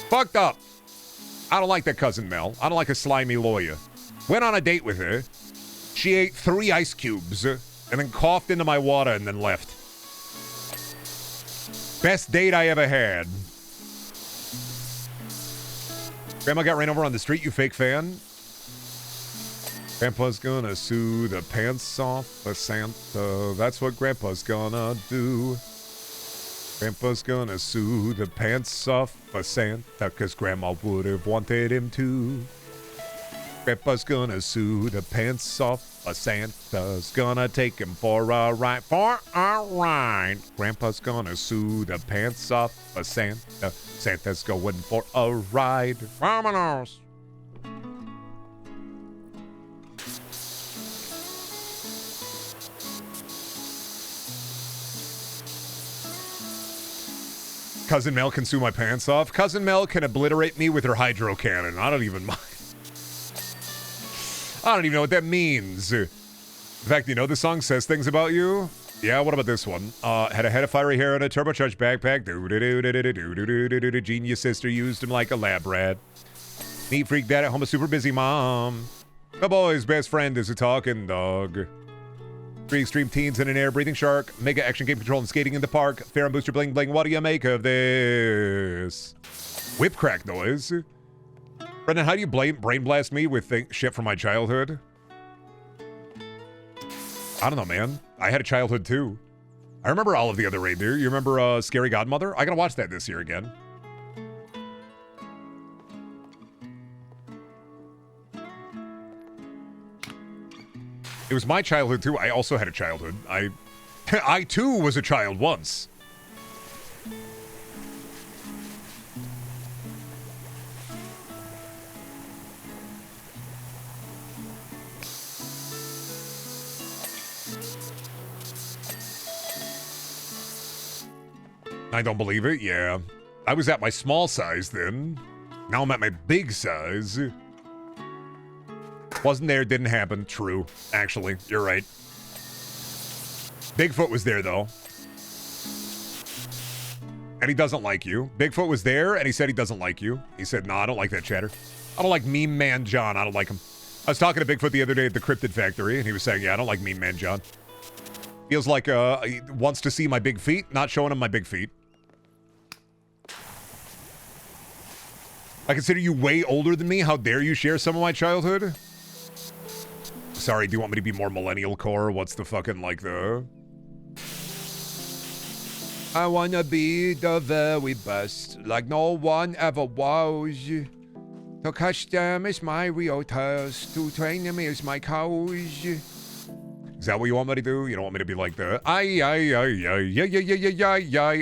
Fucked up. I don't like that Cousin Mel. I don't like a slimy lawyer. Went on a date with her. She ate 3 ice cubes and then coughed into my water and then left. Best date I ever had. Grandma got ran over on the street, you fake fan. Grandpa's gonna sue the pants off of Santa. That's what Grandpa's gonna do. Grandpa's gonna sue the pants off of Santa, 'cause Grandma would have wanted him to. Grandpa's gonna sue the pants off of Santa's gonna take him for a ride, Grandpa's gonna sue the pants off of Santa. Santa's going for a ride. Vámonos. Cousin Mel can sue my pants off. Cousin Mel can obliterate me with her hydro cannon. I don't even mind. I don't even know what that means. In fact, you know the song says things about you? Yeah, what about this one? Had a head of fiery hair and a turbocharged backpack. Genius sister used him like a lab rat. Neat freak dad at home, a super busy mom. The boy's best friend is a talking dog. 3 extreme teens and an air-breathing shark. Mega action game control and skating in the park. Fair and booster bling bling. What do you make of this? Whip crack noise. Brendan, how do you brain blast me with shit from my childhood? I don't know, man. I had a childhood too. I remember all of the other reindeer. You remember Scary Godmother? I gotta watch that this year again. It was my childhood too. I also had a childhood. I too was a child once. I don't believe it, yeah. I was at my small size then. Now I'm at my big size. Wasn't there, didn't happen. True. Actually, you're right. Bigfoot was there, though. And he doesn't like you. Bigfoot was there, and he said he doesn't like you. He said, no, I don't like that chatter. I don't like Meme Man John. I don't like him. I was talking to Bigfoot the other day at the Cryptid Factory, and he was saying, yeah, I don't like Meme Man John. Feels like he wants to see my big feet, not showing him my big feet. I consider you way older than me. How dare you share some of my childhood? Sorry, do you want me to be more millennial core? What's the fucking, like, the... I wanna be the very best, like no one ever was. To catch them is my real test, to train them is my cause. Is that what you want me to do? You don't want me to be like the...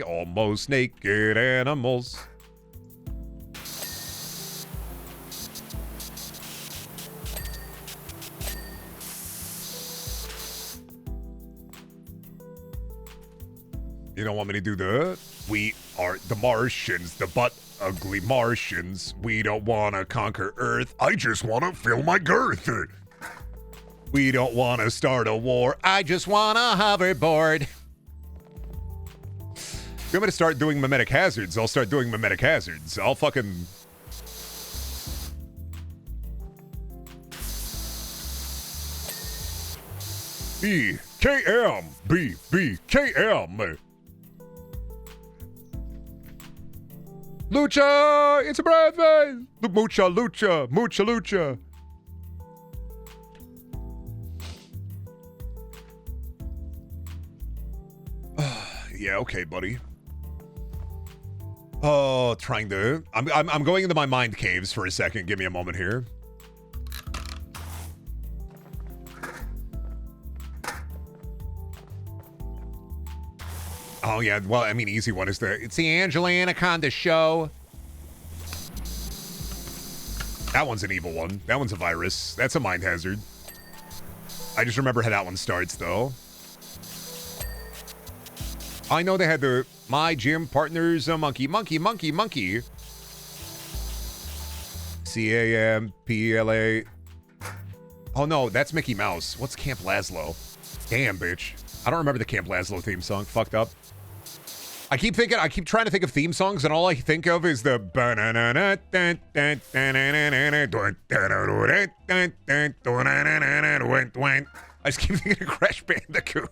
almost naked animals. You don't want me to do the... We are the Martians, the butt ugly Martians. We don't want to conquer Earth. I just want to fill my girth. We don't want to start a war. I just want a hoverboard. If you want me to start doing mimetic hazards, I'll start doing mimetic hazards. I'll fucking... BKM. BBKM. Lucha! It's a brave face! Mucha lucha! Mucha lucha! Yeah, okay, buddy. Oh, trying to... I'm going into my mind caves for a second. Give me a moment here. Oh, yeah. Well, I mean, easy one is it's the Angela Anaconda show. That one's an evil one. That one's a virus. That's a mind hazard. I just remember how that one starts, though. I know they had my gym partner's a monkey. CAMPLA. Oh, no, that's Mickey Mouse. What's Camp Lazlo? Damn, bitch. I don't remember the Camp Lazlo theme song. Fucked up. I keep trying to think of theme songs, and all I think of is the... I just keep thinking of Crash Bandicoot.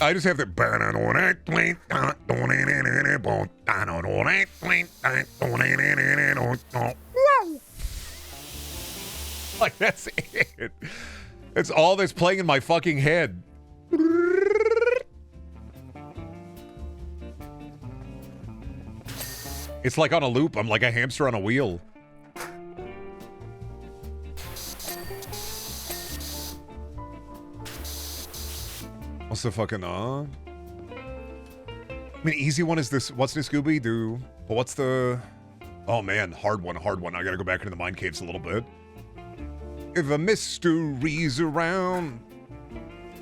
I just have the... Like, that's it. It's all that's playing in my fucking head. It's like on a loop. I'm like a hamster on a wheel. What's the fucking, I mean, easy one is this. What's the Scooby-Doo? But what's the... Oh, man. Hard one. I gotta go back into the mind caves a little bit. If a mystery's around,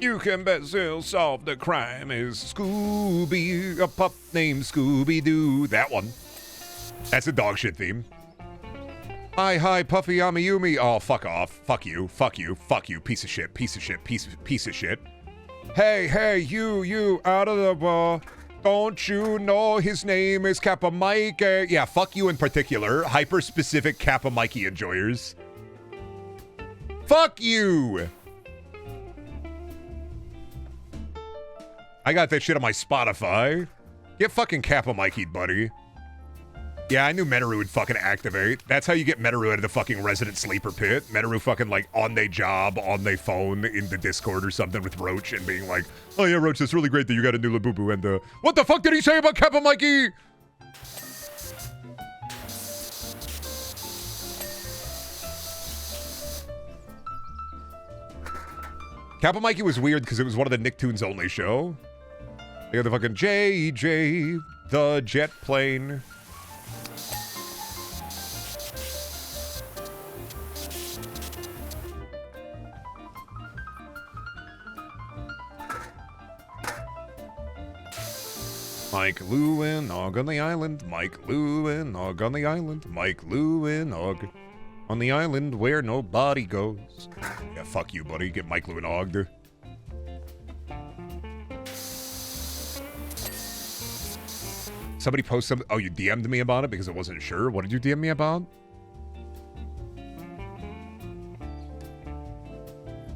you can bet he'll solve the crime. Is Scooby, a pup named Scooby-Doo. That one. That's a dog shit theme. Hi, Puffy Amiyumi. Oh, fuck off. Fuck you, piece of shit. Hey, you, out of the bar. Don't you know his name is Kappa Mikey? Yeah, fuck you in particular. Hyper-specific Kappa Mikey enjoyers. Fuck you! I got that shit on my Spotify. Get fucking Kappa Mikey'd, buddy. Yeah, I knew Metaru would fucking activate. That's how you get Metaru out of the fucking resident sleeper pit. Metaru fucking, like, on their job, on their phone, in the Discord or something with Roach and being like, oh yeah, Roach, it's really great that you got a new Labubu and, what the fuck did he say about Kappa Mikey? Kappa Mikey was weird because it was one of the Nicktoons only show. They got the fucking JJ, the jet plane. Mike Lewin, Og on the island. Mike Lewin, Og on the island. Mike Lewin, Og on the island where nobody goes. Yeah, fuck you, buddy. Get Mike Lewin ogged. Somebody post some... Oh, you DM'd me about it because I wasn't sure. What did you DM me about?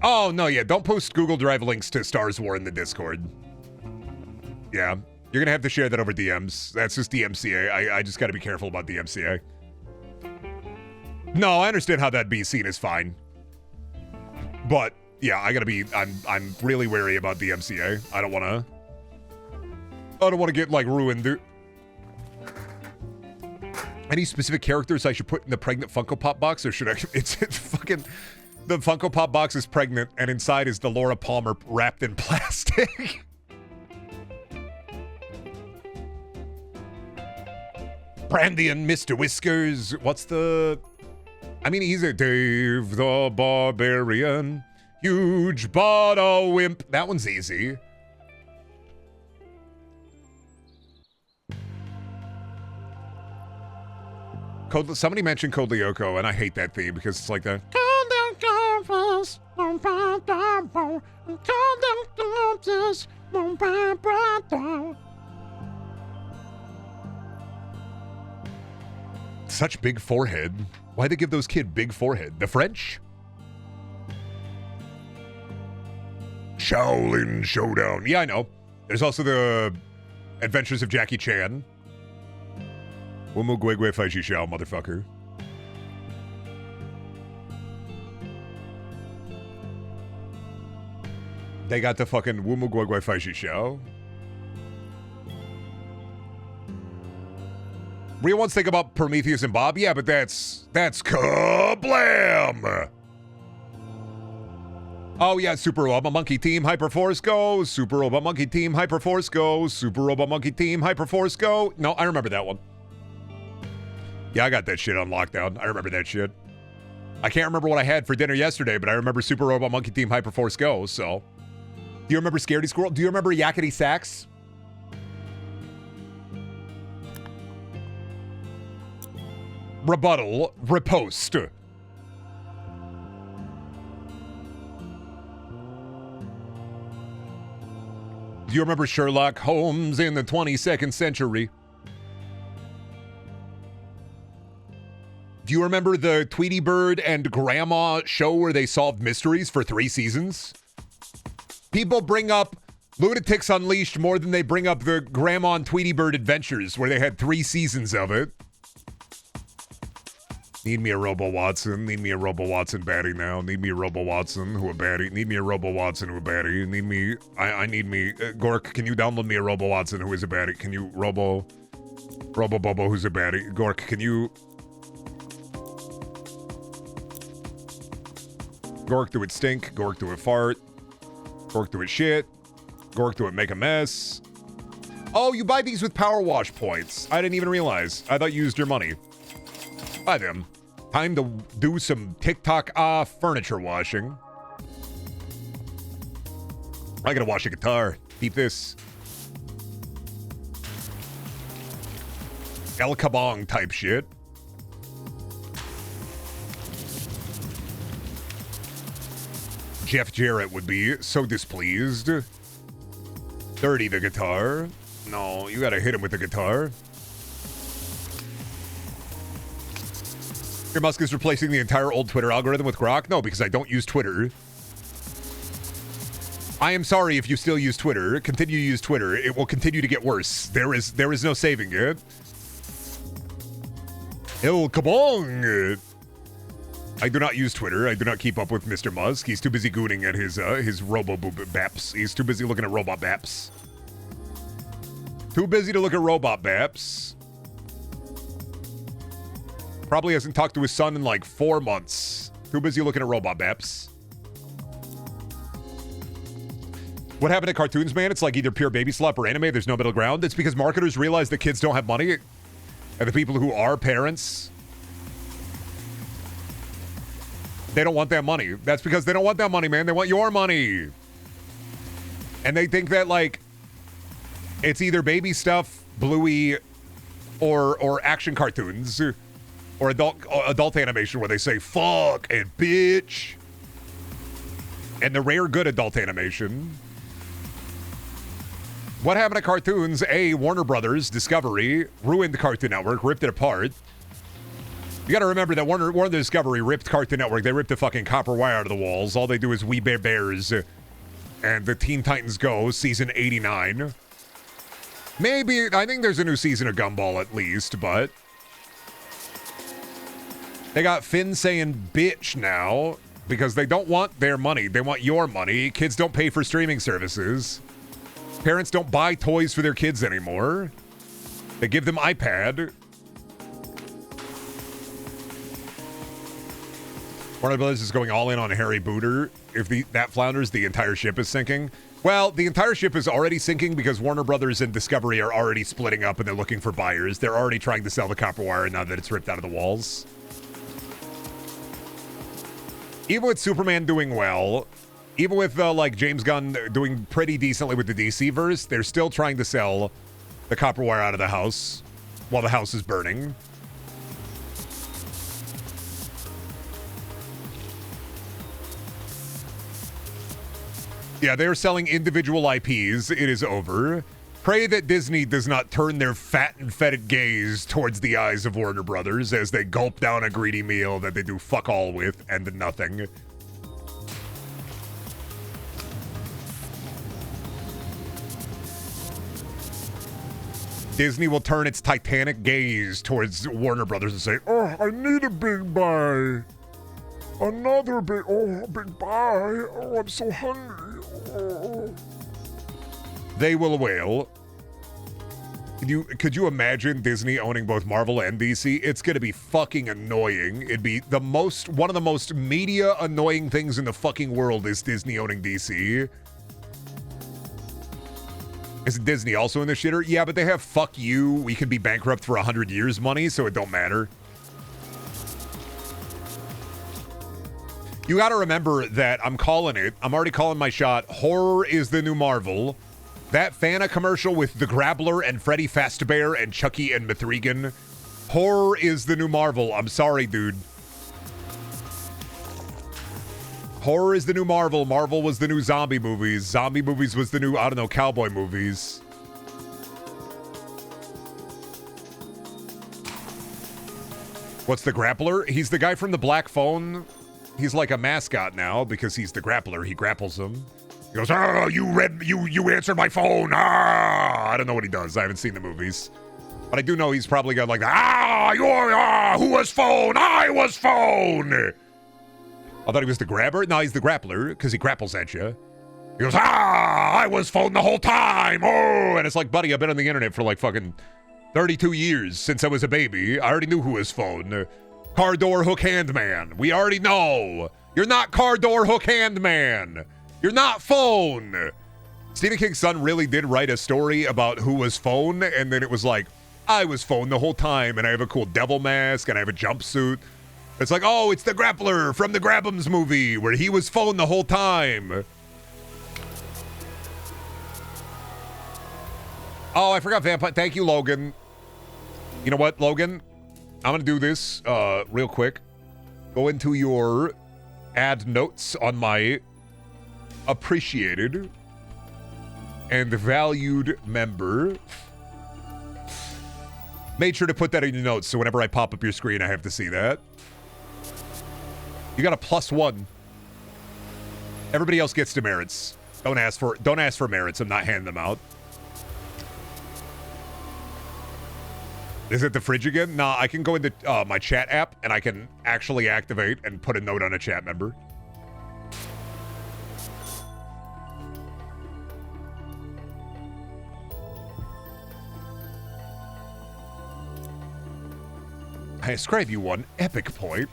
Oh, no, yeah. Don't post Google Drive links to Stars War in the Discord. Yeah. You're going to have to share that over DMs. That's just DMCA. I just got to be careful about DMCA. No, I understand how that'd be seen as fine. But, yeah, I got to be... I'm really wary about DMCA. I don't want to get, like, ruined, dude. Any specific characters I should put in the pregnant Funko Pop box, or should I... It's fucking... The Funko Pop box is pregnant, and inside is the Laura Palmer wrapped in plastic. Brendaniel, Mr. Whiskers. What's the... I mean, he's a Dave the Barbarian. Huge bottle wimp. That one's easy. Somebody mentioned Code Lyoko, and I hate that theme because it's like the. Such big forehead. Why'd they give those kids big forehead? The French? Shaolin Showdown. Yeah, I know. There's also the Adventures of Jackie Chan. Wumu Gwegwe Faishi Shao, motherfucker. They got the fucking Wumu Gwegwe Faishi Shao. We once think about Prometheus and Bob, yeah, but that's kablam! Oh yeah, Super Robot Monkey Team Hyperforce Go, Super Robot Monkey Team Hyperforce Go, Super Robot Monkey Team Hyperforce Go. No, I remember that one. Yeah, I got that shit on lockdown. I remember that shit. I can't remember what I had for dinner yesterday, but I remember Super Robot Monkey Team Hyperforce Go, so. Do you remember Scaredy Squirrel? Do you remember Yakety Sax? Rebuttal. Riposte. Do you remember Sherlock Holmes in the 22nd century? Do you remember the Tweety Bird and Grandma show where they solved mysteries for 3 seasons? People bring up Lunatics Unleashed more than they bring up the Grandma and Tweety Bird adventures where they had 3 seasons of it. Need me a Robo Watson. Need me a Robo Watson baddie now. Need me a Robo Watson who a baddie. Need me a Robo Watson who a baddie. Need me. I need me. Gork, can you download me a Robo Watson who is a baddie? Can you Robo Bobo who's a baddie? Gork, can you? Gork, do it stink. Gork, do it fart. Gork, do it shit. Gork, do it make a mess. Oh, you buy these with Powerwash points. I didn't even realize. I thought you used your money. Buy them. Time to do some TikTok furniture washing. I gotta wash a guitar. Beat this. El Kabong type shit. Jeff Jarrett would be so displeased. Dirty the guitar. No, you gotta hit him with the guitar. Your Musk is replacing the entire old Twitter algorithm with Grok? No, because I don't use Twitter. I am sorry if you still use Twitter. Continue to use Twitter. It will continue to get worse. There is no saving it. El Kabong! I do not use Twitter. I do not keep up with Mr. Musk. He's too busy gooning at his robo-baps. He's too busy looking at robot baps. Too busy to look at robot baps. Probably hasn't talked to his son in like 4 months. Too busy looking at robot baps. What happened to cartoons, man? It's like either pure baby slop or anime. There's no middle ground. It's because marketers realize that kids don't have money. And the people who are parents, they don't want that money. That's because they don't want that money, man. They want your money. And they think that, like, it's either baby stuff, Bluey, or action cartoons, or adult animation where they say, fuck and bitch. And the rare good adult animation. What happened to cartoons? Warner Brothers, Discovery, ruined the Cartoon Network, ripped it apart. You gotta remember that Warner Discovery ripped Cartoon Network. They ripped the fucking copper wire out of the walls. All they do is We Bare Bears and the Teen Titans Go, season 89. Maybe, I think there's a new season of Gumball at least, but they got Finn saying bitch now because they don't want their money. They want your money. Kids don't pay for streaming services. Parents don't buy toys for their kids anymore. They give them iPad. Warner Brothers is going all in on Harry Booter. If that flounders, the entire ship is sinking. Well, the entire ship is already sinking because Warner Brothers and Discovery are already splitting up and they're looking for buyers. They're already trying to sell the copper wire now that it's ripped out of the walls. Even with Superman doing well, even with like James Gunn doing pretty decently with the DC verse, they're still trying to sell the copper wire out of the house while the house is burning. Yeah, they're selling individual IPs. It is over. Pray that Disney does not turn their fat and fetid gaze towards the eyes of Warner Brothers as they gulp down a greedy meal that they do fuck all with and nothing. Disney will turn its titanic gaze towards Warner Brothers and say, "Oh, I need a big buy. Another big, big buy. Oh, I'm so hungry." Oh. They will wail. Could you imagine Disney owning both Marvel and DC? It's gonna be fucking annoying. It'd be one of the most media annoying things in the fucking world is Disney owning DC. Is Disney also in the shitter? Yeah, but they have fuck you, we could be bankrupt for 100 years money, so it don't matter. You gotta remember that I'm calling it. I'm already calling my shot. Horror is the new Marvel. That Fanta commercial with the Grappler and Freddy Fazbear and Chucky and Mithrigan. Horror is the new Marvel. I'm sorry, dude. Horror is the new Marvel. Marvel was the new zombie movies. Zombie movies was the new, I don't know, cowboy movies. What's the Grappler? He's the guy from the Black Phone. He's like a mascot now because he's the Grappler. He grapples them. He goes, "Oh, you answered my phone. Ah!" I don't know what he does. I haven't seen the movies. But I do know he's probably got like, who was phone? I was phone. I thought he was the grabber. No, he's the grappler because he grapples at you. He goes, I was phone the whole time. Oh, and it's like, buddy, I've been on the internet for like fucking 32 years since I was a baby. I already knew who was phone. Car door hook hand man. We already know. You're not car door hook hand man. You're not phone. Stephen King's son really did write a story about who was phone, and then it was like, I was phone the whole time, and I have a cool devil mask, and I have a jumpsuit. It's like, oh, it's the Grappler from the Grab'ems movie, where he was phone the whole time. Oh, I forgot Vampire. Thank you, Logan. You know what, Logan? I'm going to do this real quick. Go into your add notes on my appreciated and valued member. Made sure to put that in your notes, so whenever I pop up your screen, I have to see that. You got a +1. Everybody else gets demerits. Don't ask for merits. I'm not handing them out. Is it the fridge again? Nah, I can go into my chat app and I can actually activate and put a note on a chat member. I ascribe you one epic point.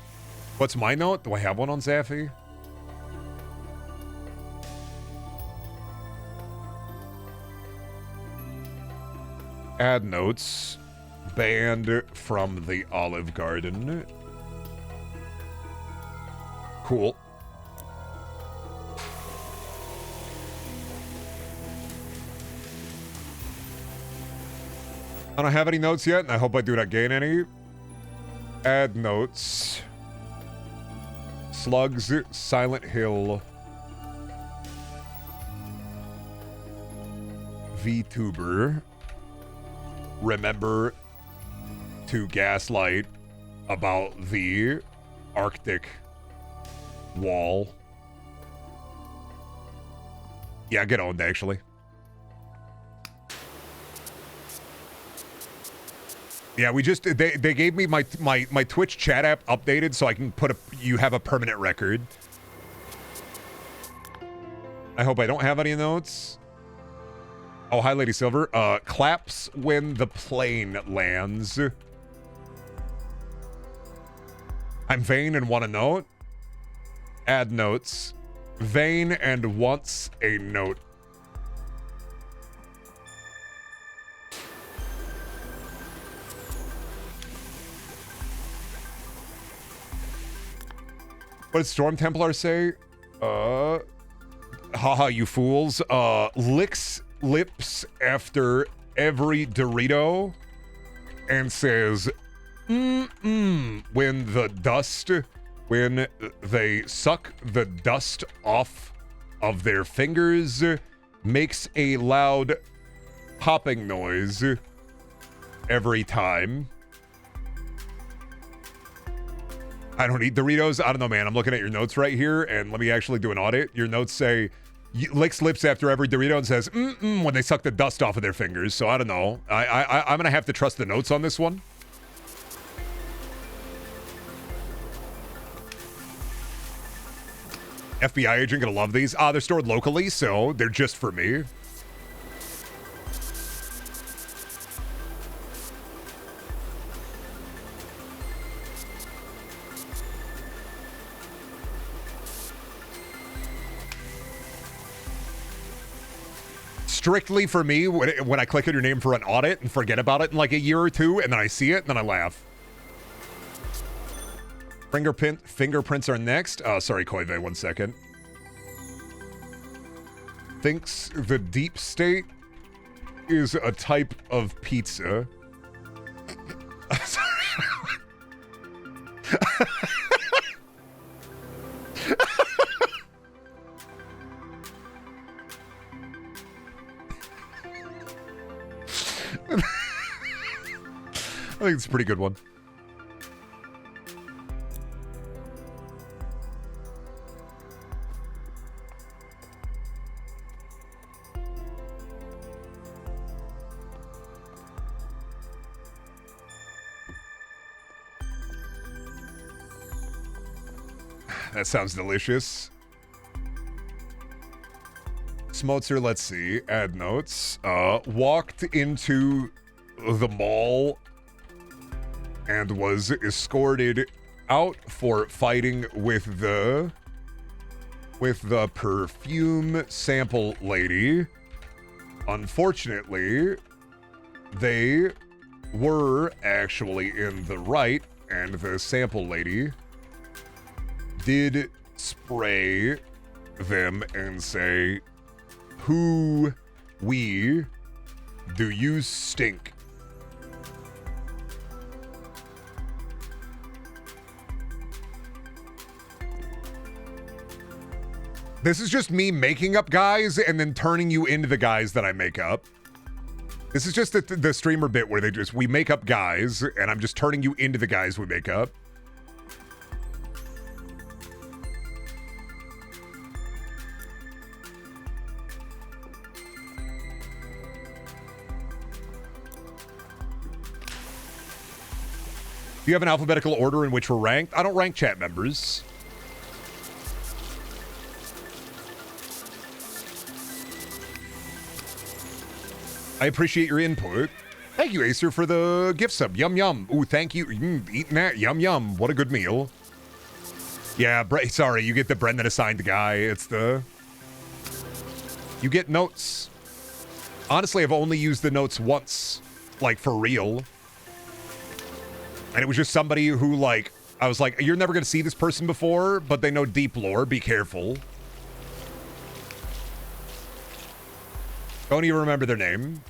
What's my note? Do I have one on Zaffy? Add notes. Banned from the Olive Garden. Cool. I don't have any notes yet, and I hope I do not gain any. Add notes. Slugs, Silent Hill. VTuber. Remember to gaslight about the Arctic wall. Yeah, get owned, actually. Yeah, we just they gave me my Twitch chat app updated so I can put you have a permanent record. I hope I don't have any notes. Oh, hi, Lady Silver. Claps when the plane lands. I'm vain and want a note. Add notes. Vain and wants a note. What did Storm Templar say? Haha, you fools. Licks lips after every Dorito and says, when they suck the dust off of their fingers makes a loud popping noise every time. I don't eat Doritos. I don't know, man. I'm looking at your notes right here, and let me actually do an audit. Your notes say licks lips after every Dorito and says when they suck the dust off of their fingers. So I don't know. I'm gonna have to trust the notes on this one. FBI agent gonna love these. They're stored locally, so they're just for me. Strictly for me, when I click on your name for an audit and forget about it in like a year or two, and then I see it, and then I laugh. Fingerprints are next. Sorry, Koive, 1 second. Thinks the deep state is a type of pizza. Sorry. I think it's a pretty good one. That sounds delicious. Smotzer, let's see. Add notes. Walked into the mall and was escorted out for fighting with the perfume sample lady. Unfortunately, they were actually in the right, and the sample lady did spray them and say, "Who we do you stink?" This is just me making up guys and then turning you into the guys that I make up. This is just the streamer bit where we make up guys and I'm just turning you into the guys we make up. Do you have an alphabetical order in which we're ranked? I don't rank chat members. I appreciate your input. Thank you, Acer, for the gift sub. Yum, yum. Ooh, thank you. Eating that. Yum, yum. What a good meal. Yeah, sorry, you get the Brendan assigned guy. It's the... You get notes. Honestly, I've only used the notes once. Like, for real. And it was just somebody who, like... I was like, you're never going to see this person before, but they know deep lore. Be careful. Don't even remember their name.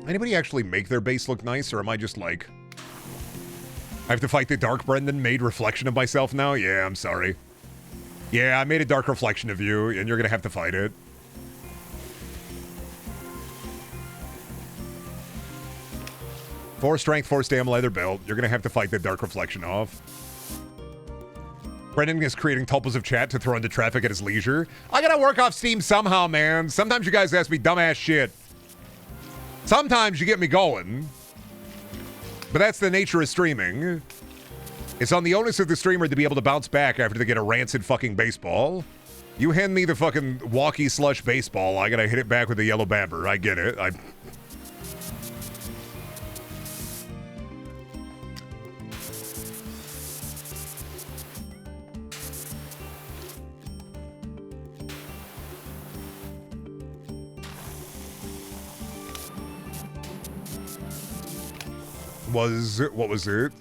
Anybody actually make their base look nice, or am I just like... I have to fight the dark Brendan made reflection of myself now? Yeah, I'm sorry. Yeah, I made a dark reflection of you, and you're gonna have to fight it. Four strength, 4 stamina, leather belt. You're gonna have to fight the dark reflection off. Brendan is creating tulpas of chat to throw into traffic at his leisure. I gotta work off Steam somehow, man. Sometimes you guys ask me dumbass shit. Sometimes you get me going. But that's the nature of streaming. It's on the onus of the streamer to be able to bounce back after they get a rancid fucking baseball. You hand me the fucking walkie slush baseball, I gotta hit it back with a yellow bamber. I get it. What was it?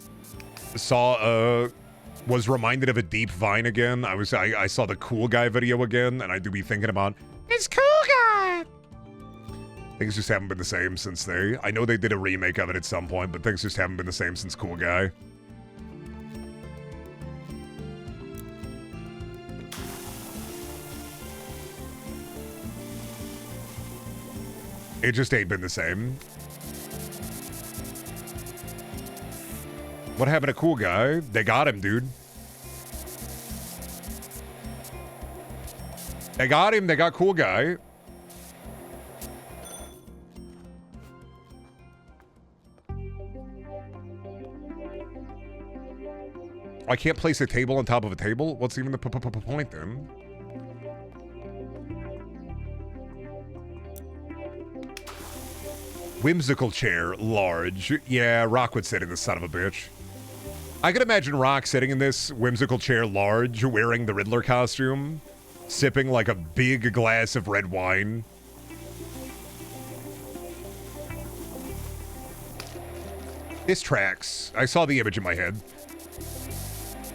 Was reminded of a deep Vine again. I saw the cool guy video again, and I do be thinking about this cool guy. Things just haven't been the same since they... I know they did a remake of it at some point, but things just haven't been the same since Cool Guy. It just ain't been the same. What happened to Cool Guy? They got him, dude. They got him. They got Cool Guy. I can't place a table on top of a table? What's even the point then? Whimsical chair, large. Yeah, Rock would sit in this son of a bitch. I could imagine Rock sitting in this whimsical chair, large, wearing the Riddler costume, sipping like a big glass of red wine. This tracks. I saw the image in my head.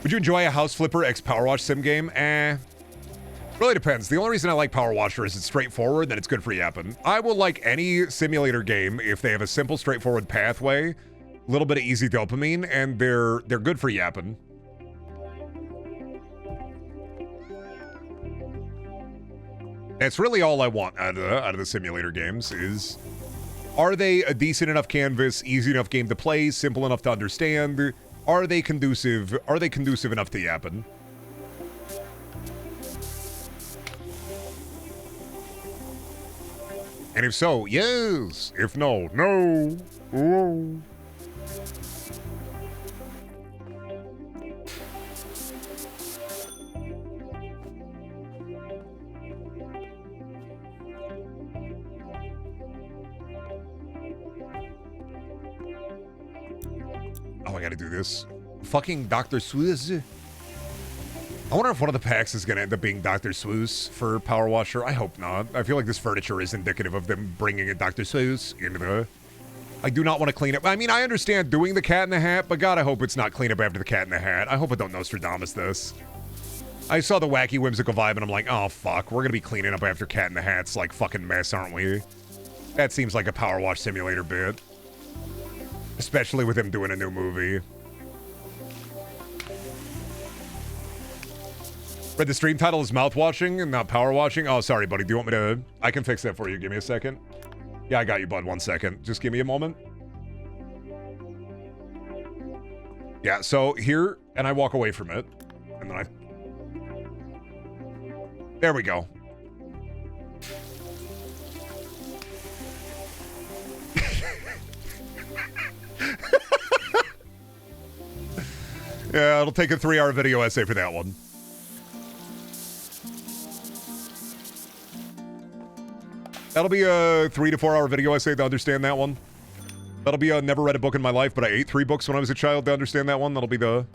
Would you enjoy a house flipper x Powerwash Sim game? Really depends. The only reason I like Power Washer is it's straightforward, then it's good for yapping. I will like any simulator game if they have a simple, straightforward pathway, a little bit of easy dopamine, and they're good for yapping. That's really all I want out of the simulator games is, are they a decent enough canvas, easy enough game to play, simple enough to understand? Are they conducive enough to yapping? And if so, yes. If no, no. Whoa. Oh, I gotta do this. Fucking Dr. Seuss. I wonder if one of the packs is gonna end up being Dr. Seuss for Power Washer. I hope not. I feel like this furniture is indicative of them bringing a Dr. Seuss into the... I do not want to clean up. I mean, I understand doing the Cat in the Hat, but God, I hope it's not clean up after the Cat in the Hat. I hope I don't Nostradamus this. I saw the wacky, whimsical vibe, and I'm like, oh, fuck. We're gonna be cleaning up after Cat in the Hat's, like, fucking mess, aren't we? That seems like a Power Wash Simulator bit. Especially with him doing a new movie. But the stream title is mouthwashing and not power washing. Oh, sorry, buddy. Do you want me to... I can fix that for you. Give me a second. Yeah, I got you, bud. 1 second. Just give me a moment. Yeah, so here, and I walk away from it. And then I... There we go. Yeah, it'll take a 3-hour video essay for that one. That'll be a 3 to 4 hour video essay to understand that one. That'll be a never read a book in my life, but I ate 3 books when I was a child to understand that one. That'll be the...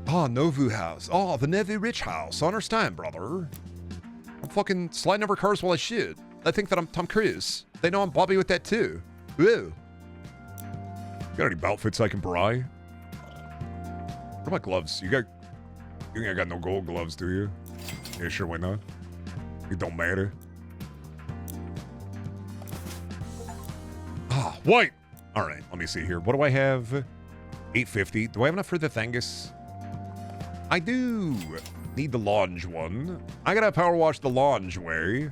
Oh, Novu house. Oh, the Nevu Rich house. Understand, brother. I'm fucking sliding over cars while I shoot. They think that I'm Tom Cruise. They know I'm Bobby with that too. Woo. Got any outfits I can buy? What about gloves? You think I got no gold gloves, do you? Yeah, sure, why not? It don't matter. Ah, white! Alright, let me see here. What do I have? 850. Do I have enough for the Thangus? I do! Need the Lounge one. I gotta power wash the Lounge way.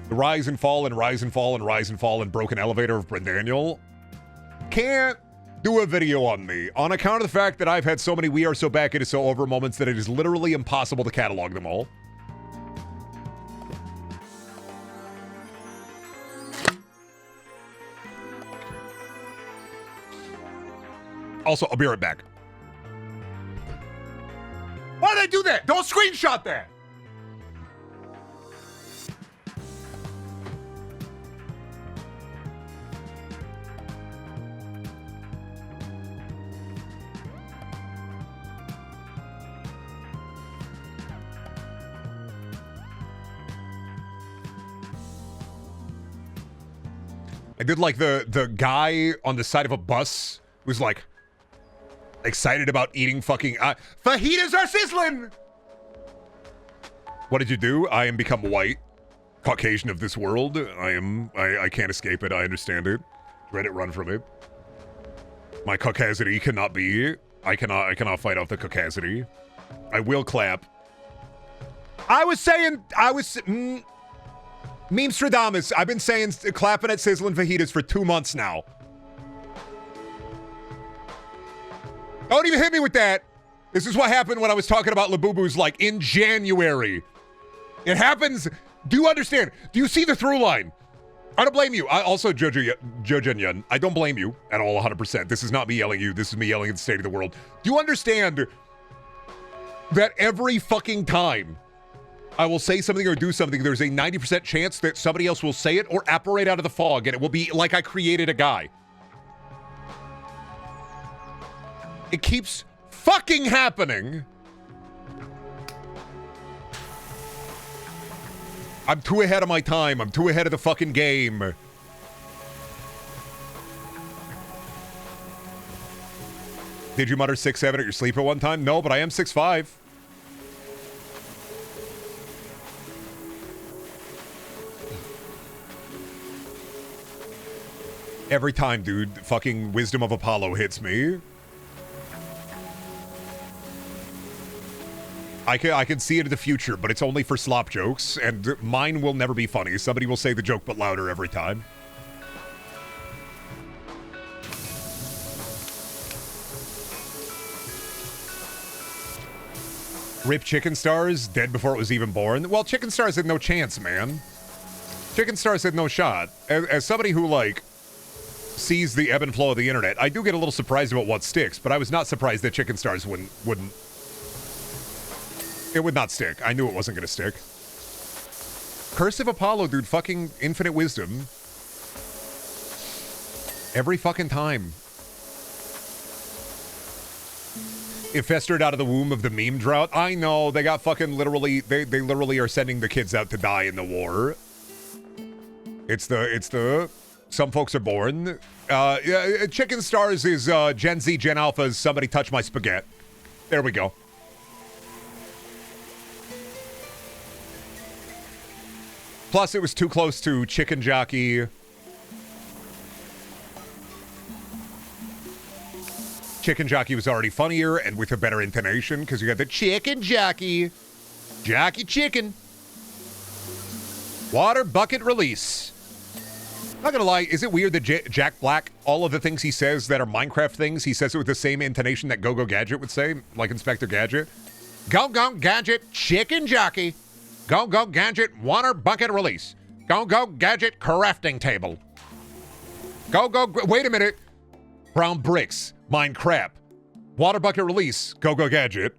The Rise and Fall and Rise and Fall and Rise and Fall and Broken Elevator of Brendaniel. Can't do a video on me on account of the fact that I've had so many We Are So Back It Is So Over moments that it is literally impossible to catalog them all. Also, I'll be right back. Why did I do that? Don't screenshot that! I did like the guy on the side of a bus who's like excited about eating fucking fajitas are sizzling. What did you do? I am become white, Caucasian of this world. I can't escape it. I understand it. Let it run from it. My caucasity cannot be. I cannot fight off the caucasity. I will clap. Memstradamus, I've been saying clapping at sizzling fajitas for 2 months now. Don't even hit me with that. This is what happened when I was talking about Labubus like in January. It happens. Do you understand? Do you see the through line? I don't blame you. Also, Jojen, I don't blame you at all 100%. This is not me yelling at you. This is me yelling at the state of the world. Do you understand that every fucking time I will say something or do something, there's a 90% chance that somebody else will say it or apparate out of the fog, and it will be like I created a guy. It keeps fucking happening. I'm too ahead of my time. I'm too ahead of the fucking game. Did you mutter 6'7" at your sleep at one time? No, but I am 6'5". Every time, dude, fucking Wisdom of Apollo hits me. I can see it in the future, but it's only for slop jokes, and mine will never be funny. Somebody will say the joke but louder every time. Rip Chicken Stars, dead before it was even born. Well, Chicken Stars had no chance, man. Chicken Stars had no shot. As somebody who, like, sees the ebb and flow of the internet, I do get a little surprised about what sticks, but I was not surprised that Chicken Stars wouldn't. It would not stick. I knew it wasn't going to stick. Curse of Apollo, dude. Fucking infinite wisdom. Every fucking time. It festered out of the womb of the meme drought. I know. They got fucking literally... They literally are sending the kids out to die in the war. It's the... Some folks are born. Chicken Stars is Gen Z, Gen Alpha's Somebody Touch My Spaghetti. There we go. Plus, it was too close to Chicken Jockey. Chicken Jockey was already funnier and with a better intonation because you got the Chicken Jockey. Jockey Chicken. Water bucket release. Not gonna lie, is it weird that Jack Black, all of the things he says that are Minecraft things, he says it with the same intonation that Go-Go Gadget would say, like Inspector Gadget? Go-Go Gadget, Chicken Jockey. Go-Go Gadget, water bucket release. Go-Go Gadget, crafting table. Go-Go, wait a minute. Brown bricks, Minecraft. Water bucket release, Go-Go Gadget.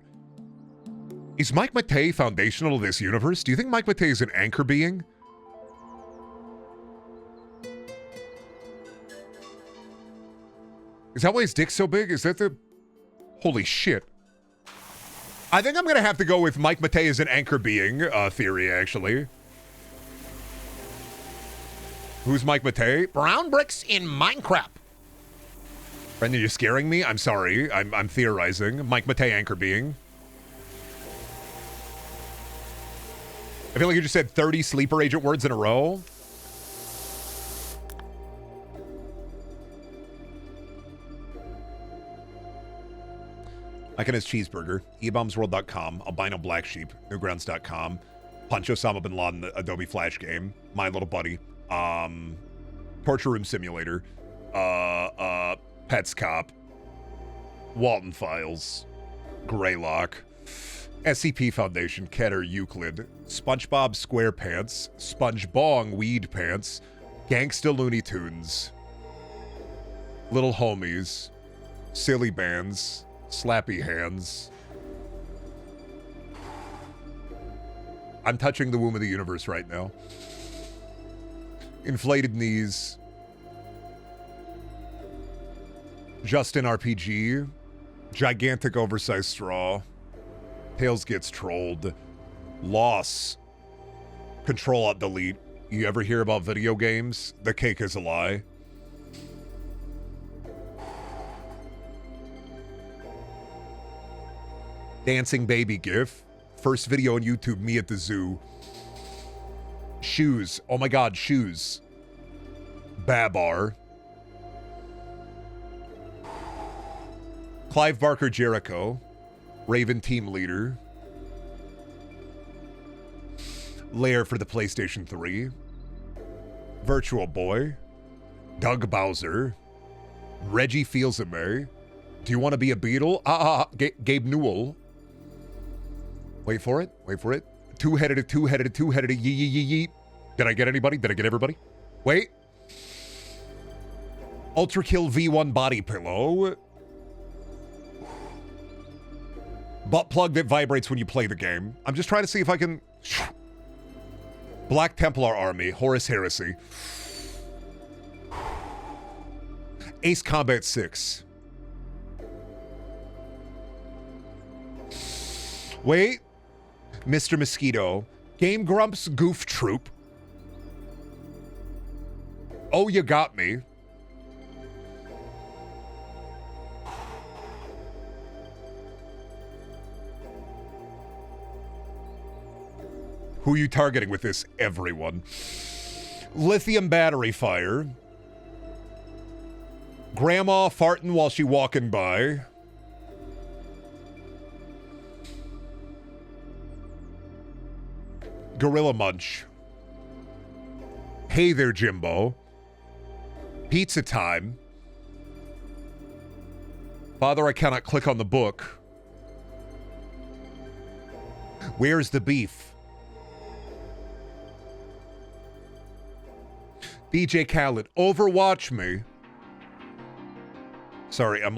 Is Mike Matei foundational to this universe? Do you think Mike Matei is an anchor being? Is that why his dick's so big? Is that the... Holy shit. I think I'm going to have to go with Mike Matei as an anchor being theory, actually. Who's Mike Matei? Brown bricks in Minecraft. Brendan, you're scaring me? I'm sorry. I'm theorizing. Mike Matei anchor being. I feel like you just said 30 sleeper agent words in a row. Icon is cheeseburger, ebombsworld.com, albino black sheep, newgrounds.com, Punch Osama bin Laden, Adobe Flash game, My Little Buddy, Torture Room Simulator, Pets Cop, Walton Files, Greylock, SCP Foundation, Keter Euclid, SpongeBob SquarePants, SpongeBong Weed Pants, Gangsta Looney Tunes, Little Homies, Silly Bands, Slappy Hands. I'm touching the womb of the universe right now. Inflated Knees. Justin RPG. Gigantic Oversized Straw. Tails Gets Trolled. Loss. Control-Alt-Delete. You ever hear about video games? The cake is a lie. Dancing baby gif. First video on YouTube, me at the zoo. Shoes. Oh my god, shoes. Babar. Clive Barker Jericho. Raven team leader. Lair for the PlayStation 3. Virtual Boy. Doug Bowser. Reggie Fils-Aimé. Do you want to be a Beatle? Gabe Newell. Wait for it. Wait for it. Two-headed, yee, yee, yee, yee. Did I get anybody? Did I get everybody? Wait. Ultra Kill V1 body pillow. Butt plug that vibrates when you play the game. I'm just trying to see if I can... Black Templar Army. Horus Heresy. Ace Combat 6. Wait. Mr. Mosquito. Game Grumps Goof Troop. Oh, you got me. Who are you targeting with this? Everyone. Lithium battery fire. Grandma farting while she walking by. Gorilla Munch. Hey there, Jimbo. Pizza time. Father, I cannot click on the book. Where's the beef? DJ Khaled, Overwatch me. Sorry, I'm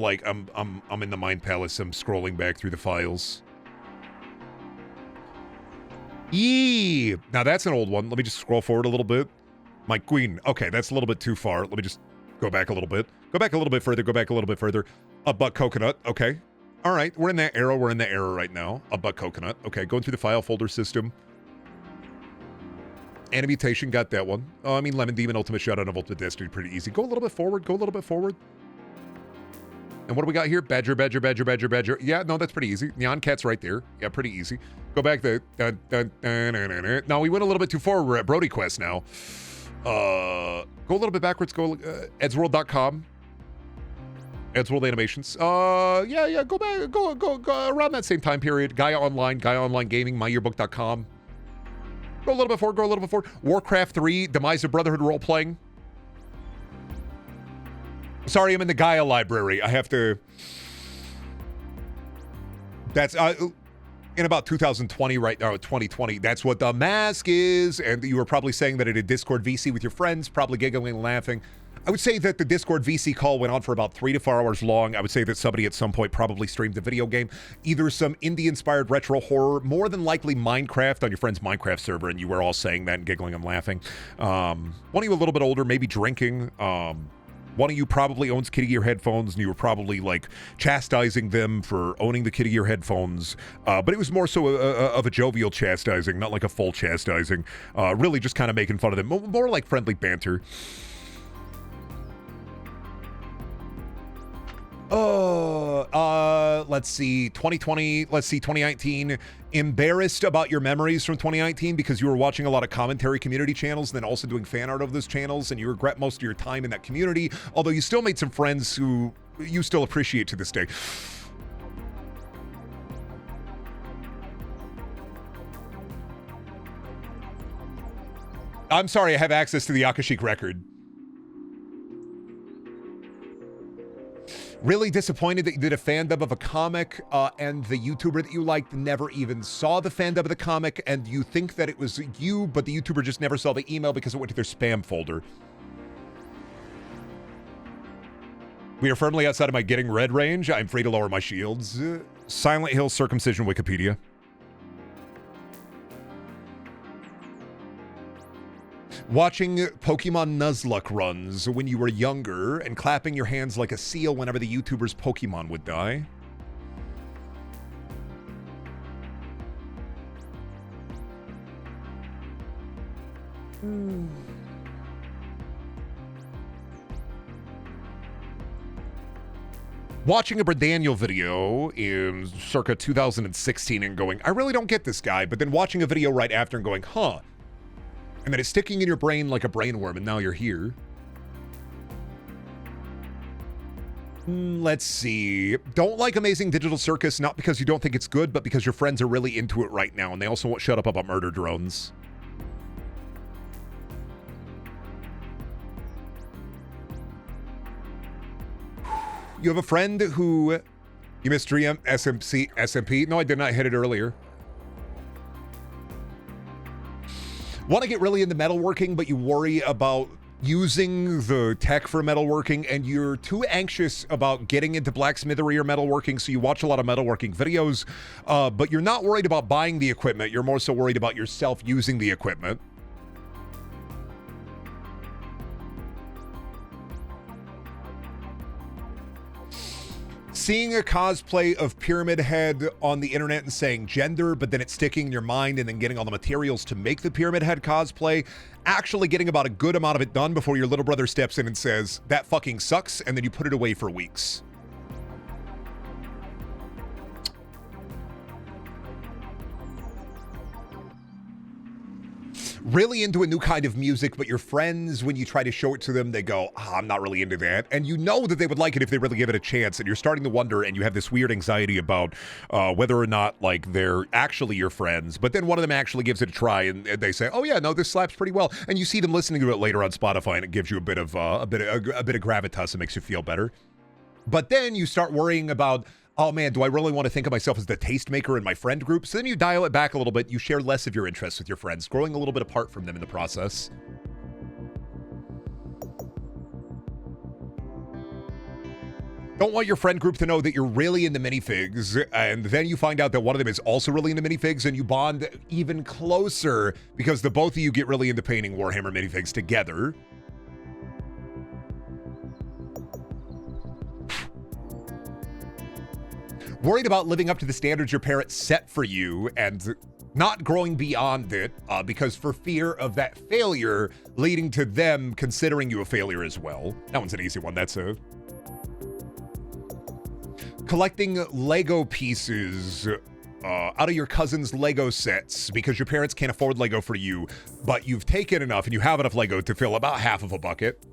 in the Mind Palace. I'm scrolling back through the files. Yee! Now that's an old one. Let me just scroll forward a little bit. Mike Queen. Okay, that's a little bit too far. Let me just go back a little bit. Go back a little bit further. Go back a little bit further. A butt coconut. Okay. All right. We're in that era. We're in the era right now. A butt coconut. Okay. Going through the file folder system. Animutation. Got that one. Oh, I mean, Lemon Demon, Ultimate Showdown of Ultimate Destiny. Pretty easy. Go a little bit forward. Go a little bit forward. And what do we got here? Badger, Badger, Badger, Badger, Badger. Yeah, no, that's pretty easy. Neon Cat's right there. Yeah, pretty easy. Go back to... No, we went a little bit too forward. We're at Brody Quest now. Go a little bit backwards. Go edsworld.com. Edsworld Animations. Yeah. Go back. Go around that same time period. Gaia Online Gaming, myyearbook.com. Go a little bit forward. Warcraft 3, Demise of Brotherhood role-playing. Sorry, I'm in the Gaia library. I have to... That's... in about 2020, right now, 2020, that's what the mask is. And you were probably saying that at a Discord VC with your friends, probably giggling and laughing. I would say that the Discord VC call went on for about 3 to 4 hours long. I would say that somebody at some point probably streamed the video game, either some indie-inspired retro horror, more than likely Minecraft on your friend's Minecraft server, and you were all saying that and giggling and laughing. One of you a little bit older, maybe drinking. One of you probably owns Kitty Gear headphones, and you were probably like chastising them for owning the Kitty Gear headphones. But it was more so of a jovial chastising, not like a full chastising. Really just kind of making fun of them, more like friendly banter. Let's see, 2019. Embarrassed about your memories from 2019 because you were watching a lot of commentary community channels and then also doing fan art of those channels, and you regret most of your time in that community, although you still made some friends who you still appreciate to this day. I'm sorry, I have access to the Akashic record. Really disappointed that you did a fan dub of a comic and the YouTuber that you liked never even saw the fan dub of the comic, and you think that it was you, but the YouTuber just never saw the email because it went to their spam folder. We are firmly outside of my getting red range. I'm free to lower my shields. Silent Hill Circumcision Wikipedia. Watching Pokemon Nuzlocke runs when you were younger and clapping your hands like a seal whenever the YouTuber's Pokemon would die. watching a Brendaniel video in circa 2016 and going, I really don't get this guy, but then watching a video right after and going, huh. And then it's sticking in your brain like a brainworm, and now you're here. Let's see. Don't like Amazing Digital Circus, not because you don't think it's good, but because your friends are really into it right now, and they also won't shut up about murder drones. You have a friend who... You missed Dream SMP? No, I did not hit it earlier. Want to get really into metalworking, but you worry about using the tech for metalworking, and you're too anxious about getting into blacksmithery or metalworking, so you watch a lot of metalworking videos, but you're not worried about buying the equipment. You're more so worried about yourself using the equipment. Seeing a cosplay of Pyramid Head on the internet and saying gender, but then it's sticking in your mind and then getting all the materials to make the Pyramid Head cosplay, actually getting about a good amount of it done before your little brother steps in and says, that fucking sucks, and then you put it away for weeks. Really into a new kind of music, but your friends, when you try to show it to them, they go, I'm not really into that. And you know that they would like it if they really give it a chance. And you're starting to wonder, and you have this weird anxiety about whether or not, like, they're actually your friends. But then one of them actually gives it a try, and they say, oh yeah, no, this slaps pretty well. And you see them listening to it later on Spotify, and it gives you a bit of gravitas and makes you feel better. But then you start worrying about, oh man, do I really want to think of myself as the tastemaker in my friend group? So then you dial it back a little bit. You share less of your interests with your friends, growing a little bit apart from them in the process. Don't want your friend group to know that you're really into minifigs, and then you find out that one of them is also really into minifigs, and you bond even closer because the both of you get really into painting Warhammer minifigs together. Worried about living up to the standards your parents set for you and not growing beyond it because for fear of that failure leading to them considering you a failure as well. That one's an easy one. That's a... Collecting Lego pieces out of your cousin's Lego sets because your parents can't afford Lego for you, but you've taken enough and you have enough Lego to fill about half of a bucket.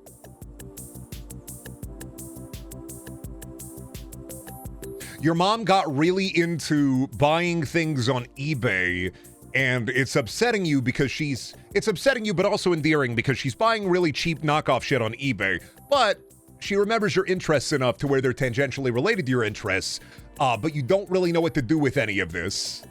Your mom got really into buying things on eBay, and it's upsetting you because it's upsetting you, but also endearing because she's buying really cheap knockoff shit on eBay, but she remembers your interests enough to where they're tangentially related to your interests, but you don't really know what to do with any of this.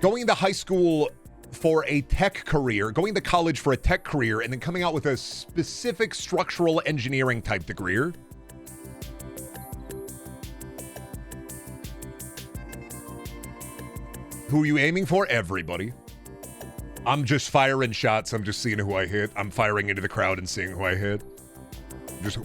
Going into high school for a tech career, going to college for a tech career, and then coming out with a specific structural engineering type degree. Who are you aiming for? Everybody. I'm just firing shots. I'm just seeing who I hit. I'm firing into the crowd and seeing who I hit. Just...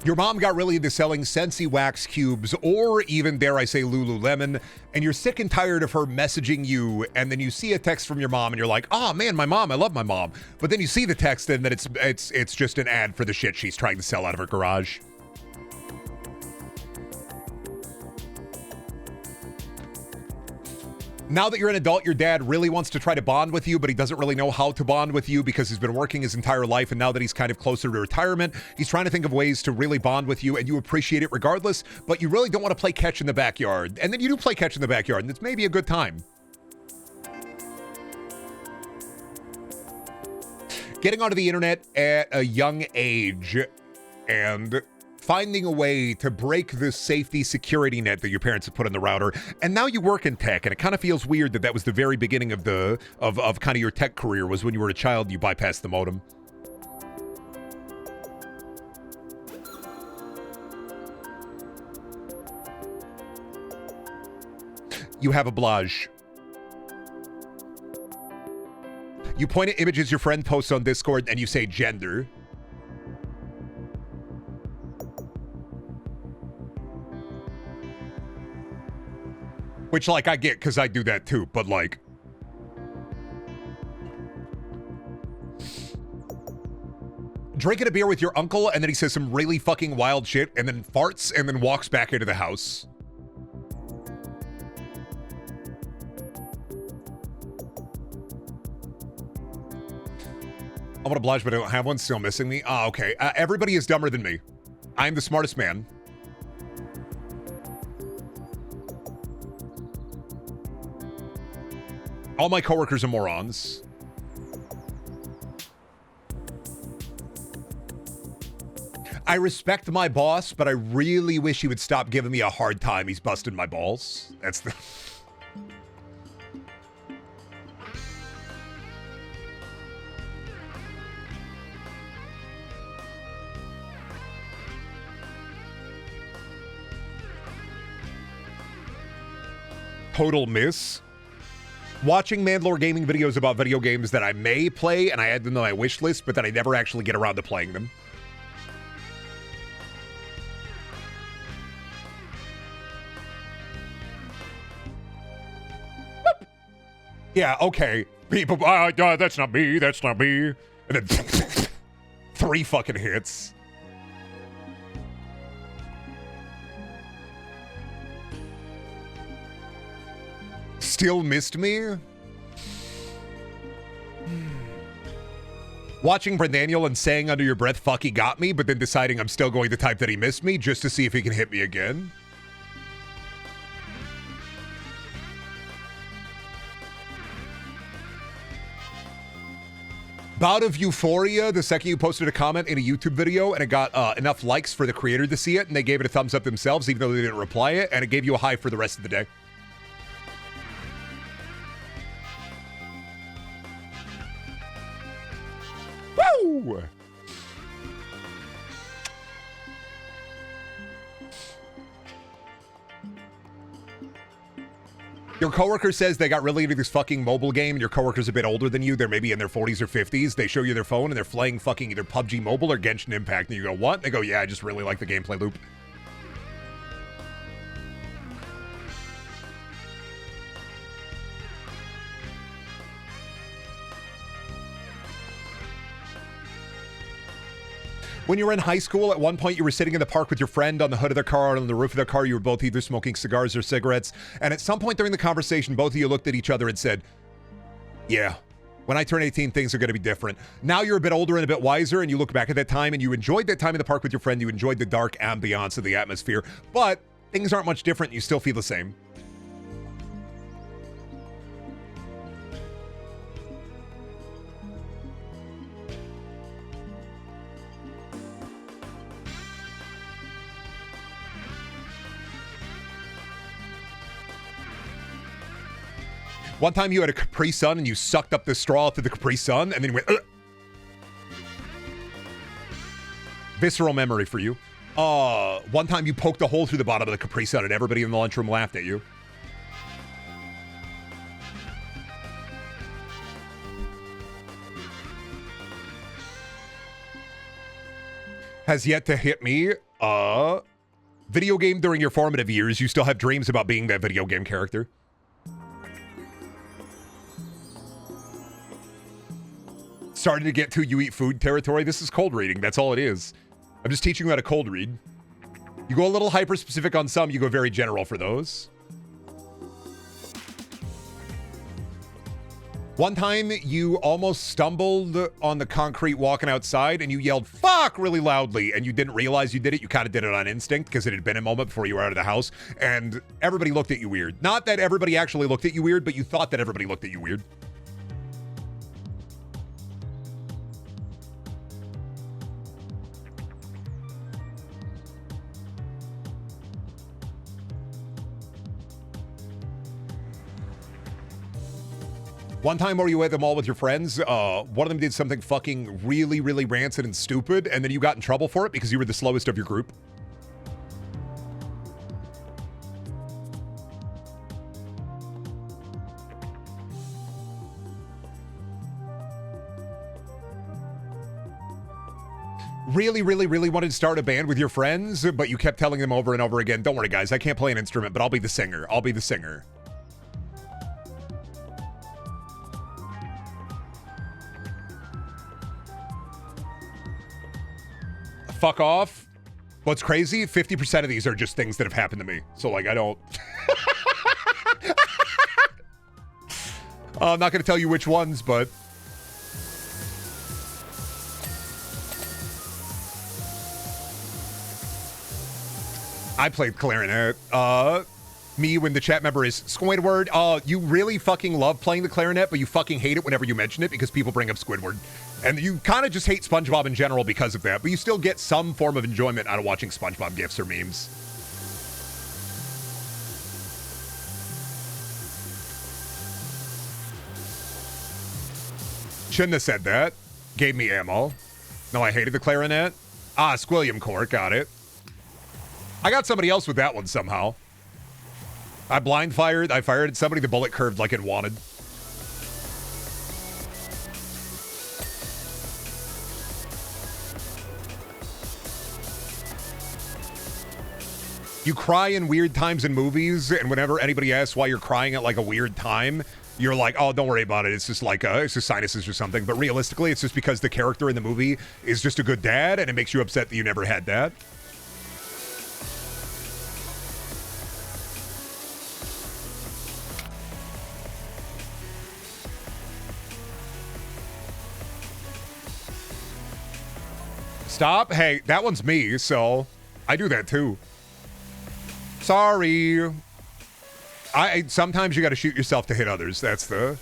Your mom got really into selling Scentsy wax cubes, or even, dare I say, Lululemon, and you're sick and tired of her messaging you, and then you see a text from your mom, and you're like, oh man, my mom, I love my mom. But then you see the text, and then it's just an ad for the shit she's trying to sell out of her garage. Now that you're an adult, your dad really wants to try to bond with you, but he doesn't really know how to bond with you because he's been working his entire life, and now that he's kind of closer to retirement, he's trying to think of ways to really bond with you, and you appreciate it regardless, but you really don't want to play catch in the backyard. And then you do play catch in the backyard, and it's maybe a good time. Getting onto the internet at a young age and finding a way to break the safety security net that your parents have put in the router, and now you work in tech, and it kind of feels weird that was the very beginning of kind of your tech career, was when you were a child and you bypassed the modem. You have a blage. You point at images your friend posts on Discord and you say gender. Which, like, I get because I do that too, but like... Drinking a beer with your uncle, and then he says some really fucking wild shit, and then farts, and then walks back into the house. I want to oblige, but I don't have one. Still missing me. Ah, okay. Everybody is dumber than me. I'm the smartest man. All my coworkers are morons. I respect my boss, but I really wish he would stop giving me a hard time. He's busting my balls. That's the... Total miss. Watching Mandalore gaming videos about video games that I may play, and I add them to my wish list, but that I never actually get around to playing them. Yeah, okay. People, that's not me, that's not me. And then 3 fucking hits. Still missed me? Watching Brendaniel and saying under your breath, fuck, he got me, but then deciding I'm still going to type that he missed me just to see if he can hit me again. Bout of euphoria the second you posted a comment in a YouTube video and it got enough likes for the creator to see it, and they gave it a thumbs up themselves even though they didn't reply it, and it gave you a high for the rest of the day. Woo! Your coworker says they got really into this fucking mobile game, and your coworker's a bit older than you. They're maybe in their 40s or 50s. They show you their phone, and they're playing fucking either PUBG Mobile or Genshin Impact. And you go, what? They go, yeah, I just really like the gameplay loop. When you were in high school, at one point you were sitting in the park with your friend on the hood of their car, or on the roof of their car. You were both either smoking cigars or cigarettes. And at some point during the conversation, both of you looked at each other and said, yeah, when I turn 18, things are going to be different. Now you're a bit older and a bit wiser, and you look back at that time, and you enjoyed that time in the park with your friend. You enjoyed the dark ambiance of the atmosphere. But things aren't much different. You still feel the same. One time you had a Capri Sun and you sucked up the straw through the Capri Sun and then you went, ugh. Visceral memory for you. One time you poked a hole through the bottom of the Capri Sun and everybody in the lunchroom laughed at you. Has yet to hit me. Video game during your formative years, you still have dreams about being that video game character. Starting to get to you eat food territory. This is cold reading. That's all it is. I'm just teaching you how to cold read. You go a little hyper specific on some, you go very general for those. One time you almost stumbled on the concrete walking outside and you yelled fuck really loudly and you didn't realize you did it. You kind of did it on instinct because it had been a moment before you were out of the house and everybody looked at you weird. Not that everybody actually looked at you weird, but you thought that everybody looked at you weird. One time where you were at the mall with your friends, one of them did something fucking really, really rancid and stupid, and then you got in trouble for it because you were the slowest of your group. Really, really, really wanted to start a band with your friends, but you kept telling them over and over again, don't worry guys, I can't play an instrument, but I'll be the singer. I'll be the singer. fuck off. What's crazy, 50% of these are just things that have happened to me. So, like, I don't... I'm not going to tell you which ones, but... I played clarinet. Me, when the chat member is Squidward. You really fucking love playing the clarinet, but you fucking hate it whenever you mention it because people bring up Squidward. And you kind of just hate SpongeBob in general because of that, but you still get some form of enjoyment out of watching SpongeBob GIFs or memes. Shouldn't have said that. Gave me ammo. No, I hated the clarinet. Ah, Squilliam Court, got it. I got somebody else with that one somehow. I blind fired. I fired at somebody. The bullet curved like it wanted. You cry in weird times in movies, and whenever anybody asks why you're crying at like a weird time, you're like, oh, don't worry about it. It's just like, it's just sinuses or something. But realistically, it's just because the character in the movie is just a good dad, and it makes you upset that you never had that. Stop. Hey, that one's me, so I do that too. Sorry. Sometimes you got to shoot yourself to hit others. That's the...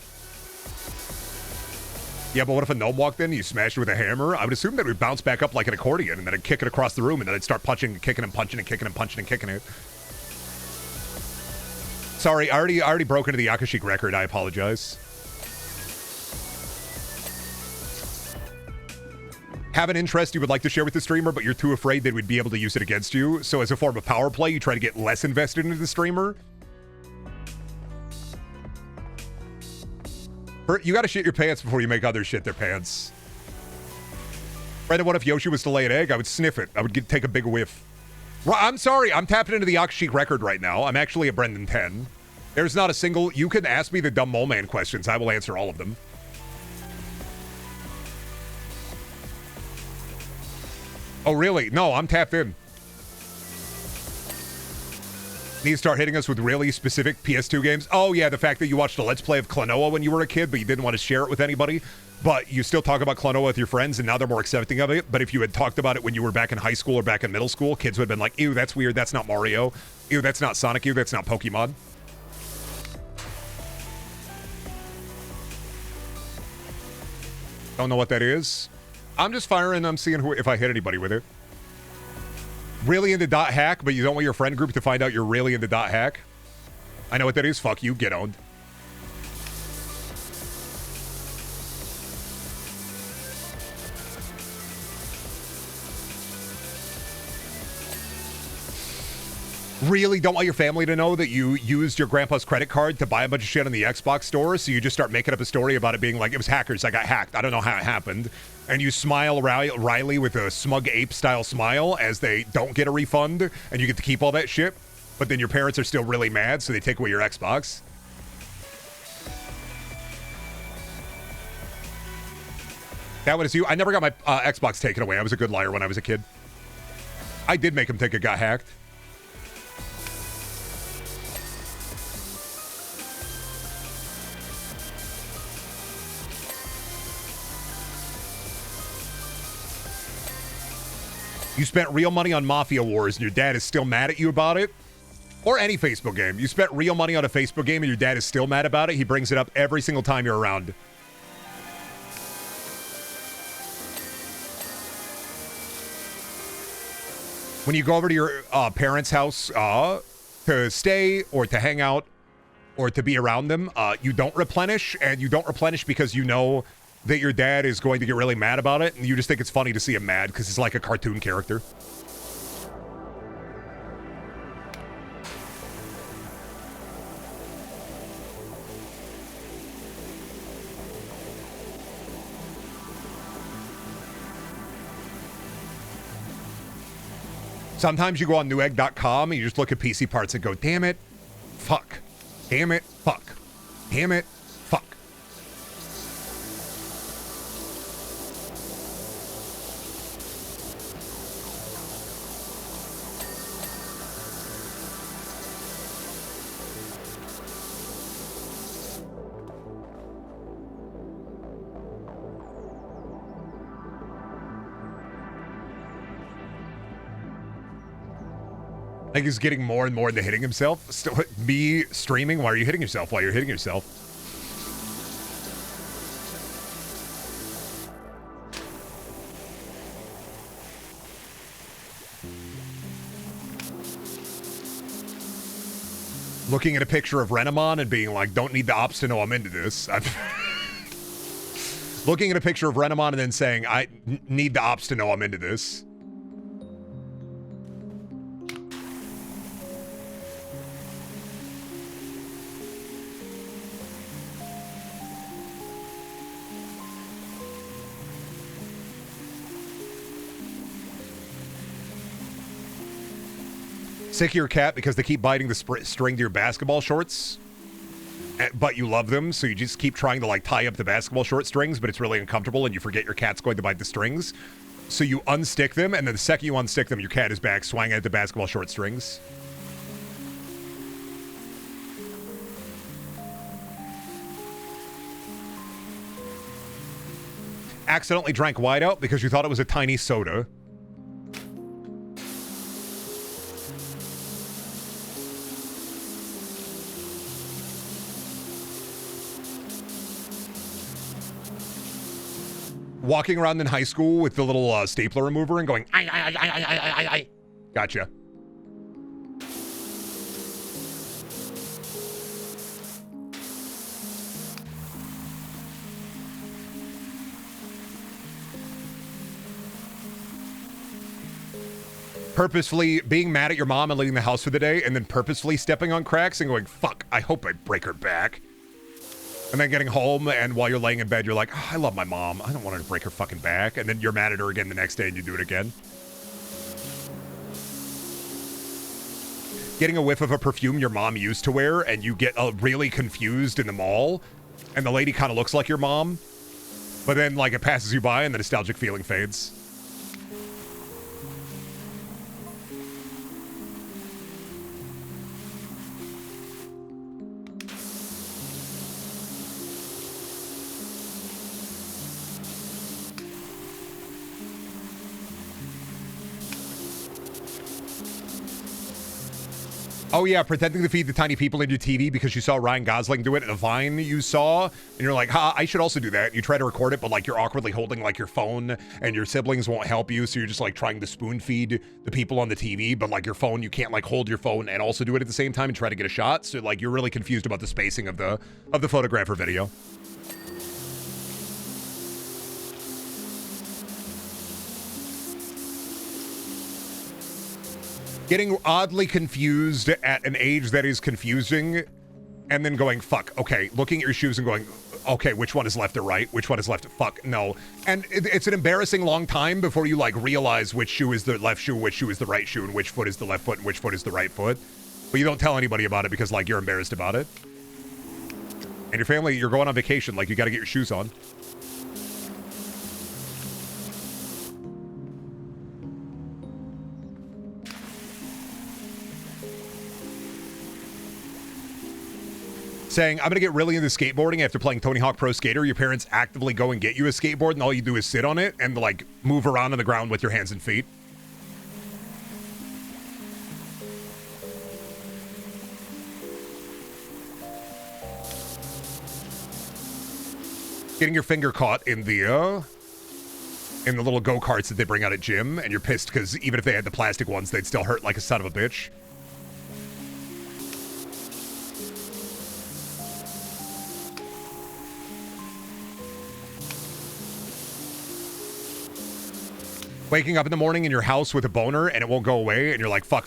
Yeah, but what if a gnome walked in and you smashed it with a hammer? I would assume that it would bounce back up like an accordion, and then I'd kick it across the room, and then I'd start punching and kicking and punching and kicking and punching and kicking it. Sorry, I already broke into the Akashic record. I apologize. Have an interest you would like to share with the streamer, but you're too afraid they would be able to use it against you. So as a form of power play, you try to get less invested into the streamer. You gotta shit your pants before you make others shit their pants. Brandon, what if Yoshi was to lay an egg? I would sniff it. I would take a big whiff. I'm sorry, I'm tapping into the Akashic record right now. I'm actually a Brendan 10. There's not a single... You can ask me the dumb mole man questions. I will answer all of them. Oh, really? No, I'm tapped in. Need to start hitting us with really specific PS2 games. Oh, yeah, the fact that you watched a Let's Play of Klonoa when you were a kid, but you didn't want to share it with anybody. But you still talk about Klonoa with your friends, and now they're more accepting of it. But if you had talked about it when you were back in high school or back in middle school, kids would have been like, ew, that's weird. That's not Mario. Ew, that's not Sonic. Ew, that's not Pokemon. Don't know what that is. I'm just firing. I'm seeing if I hit anybody with it. Really into dot hack, but you don't want your friend group to find out you're really into dot hack? I know what that is. Fuck you. Get owned. Really don't want your family to know that you used your grandpa's credit card to buy a bunch of shit on the Xbox store, so you just start making up a story about it being like, it was hackers, I got hacked, I don't know how it happened. And you smile Riley with a smug ape-style smile as they don't get a refund, and you get to keep all that shit, but then your parents are still really mad, so they take away your Xbox. That was you. I never got my Xbox taken away. I was a good liar when I was a kid. I did make him think it got hacked. You spent real money on Mafia Wars and your dad is still mad at you about it? Or any Facebook game. You spent real money on a Facebook game and your dad is still mad about it? He brings it up every single time you're around. When you go over to your parents' house to stay or to hang out or to be around them, you don't replenish, and you don't replenish because you know that your dad is going to get really mad about it, and you just think it's funny to see him mad because he's like a cartoon character. Sometimes you go on newegg.com and you just look at PC parts and go, damn it, fuck, damn it, fuck, damn it, fuck. Like he's getting more and more into hitting himself. Still, me streaming. Why are you hitting yourself? While you're hitting yourself? Looking at a picture of Renamon and being like, don't need the ops to know I'm into this. Looking at a picture of Renamon and then saying, I need the ops to know I'm into this. Sick of your cat because they keep biting the string to your basketball shorts, but you love them, so you just keep trying to like tie up the basketball short strings, but it's really uncomfortable and you forget your cat's going to bite the strings. So you unstick them, and then the second you unstick them, your cat is back swinging at the basketball short strings. Accidentally drank Whiteout because you thought it was a tiny soda. Walking around in high school with the little stapler remover and going, I. Gotcha. Purposefully being mad at your mom and leaving the house for the day, and then purposefully stepping on cracks and going, fuck, I hope I break her back. And then getting home, and while you're laying in bed, you're like, oh, I love my mom. I don't want her to break her fucking back. And then you're mad at her again the next day, and you do it again. Getting a whiff of a perfume your mom used to wear, and you get really confused in the mall, and the lady kind of looks like your mom, but then, like, it passes you by, and the nostalgic feeling fades. Oh yeah, pretending to feed the tiny people in your TV because you saw Ryan Gosling do it in a Vine you saw, and you're like, ha, I should also do that. And you try to record it, but like you're awkwardly holding like your phone, and your siblings won't help you, so you're just like trying to spoon feed the people on the TV, but like your phone, you can't like hold your phone and also do it at the same time and try to get a shot. So like you're really confused about the spacing of the photograph or video. Getting oddly confused at an age that is confusing, and then going, fuck, okay, looking at your shoes and going, okay, which one is left or right? Which one is left? Fuck, no. And it's an embarrassing long time before you, like, realize which shoe is the left shoe, which shoe is the right shoe, and which foot is the left foot, and which foot is the right foot. But you don't tell anybody about it because, like, you're embarrassed about it. And your family, you're going on vacation, like, you gotta get your shoes on. Saying, I'm going to get really into skateboarding after playing Tony Hawk Pro Skater. Your parents actively go and get you a skateboard, and all you do is sit on it and, like, move around on the ground with your hands and feet. Getting your finger caught in the little go-karts that they bring out at gym, and you're pissed because even if they had the plastic ones, they'd still hurt like a son of a bitch. Waking up in the morning in your house with a boner and it won't go away, and you're like, fuck.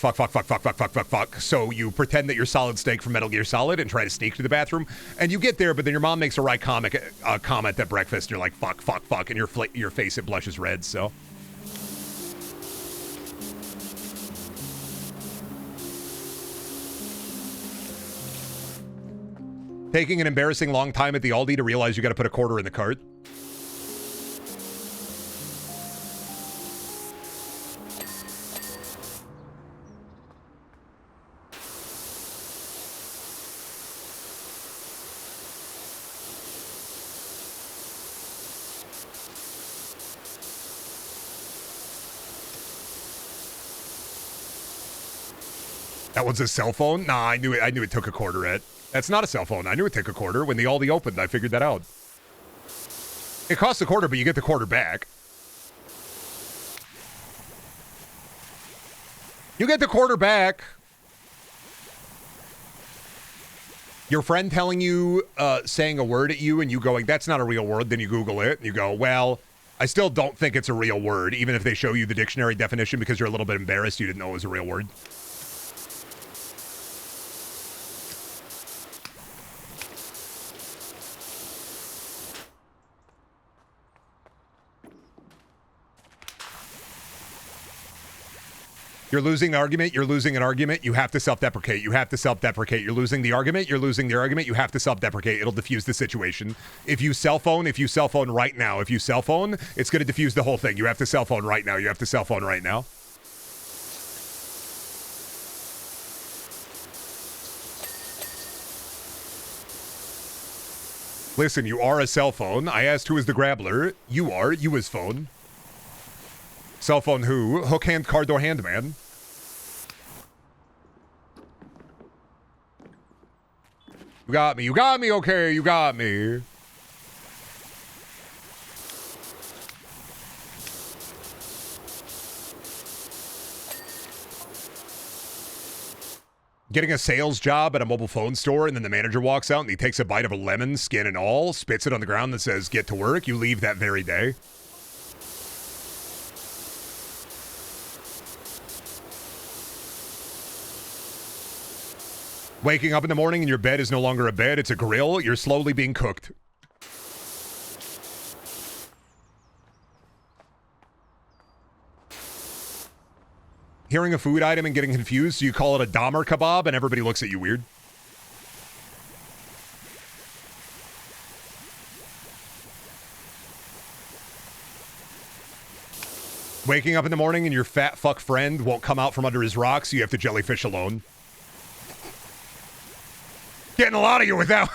So you pretend that you're Solid Snake from Metal Gear Solid and try to sneak to the bathroom, and you get there, but then your mom makes a wry comment at breakfast, and you're like, fuck, and your face, it blushes red, so. Taking an embarrassing long time at the Aldi to realize you gotta put a quarter in the cart. That one's a cell phone? Nah, I knew it took a quarter, Ed. That's not a cell phone. I knew it took a quarter. When the Aldi opened, I figured that out. It costs a quarter, but you get the quarter back. You get the quarter back. Your friend telling you, saying a word at you and you going, that's not a real word. Then you Google it and you go, well, I still don't think it's a real word, even if they show you the dictionary definition because you're a little bit embarrassed you didn't know it was a real word. You're losing the argument. You're losing an argument. You have to self-deprecate. You have to self-deprecate. You're losing the argument. You're losing the argument. You have to self-deprecate. It'll diffuse the situation. If you cell phone right now, if you cell phone, it's going to diffuse the whole thing. You have to cell phone right now. You have to cell phone right now. Listen, you are a cell phone. I asked who is the grabbler. You are. You is phone. Cell phone who? Hook hand, car door hand, man. You got me. You got me. Okay, you got me. Getting a sales job at a mobile phone store, and then the manager walks out and he takes a bite of a lemon, skin and all, spits it on the ground and says, get to work. You leave that very day. Waking up in the morning and your bed is no longer a bed, it's a grill. You're slowly being cooked. Hearing a food item and getting confused, so you call it a Dahmer kebab and everybody looks at you weird. Waking up in the morning and your fat fuck friend won't come out from under his rock, so you have to jellyfish alone. Getting a lot of you with that.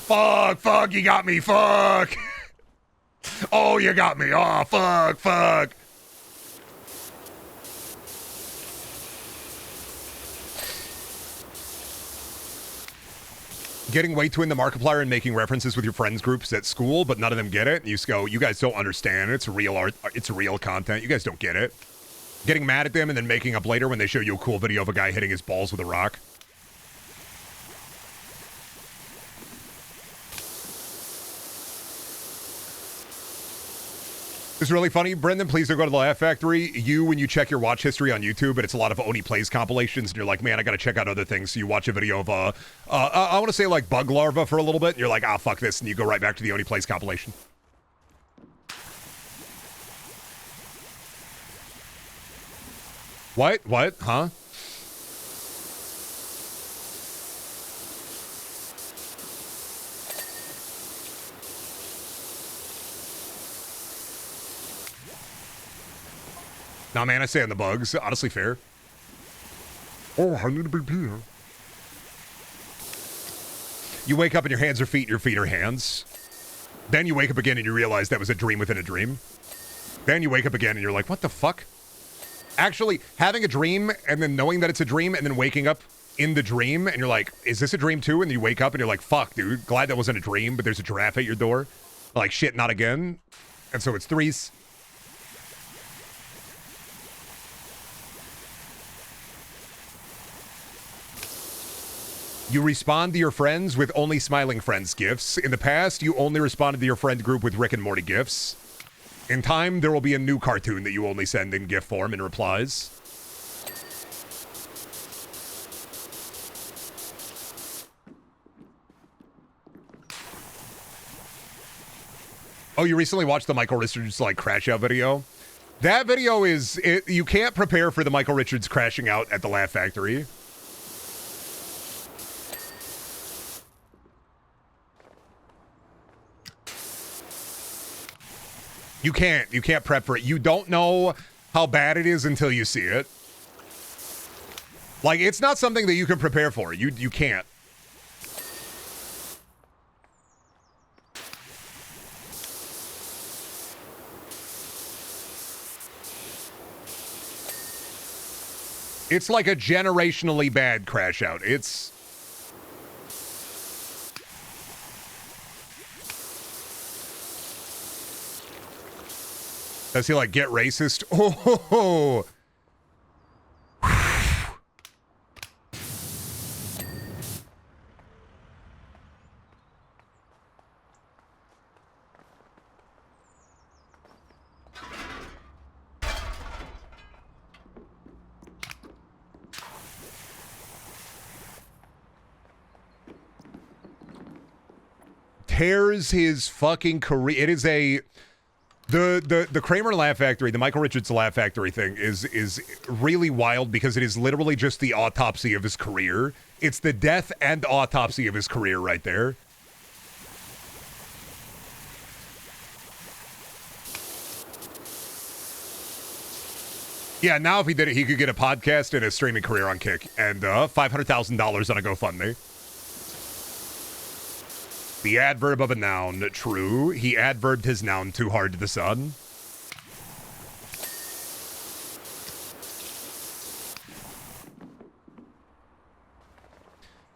Fuck, you got me, fuck. Oh, you got me, oh, fuck. Getting way too in the Markiplier and making references with your friends groups at school, but none of them get it. And you just go, you guys don't understand. It's real art. It's real content. You guys don't get it. Getting mad at them and then making up later when they show you a cool video of a guy hitting his balls with a rock. It's really funny. Brendan, please don't go to the Laugh Factory. When you check your watch history on YouTube, and it's a lot of Oni Plays compilations, and you're like, man, I gotta check out other things. So you watch a video of, I want to say like Bug Larva for a little bit, and you're like, ah, fuck this, and you go right back to the Oni Plays compilation. What? Huh? Nah, man, I stay on the bugs. Honestly, fair. Oh, I need a big pee. You wake up and your hands are feet, and your feet are hands. Then you wake up again and you realize that was a dream within a dream. Then you wake up again and you're like, what the fuck? Actually, having a dream and then knowing that it's a dream and then waking up in the dream and you're like, is this a dream too? And then you wake up and you're like, fuck, dude, glad that wasn't a dream, but there's a giraffe at your door. Like, shit, not again. And so it's threes. You respond to your friends with only smiling friends gifts. In the past, you only responded to your friend group with Rick and Morty gifts. In time, there will be a new cartoon that you only send in GIF form in replies. Oh, you recently watched the Michael Richards like crash out video? That video is, you can't prepare for the Michael Richards crashing out at the Laugh Factory. You can't prep for it. You don't know how bad it is until you see it. Like, it's not something that you can prepare for. You can't. It's like a generationally bad crash out. It's... Does he, like, get racist? Oh! Tears his fucking career. It is a... The Kramer Laugh Factory, the Michael Richards Laugh Factory thing is really wild because it is literally just the autopsy of his career. It's the death and autopsy of his career right there. Yeah, now if he did it, he could get a podcast and a streaming career on Kick and $500,000 on a GoFundMe. The adverb of a noun, true. He adverbed his noun too hard to the sun.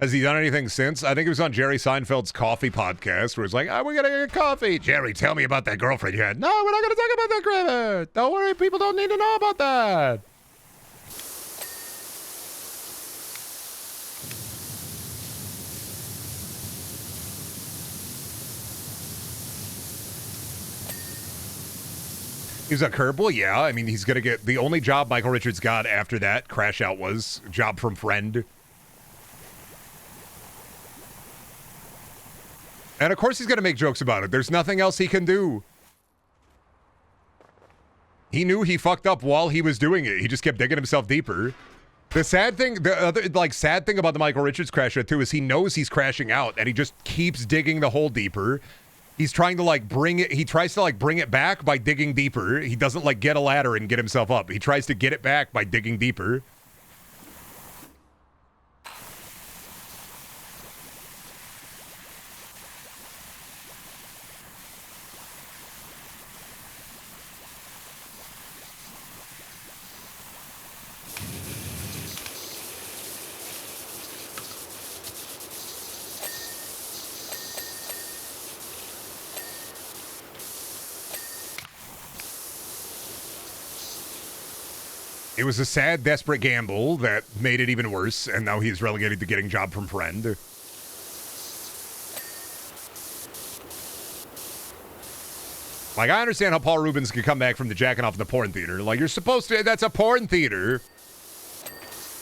Has he done anything since? I think it was on Jerry Seinfeld's coffee podcast where it's like, we're going to get coffee. Jerry, tell me about that girlfriend you had. No, we're not going to talk about that, Kramer. Don't worry, people don't need to know about that. He's a curveball, yeah. I mean, he's going to get... The only job Michael Richards got after that crash out was job from Friend. And of course he's going to make jokes about it. There's nothing else he can do. He knew he fucked up while he was doing it. He just kept digging himself deeper. The sad thing... The other, like, sad thing about the Michael Richards crash out, too, is he knows he's crashing out, and he just keeps digging the hole deeper. He's trying to, like, bring it... He tries to, like, bring it back by digging deeper. He doesn't, like, get a ladder and get himself up. He tries to get it back by digging deeper. It was a sad, desperate gamble that made it even worse, and now he's relegated to getting job from Friend. Like, I understand how Paul Rubens could come back from the jacking off in the porn theater. Like, you're supposed to... That's a porn theater.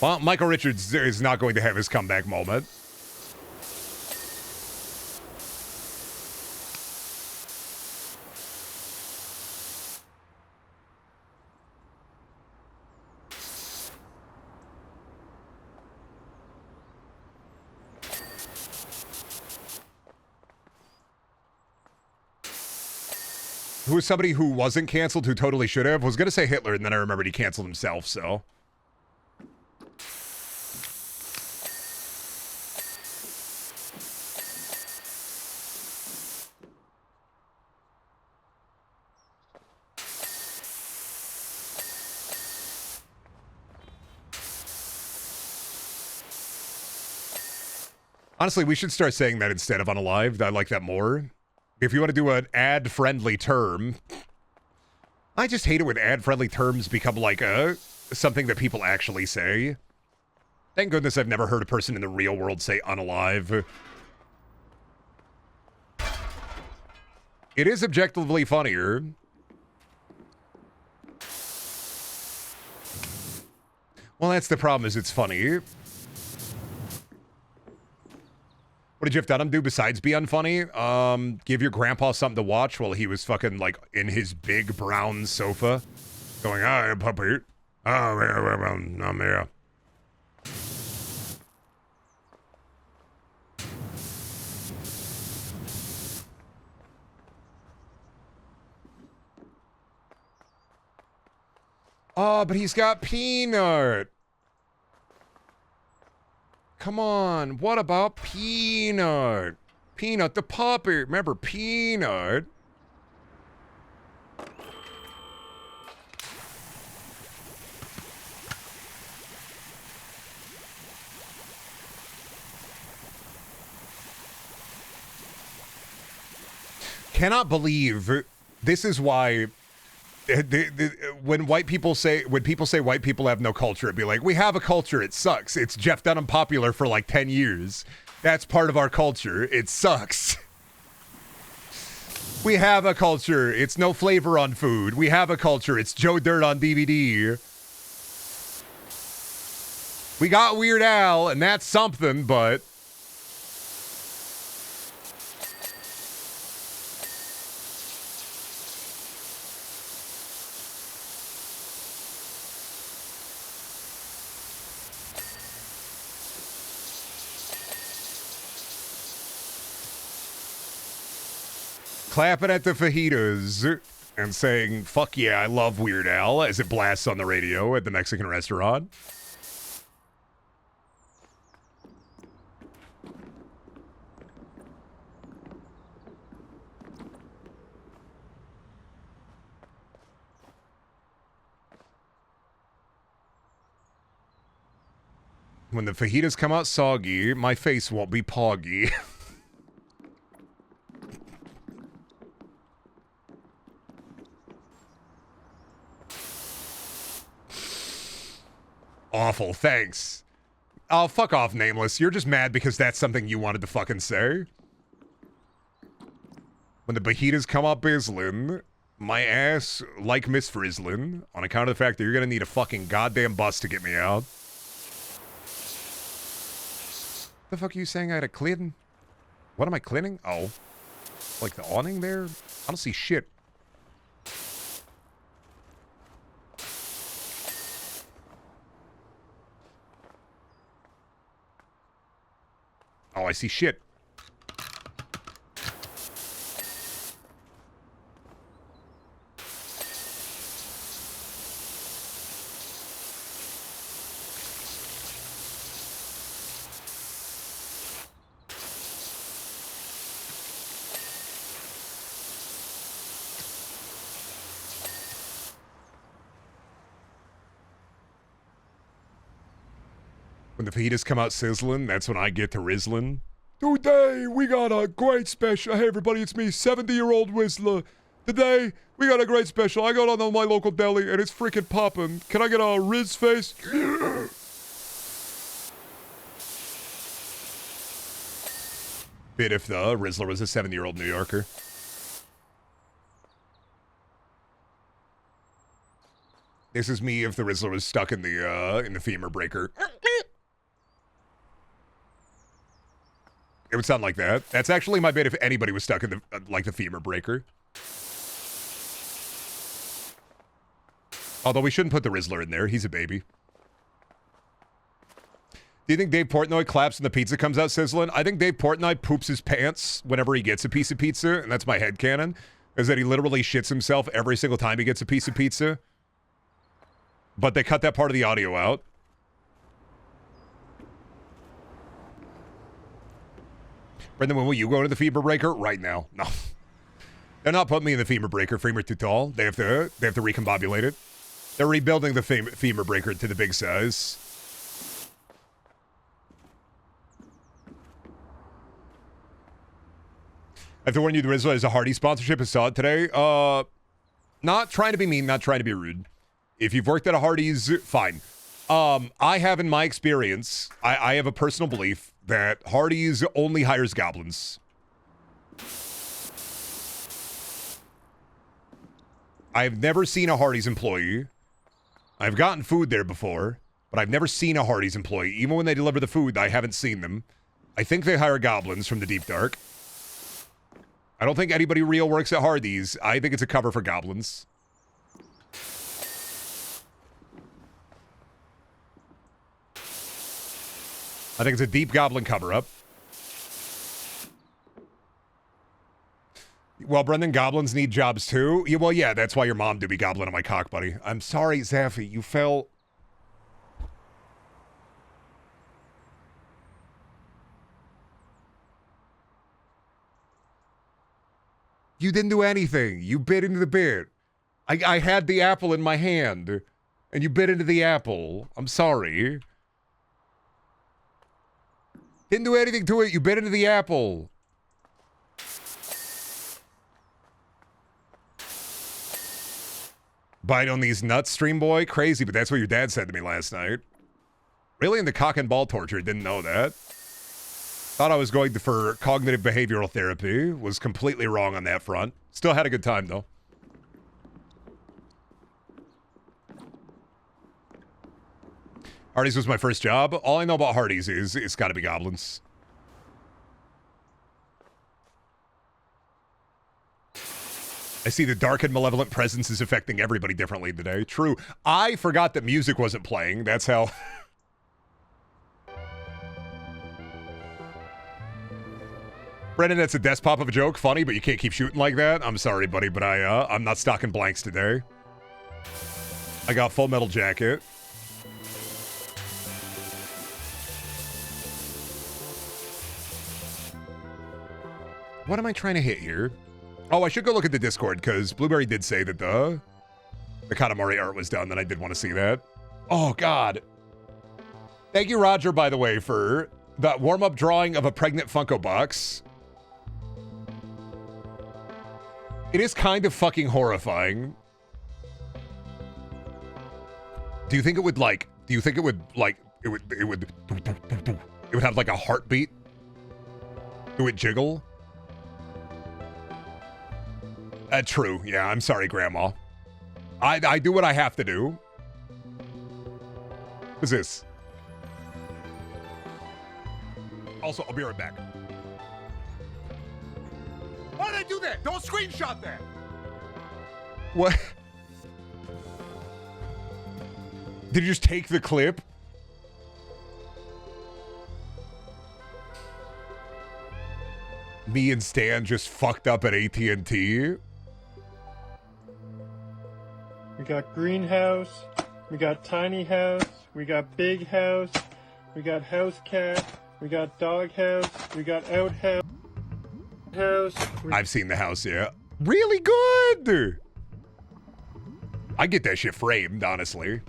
Well, Michael Richards is not going to have his comeback moment. Who was somebody who wasn't canceled, who totally should have? Was going to say Hitler, and then I remembered he canceled himself, so... Honestly, we should start saying that instead of unalived. I like that more. If you want to do an ad-friendly term, I just hate it when ad-friendly terms become like something that people actually say. Thank goodness I've never heard a person in the real world say unalive. It is objectively funnier. Well, that's the problem, is it's funny. What did Jeff Dunham do besides be unfunny? Give your grandpa something to watch while he was fucking, like, in his big brown sofa. Going, oh, puppy. Oh, I'm here. Oh, but he's got Peanut. Come on, what about Peanut? Peanut the puppy. Remember Peanut? cannot believe this is why when people say white people have no culture, it'd be like, we have a culture, it sucks. It's Jeff Dunham popular for like 10 years. That's part of our culture. It sucks. We have a culture. It's no flavor on food. We have a culture. It's Joe Dirt on DVD. We got Weird Al, and that's something, but... clapping at the fajitas and saying, fuck yeah, I love Weird Al, as it blasts on the radio at the Mexican restaurant. When the fajitas come out soggy, my face won't be poggy. Awful, thanks. Oh, fuck off, Nameless. You're just mad because that's something you wanted to fucking say. When the fajitas come out bizzlin', my ass like Miss Frizzlin', on account of the fact that you're gonna need a fucking goddamn bus to get me out. The fuck are you saying I had a clean? What am I cleaning? Oh. Like the awning there? I don't see shit. Oh, I see shit. When the fajitas come out sizzling, that's when I get to rizzling. Today, we got a great special. Hey, everybody, it's me, 70-year-old Whistler. Today, we got a great special. I got on my local deli, and it's freaking popping. Can I get a Riz face? Bit if the Rizzler was a 70-year-old New Yorker. This is me if the Rizzler was stuck in the femur breaker. It would sound like that. That's actually my bit if anybody was stuck in the like the femur breaker. Although we shouldn't put the Rizzler in there. He's a baby. Do you think Dave Portnoy claps when the pizza comes out sizzling? I think Dave Portnoy poops his pants whenever he gets a piece of pizza, and that's my headcanon, is that he literally shits himself every single time he gets a piece of pizza. But they cut that part of the audio out. Brendan, when will you go into the femur breaker? Right now. No. They're not putting me in the femur breaker. Femur too tall. They have to recombobulate it. They're rebuilding the femur breaker to the big size. I have to warn you, the Rizzler is a Hardy sponsorship. I saw it today. Not trying to be mean, not trying to be rude. If you've worked at a Hardee's, fine. I have, in my experience, I have a personal belief that Hardee's only hires goblins. I've never seen a Hardee's employee. I've gotten food there before, but I've never seen a Hardee's employee. Even when they deliver the food, I haven't seen them. I think they hire goblins from the Deep Dark. I don't think anybody real works at Hardee's. I think it's a cover for goblins. I think it's a deep goblin cover-up. Well, Brendan, goblins need jobs too. Yeah, well, yeah, that's why your mom do be goblin on my cock, buddy. I'm sorry, Zaffy, you fell... You didn't do anything. You bit into the bit. I had the apple in my hand, and you bit into the apple. I'm sorry. Didn't do anything to it. You bit into the apple. Bite on these nuts, stream boy? Crazy, but that's what your dad said to me last night. Really into cock and ball torture, didn't know that. Thought I was going for cognitive behavioral therapy. Was completely wrong on that front. Still had a good time, though. Hardee's was my first job. All I know about Hardee's is it's got to be goblins. I see the dark and malevolent presence is affecting everybody differently today. True. I forgot that music wasn't playing. That's how... Brendan, that's a desk pop of a joke. Funny, but you can't keep shooting like that. I'm sorry, buddy, but I'm not stocking blanks today. I got Full Metal Jacket. What am I trying to hit here? Oh, I should go look at the Discord, because Blueberry did say that the Katamari art was done, and I did want to see that. Oh, God. Thank you, Roger, by the way, for the warm-up drawing of a pregnant Funko box. It is kind of fucking horrifying. Do you think it would, like... Do you think it would, like... It would have, like, a heartbeat? It would jiggle? True. Yeah, I'm sorry, Grandma. I do what I have to do. What's this? Also, I'll be right back. Why did I do that? Don't screenshot that. What? Did you just take the clip? Me and Stan just fucked up at AT&T. We got greenhouse, we got tiny house, we got big house, we got house cat, we got dog house, we got outhouse. I've seen the house, yeah. Really good! I get that shit framed, honestly.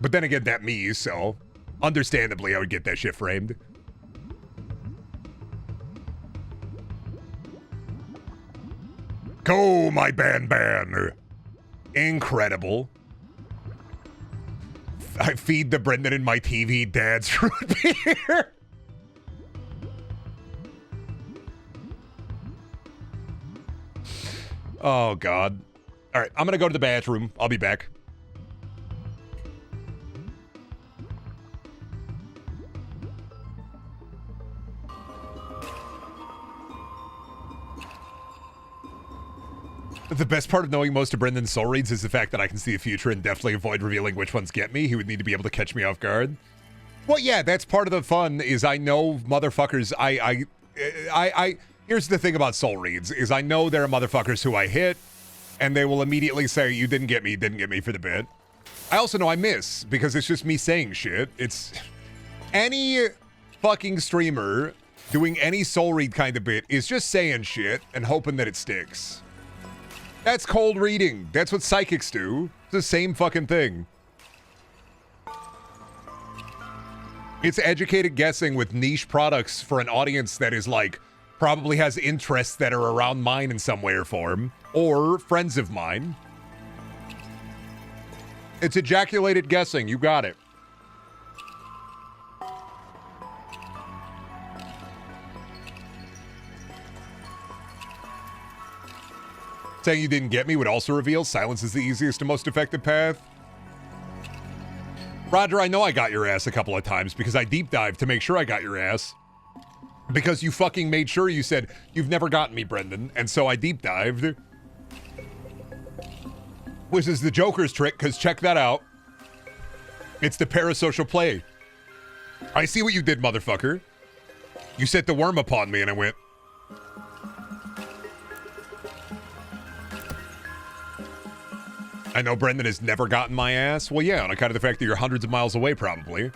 But then again, that me, so understandably I would get that shit framed. Go, my ban. Incredible. I feed the Brendan in my TV dad's root beer. Oh, God. All right, I'm going to go to the bathroom. I'll be back. The best part of knowing most of Brendan's soul reads is the fact that I can see the future and definitely avoid revealing which ones get me. He would need to be able to catch me off guard. Well, yeah, that's part of the fun is I know motherfuckers. Here's the thing about soul reads is I know there are motherfuckers who I hit and they will immediately say, you didn't get me for the bit. I also know I miss because it's just me saying shit. It's any fucking streamer doing any soul read kind of bit is just saying shit and hoping that it sticks. That's cold reading. That's what psychics do. It's the same fucking thing. It's educated guessing with niche products for an audience that is like, probably has interests that are around mine in some way or form, or friends of mine. It's ejaculated guessing. You got it. Saying you didn't get me would also reveal silence is the easiest and most effective path. Roger, I know I got your ass a couple of times because I deep dived to make sure I got your ass. Because you fucking made sure you said, you've never gotten me, Brendan. And so I deep dived. Which is the Joker's trick, because check that out. It's the parasocial play. I see what you did, motherfucker. You set the worm upon me and I went... I know Brendan has never gotten my ass. Well, yeah, on account of the fact that you're hundreds of miles away, probably.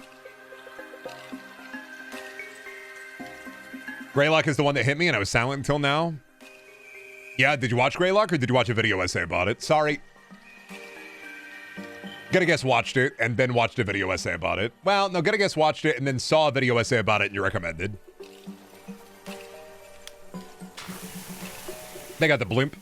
Greylock is the one that hit me, and I was silent until now. Yeah, did you watch Greylock, or did you watch a video essay about it? Sorry. Gotta guess watched it, and then watched a video essay about it. Well, no, gotta guess watched it, and then saw a video essay about it, and you recommended. They got the blimp.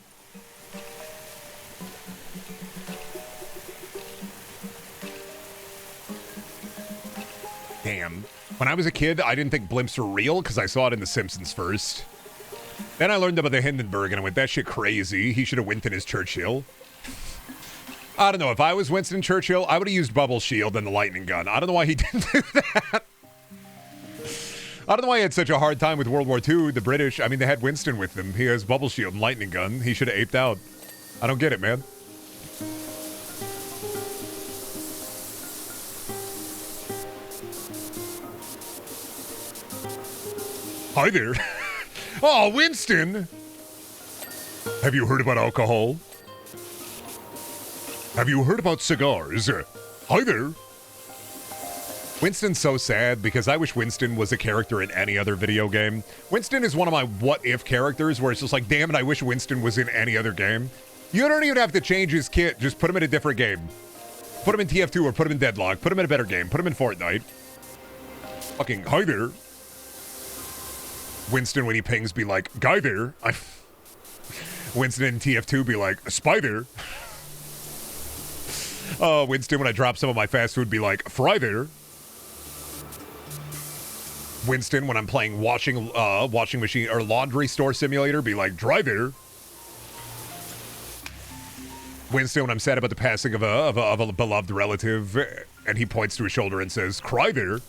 can. When I was a kid, I didn't think blimps were real because I saw it in The Simpsons first. Then I learned about the Hindenburg and I went, that shit crazy. He should have Winston as Churchill. I don't know. If I was Winston Churchill, I would have used bubble shield and the lightning gun. I don't know why he didn't do that. I don't know why he had such a hard time with World War II. The British, I mean, they had Winston with them. He has bubble shield and lightning gun. He should have aped out. I don't get it, man. Hi there. Oh, Winston. Have you heard about alcohol? Have you heard about cigars? Hi there. Winston's so sad because I wish Winston was a character in any other video game. Winston is one of my what-if characters where it's just like, damn it, I wish Winston was in any other game. You don't even have to change his kit. Just put him in a different game. Put him in TF2 or put him in Deadlock. Put him in a better game. Put him in Fortnite. Fucking hi there. Winston, when he pings, be like, guy there. Winston in TF2 be like, a spider. Winston, when I drop some of my fast food, be like, fry there. Winston, when I'm playing washing machine or laundry store simulator, be like, dry there. Winston, when I'm sad about the passing of a beloved relative, and he points to his shoulder and says, cry there.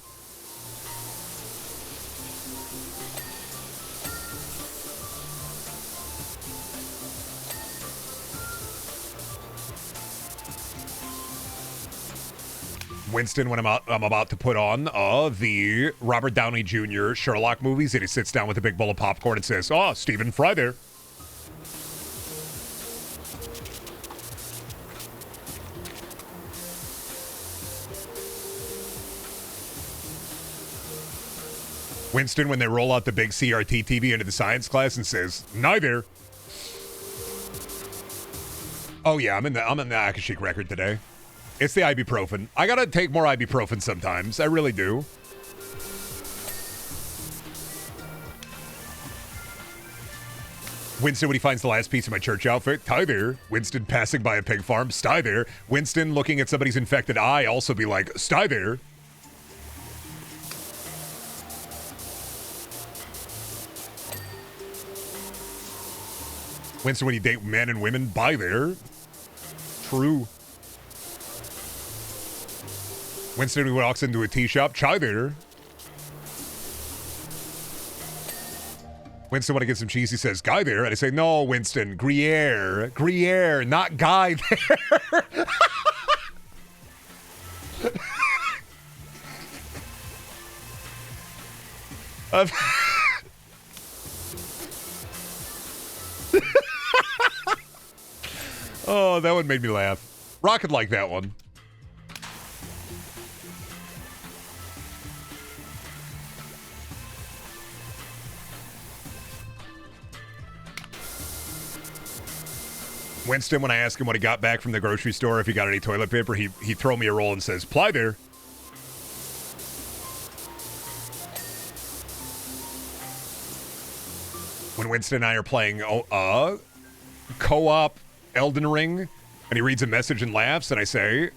Winston, when I'm about to put on the Robert Downey Jr. Sherlock movies, and he sits down with a big bowl of popcorn and says, "Oh, Stephen Fry there." Winston, when they roll out the big CRT TV into the science class and says, "Neither." Oh yeah, I'm in the Akashic record today. It's the ibuprofen. I gotta take more ibuprofen sometimes. I really do. Winston, when he finds the last piece of my church outfit, "Hi there." Winston passing by a pig farm, "Sty there." Winston looking at somebody's infected eye, also be like, "Sty there." Winston, when you date men and women, "Bye there." True. Winston, who walks into a tea shop, "Chai there." Winston, when I get some cheese, he says, "Guy there." And I say, "No, Winston, Gruyere. Gruyere, not guy there." Oh, that one made me laugh. Rocket like that one. Winston, when I ask him when he got back from the grocery store, if he got any toilet paper, he throw me a roll and says, "Ply there." When Winston and I are playing co-op Elden Ring, and he reads a message and laughs, and I say,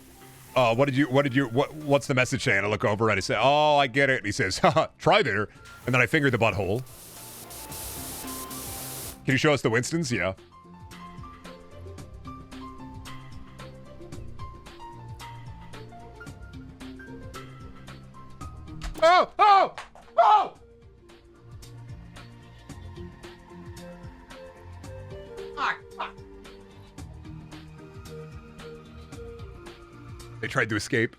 what's the message saying? I look over and I say, "Oh, I get it." And he says, "Haha, try there." And then I finger the butthole. Can you show us the Winstons? Yeah. Oh! Oh! Oh! They tried to escape.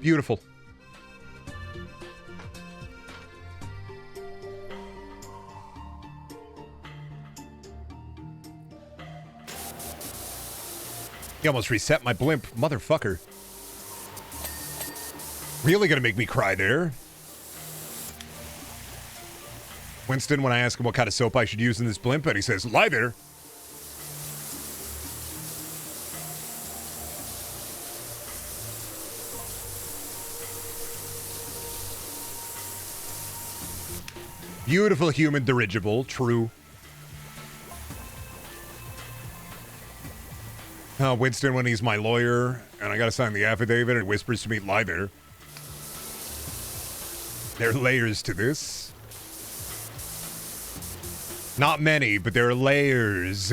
Beautiful. He almost reset my blimp, motherfucker. Really gonna make me cry there. Winston, when I ask him what kind of soap I should use in this blimp, and he says, "Lie there." Beautiful human dirigible, true. Winston, when he's my lawyer, and I gotta sign the affidavit, and whispers to me, lie there. There are layers to this. Not many, but there are layers.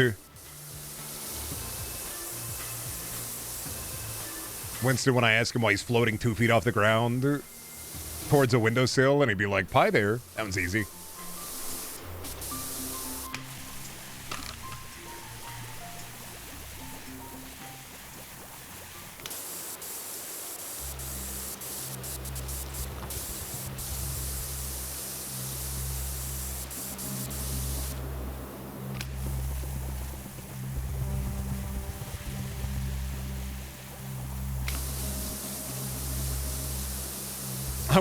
Winston, when I ask him why he's floating 2 feet off the ground towards a windowsill, and he'd be like, pie there. That one's easy.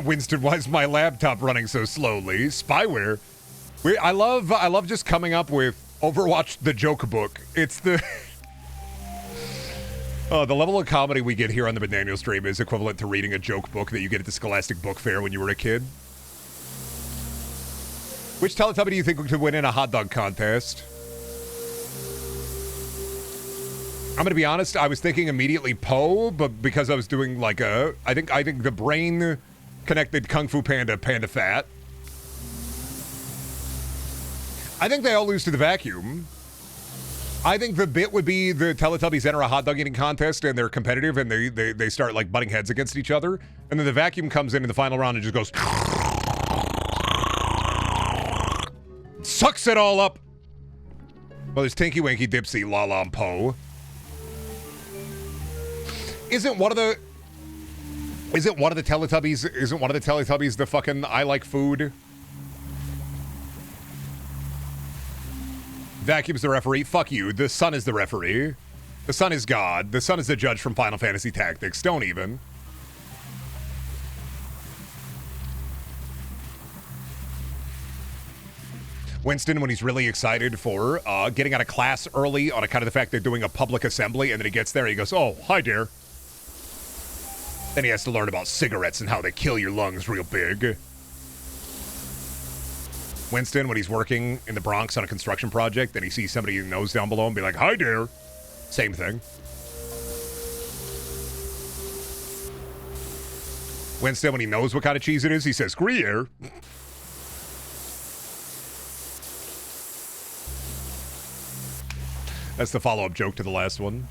Winston, why is my laptop running so slowly? Spyware. I love just coming up with Overwatch the joke book. It's the the level of comedy we get here on the Brendaniel stream is equivalent to reading a joke book that you get at the Scholastic Book Fair when you were a kid. Which Teletubby do you think could win in a hot dog contest? I'm gonna be honest. I was thinking immediately Poe, but because I was doing like I think the brain connected Kung Fu Panda, Panda Fat. I think they all lose to the vacuum. I think the bit would be the Teletubbies enter a hot dog eating contest and they're competitive and they start like butting heads against each other, and then the vacuum comes in the final round and just goes sucks it all up. Well, there's Tinky Winky, Dipsy, Lala, and Poe. Isn't one of the Teletubbies the fucking I like food? Vacuum's the referee. Fuck you. The sun is the referee. The sun is God. The sun is the judge from Final Fantasy Tactics. Don't even. Winston, when he's really excited for getting out of class early on account of the fact they're doing a public assembly, and then he gets there, he goes, oh, hi, dear. Then he has to learn about cigarettes and how they kill your lungs real big. Winston, when he's working in the Bronx on a construction project, then he sees somebody he knows down below and be like, hi, dear. Same thing. Winston, when he knows what kind of cheese it is, he says, Gruyere. That's the follow-up joke to the last one.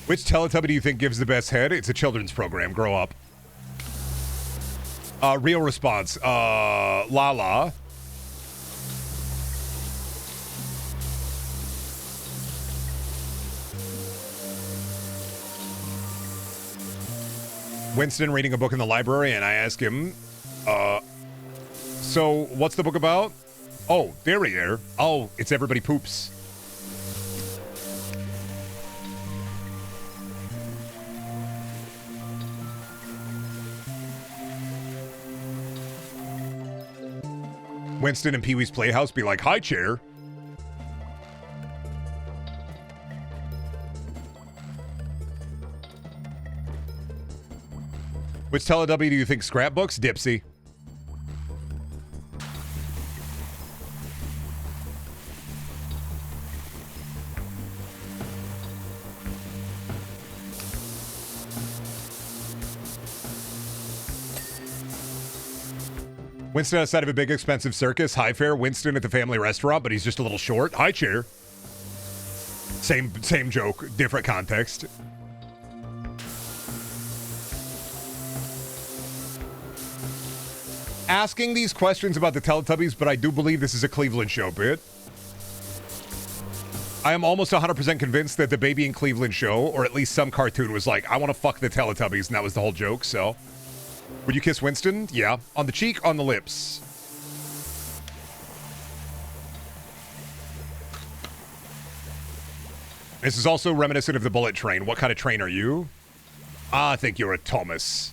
Which Teletubby do you think gives the best head? It's a children's program. Grow up. Real response. Lala. Winston reading a book in the library, and I ask him, so what's the book about? Oh, derriere. Oh, it's Everybody Poops. Winston and Pee-wee's Playhouse be like, hi, chair. Which Teletubby do you think scrapbooks? Dipsy. Winston outside of a big expensive circus. High fare. Winston at the family restaurant, but he's just a little short. High chair. Same joke, different context. Asking these questions about the Teletubbies, but I do believe this is a Cleveland show bit. I am almost 100% convinced that the Baby in Cleveland show, or at least some cartoon, was like, I want to fuck the Teletubbies, and that was the whole joke, so... Would you kiss Winston? Yeah. On the cheek, on the lips. This is also reminiscent of the bullet train. What kind of train are you? I think you're a Thomas.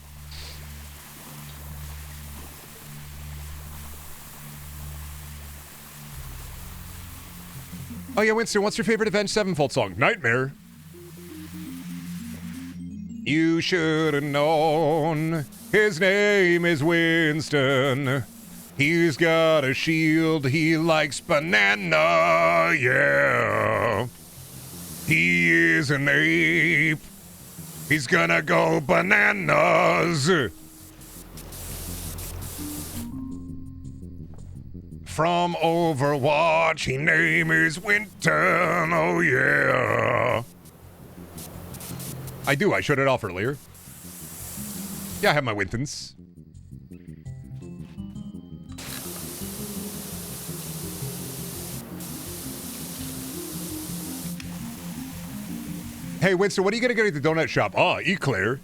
Oh yeah, Winston, what's your favorite Avenged Sevenfold song? Nightmare. You should have known. His name is Winston. He's got a shield. He likes banana. Yeah. He is an ape. He's gonna go bananas. From Overwatch, his name is Winston. Oh, yeah. I do. I showed it off earlier. Yeah, I have my Wintons. Hey, Winston, what are you going to get at the donut shop? Oh, Eclair.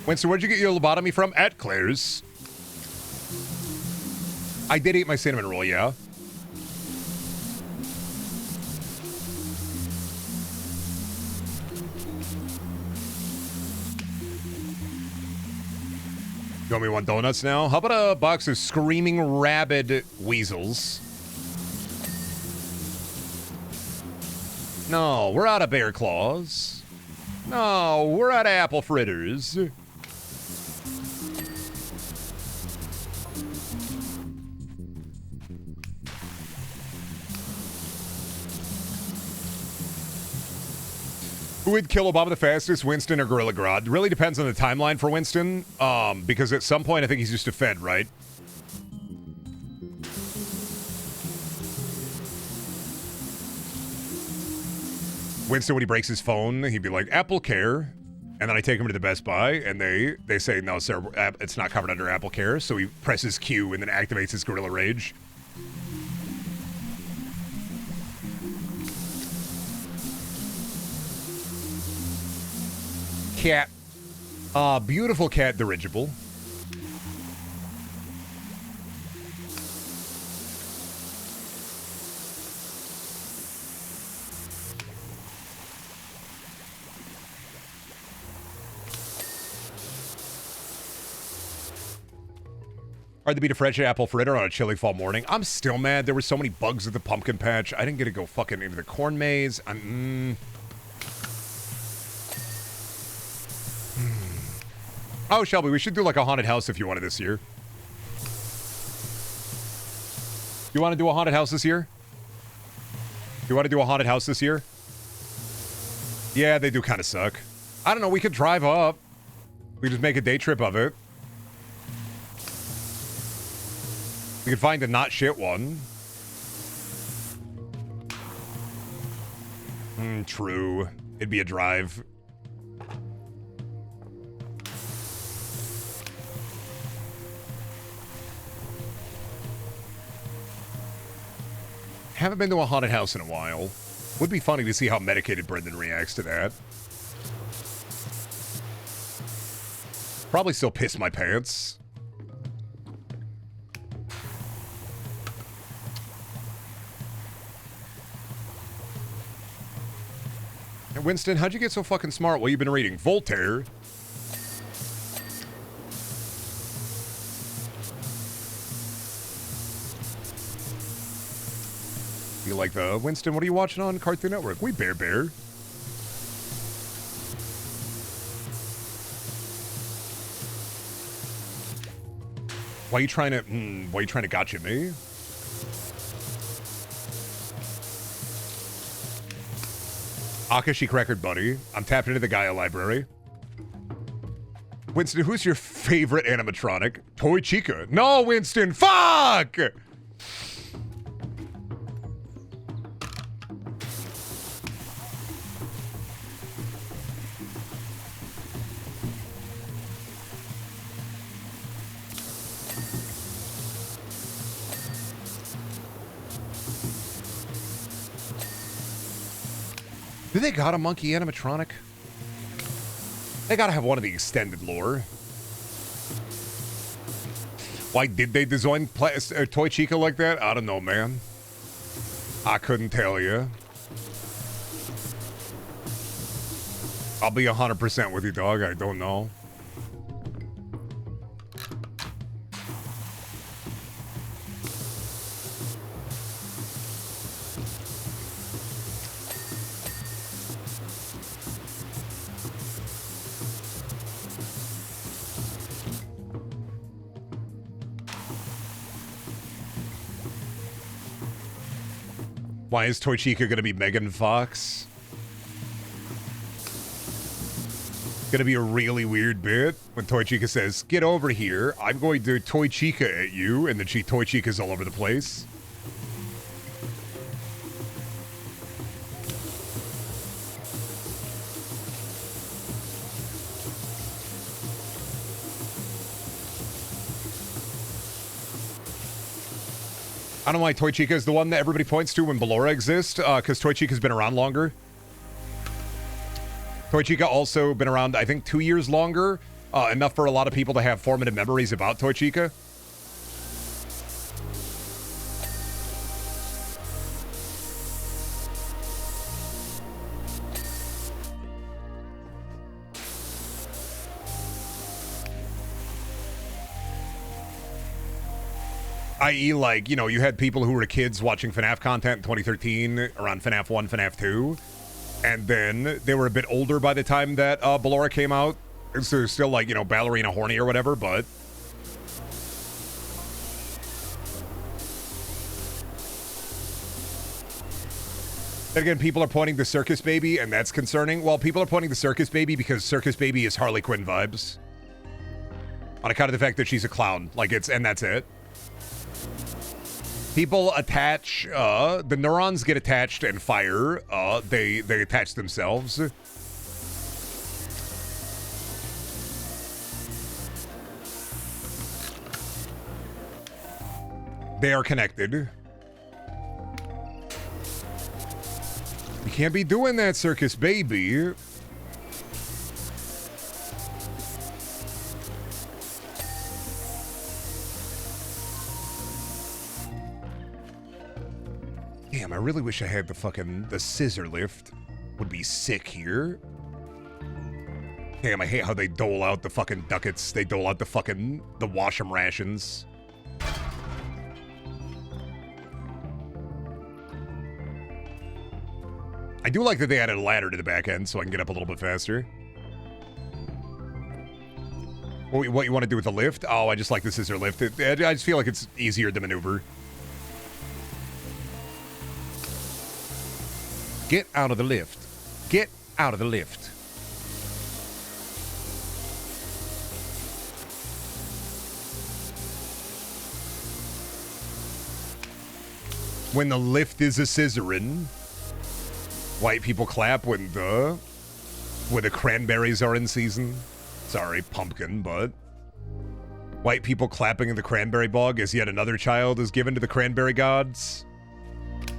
Winston, where'd you get your lobotomy from? At Claire's. I did eat my cinnamon roll, yeah. You want me one donuts now? How about a box of screaming rabid weasels? No, we're out of bear claws. No, we're out of apple fritters. Who would kill Obama the fastest, Winston or Gorilla Grodd? Really depends on the timeline for Winston, because at some point I think he's just a Fed, right? Winston, when he breaks his phone, he'd be like, Apple Care. And then I take him to the Best Buy, and they say, no, sir, it's not covered under Apple Care. So he presses Q and then activates his Gorilla Rage. Cat. Beautiful cat dirigible. Hard to beat a fresh apple fritter on a chilly fall morning. I'm still mad. There were so many bugs at the pumpkin patch. I didn't get to go fucking into the corn maze. Oh, Shelby, we should do like a haunted house if you wanted this year. You want to do a haunted house this year? You want to do a haunted house this year? Yeah, they do kind of suck. I don't know. We could drive up. We could just make a day trip of it. We could find a not shit one. True. It'd be a drive. Haven't been to a haunted house in a while. Would be funny to see how medicated Brendan reacts to that. Probably still piss my pants. And Winston, how'd you get so fucking smart? Well, you've been reading Voltaire. You like the Winston? What are you watching on Cartoon Network? We bear. Why are you trying to gotcha me? Akashic Record Buddy. I'm tapped into the Gaia library. Winston, who's your favorite animatronic? Toy Chica. No, Winston, fuck! Do they got a monkey animatronic? They gotta have one of the extended lore. Why did they design Toy Chica like that? I don't know, man. I couldn't tell you. I'll be 100% with you, dog. I don't know. Why is Toy Chica gonna be Megan Fox? Gonna be a really weird bit when Toy Chica says, "Get over here, I'm going to Toy Chica at you," and then she Toy Chica's all over the place. I don't know why Toy Chica is the one that everybody points to when Ballora exists, because Toy Chica's been around longer. Toy Chica also been around, I think, 2 years longer, enough for a lot of people to have formative memories about Toy Chica. I.e., like, you know, you had people who were kids watching FNAF content in 2013 around FNAF 1, FNAF 2. And then they were a bit older by the time that Ballora came out. So they're still like, you know, ballerina horny or whatever, but... Then again, people are pointing to Circus Baby, and that's concerning. Well, people are pointing to Circus Baby because Circus Baby is Harley Quinn vibes. On account of the fact that she's a clown. Like, it's... And that's it. People attach, the neurons get attached and fire, they attach themselves. They are connected. You can't be doing that, Circus Baby. Damn, I really wish I had the scissor lift. Would be sick here. Damn, I hate how they dole out the fucking ducats. They dole out the wash'em rations. I do like that they added a ladder to the back end so I can get up a little bit faster. What you want to do with the lift? Oh, I just like the scissor lift. I just feel like it's easier to maneuver. Get out of the lift. Get out of the lift. When the lift is a scissorin', white people clap when the cranberries are in season. Sorry, pumpkin, but white people clapping in the cranberry bog as yet another child is given to the cranberry gods.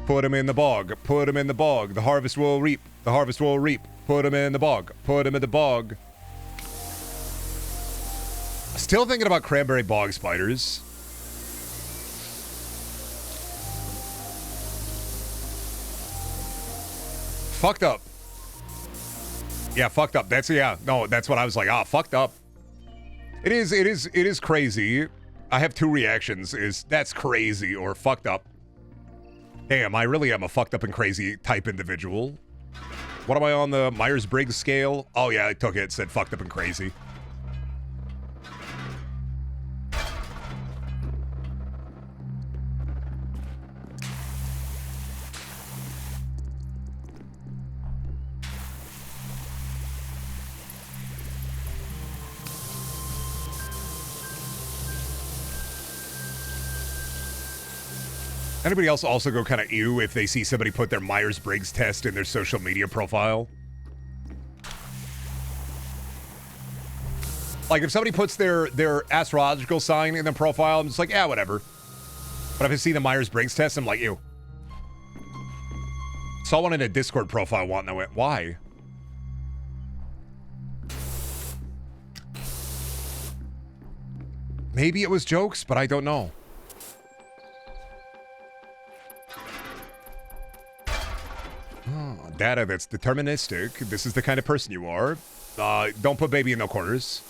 Put him in the bog. Put him in the bog. The harvest will reap. The harvest will reap. Put him in the bog. Put him in the bog. Still thinking about cranberry bog spiders. Fucked up. Yeah, fucked up. That's what I was like. Ah, fucked up. It is crazy. I have two reactions. That's crazy or fucked up. Damn, I really am a fucked up and crazy type individual. What am I on the Myers-Briggs scale? Oh yeah, I took it. It said fucked up and crazy. Anybody else also go kind of ew if they see somebody put their Myers-Briggs test in their social media profile? Like, if somebody puts their astrological sign in their profile, I'm just like, yeah, whatever. But if I see the Myers-Briggs test, I'm like, ew. Saw one in a Discord profile once, and I went, why? Maybe it was jokes, but I don't know. Data that's deterministic. This is the kind of person you are. Don't put baby in no corners.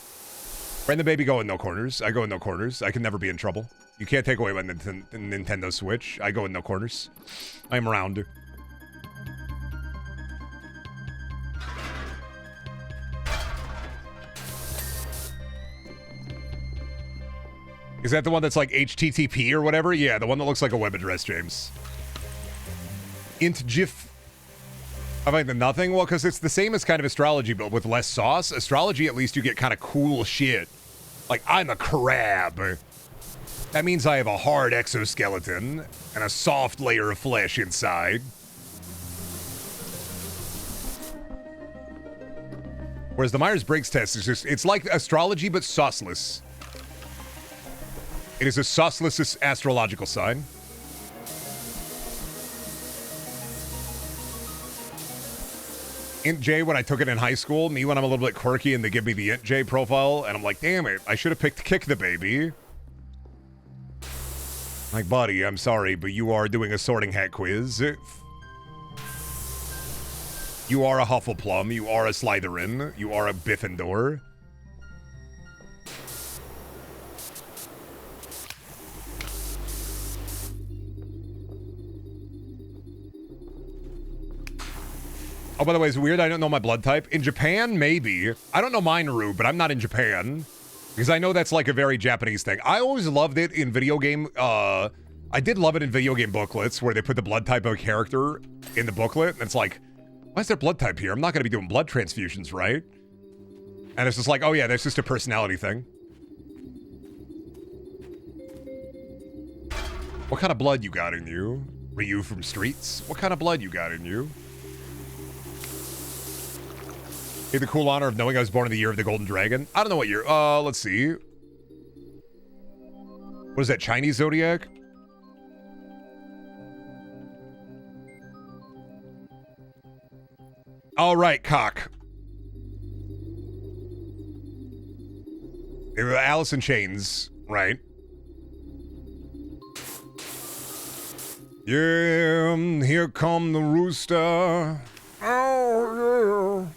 Brandon baby go in no corners. I go in no corners. I can never be in trouble. You can't take away my Nintendo Switch. I go in no corners. I am around. Is that the one that's like HTTP or whatever? Yeah, the one that looks like a web address, James. int GIF. I find the nothing. Well, because it's the same as kind of astrology, but with less sauce. Astrology, at least you get kind of cool shit. Like, I'm a crab. That means I have a hard exoskeleton and a soft layer of flesh inside. Whereas the Myers-Briggs test is just, it's like astrology, but sauceless. It is a sauceless astrological sign. Int J when I took it in high school, me when I'm a little bit quirky and they give me the Int J profile, and I'm like, damn it, I should have picked Kick the Baby. Like, buddy, I'm sorry, but you are doing a sorting hat quiz. You are a Huffleplum, you are a Slytherin, you are a Biffendor. Oh, by the way, it's weird I don't know my blood type. In Japan, maybe. I don't know mine, Rue, but I'm not in Japan. Because I know that's like a very Japanese thing. I always loved it in video game, I did love it in video game booklets where they put the blood type of a character in the booklet. And it's like, why is there blood type here? I'm not going to be doing blood transfusions, right? And it's just like, oh yeah, that's just a personality thing. What kind of blood you got in you? Ryu from Streets? What kind of blood you got in you? Hey, the cool honor of knowing I was born in the year of the Golden Dragon. I don't know what year. Let's see. What is that, Chinese zodiac? All right, cock. Alice in Chains, right? Yeah, here come the rooster. Oh, yeah.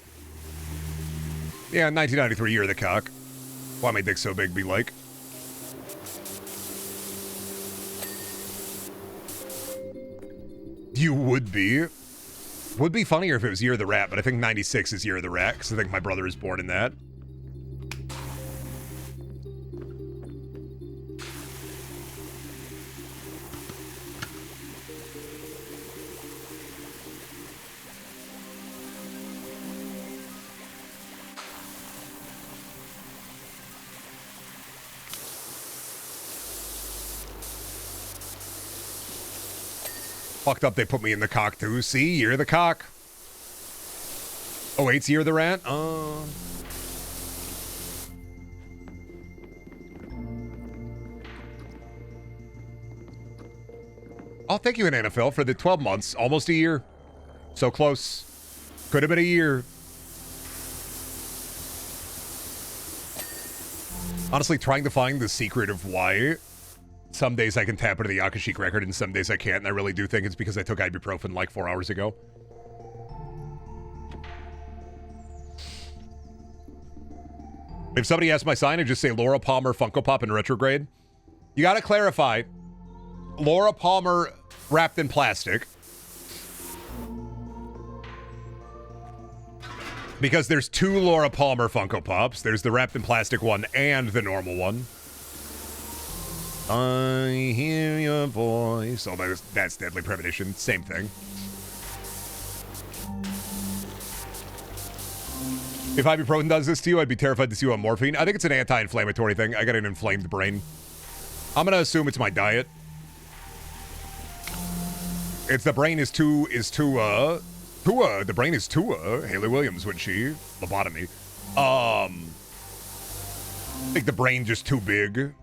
Yeah, 1993, year of the cock. Why my dick so big be like? You would be. Would be funnier if it was year of the rat, but I think 96 is year of the rat, because I think my brother is born in that. Fucked up they put me in the cock too. See, you're the cock. Oh, eight's year of the rat? Oh, thank you, NFL, for the 12 months. Almost a year. So close. Could have been a year. Honestly, trying to find the secret of why some days I can tap into the Akashic record and some days I can't, and I really do think it's because I took ibuprofen like 4 hours ago. If somebody asks my sign, I just say Laura Palmer Funko Pop in retrograde. You gotta clarify. Laura Palmer wrapped in plastic. Because there's two Laura Palmer Funko Pops. There's the wrapped in plastic one and the normal one. I hear your voice. Oh, that's Deadly Premonition. Same thing. If ibuprofen does this to you, I'd be terrified to see you on morphine. I think it's an anti-inflammatory thing. I got an inflamed brain. I'm gonna assume it's my diet. It's the brain is too, the brain is Tua, Haley Williams when she lobotomy. I think the brain just too big.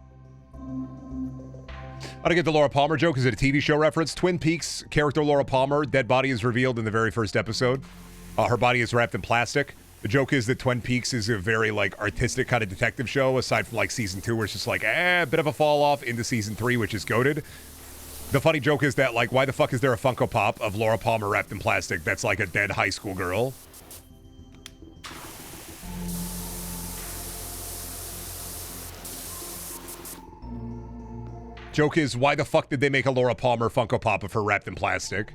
How to get the Laura Palmer joke? Is it a TV show reference? Twin Peaks character Laura Palmer, dead body is revealed in the very first episode. Her body is wrapped in plastic. The joke is that Twin Peaks is a very, like, artistic kind of detective show, aside from, like, season 2, where it's just like, a bit of a fall off into season 3, which is goated. The funny joke is that, like, why the fuck is there a Funko Pop of Laura Palmer wrapped in plastic that's like a dead high school girl? Joke is, why the fuck did they make a Laura Palmer Funko Pop of her wrapped in plastic?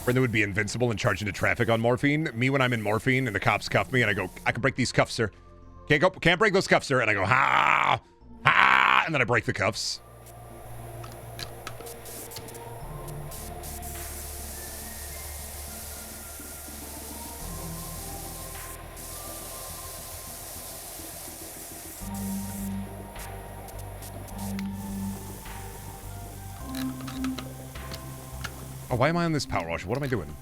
Brenda would be invincible and charge into traffic on morphine. Me when I'm in morphine and the cops cuff me and I go, I can break these cuffs, sir. Can't break those cuffs, sir. And I go, ha, ha, and then I break the cuffs. Oh, why am I on this power wash? What am I doing?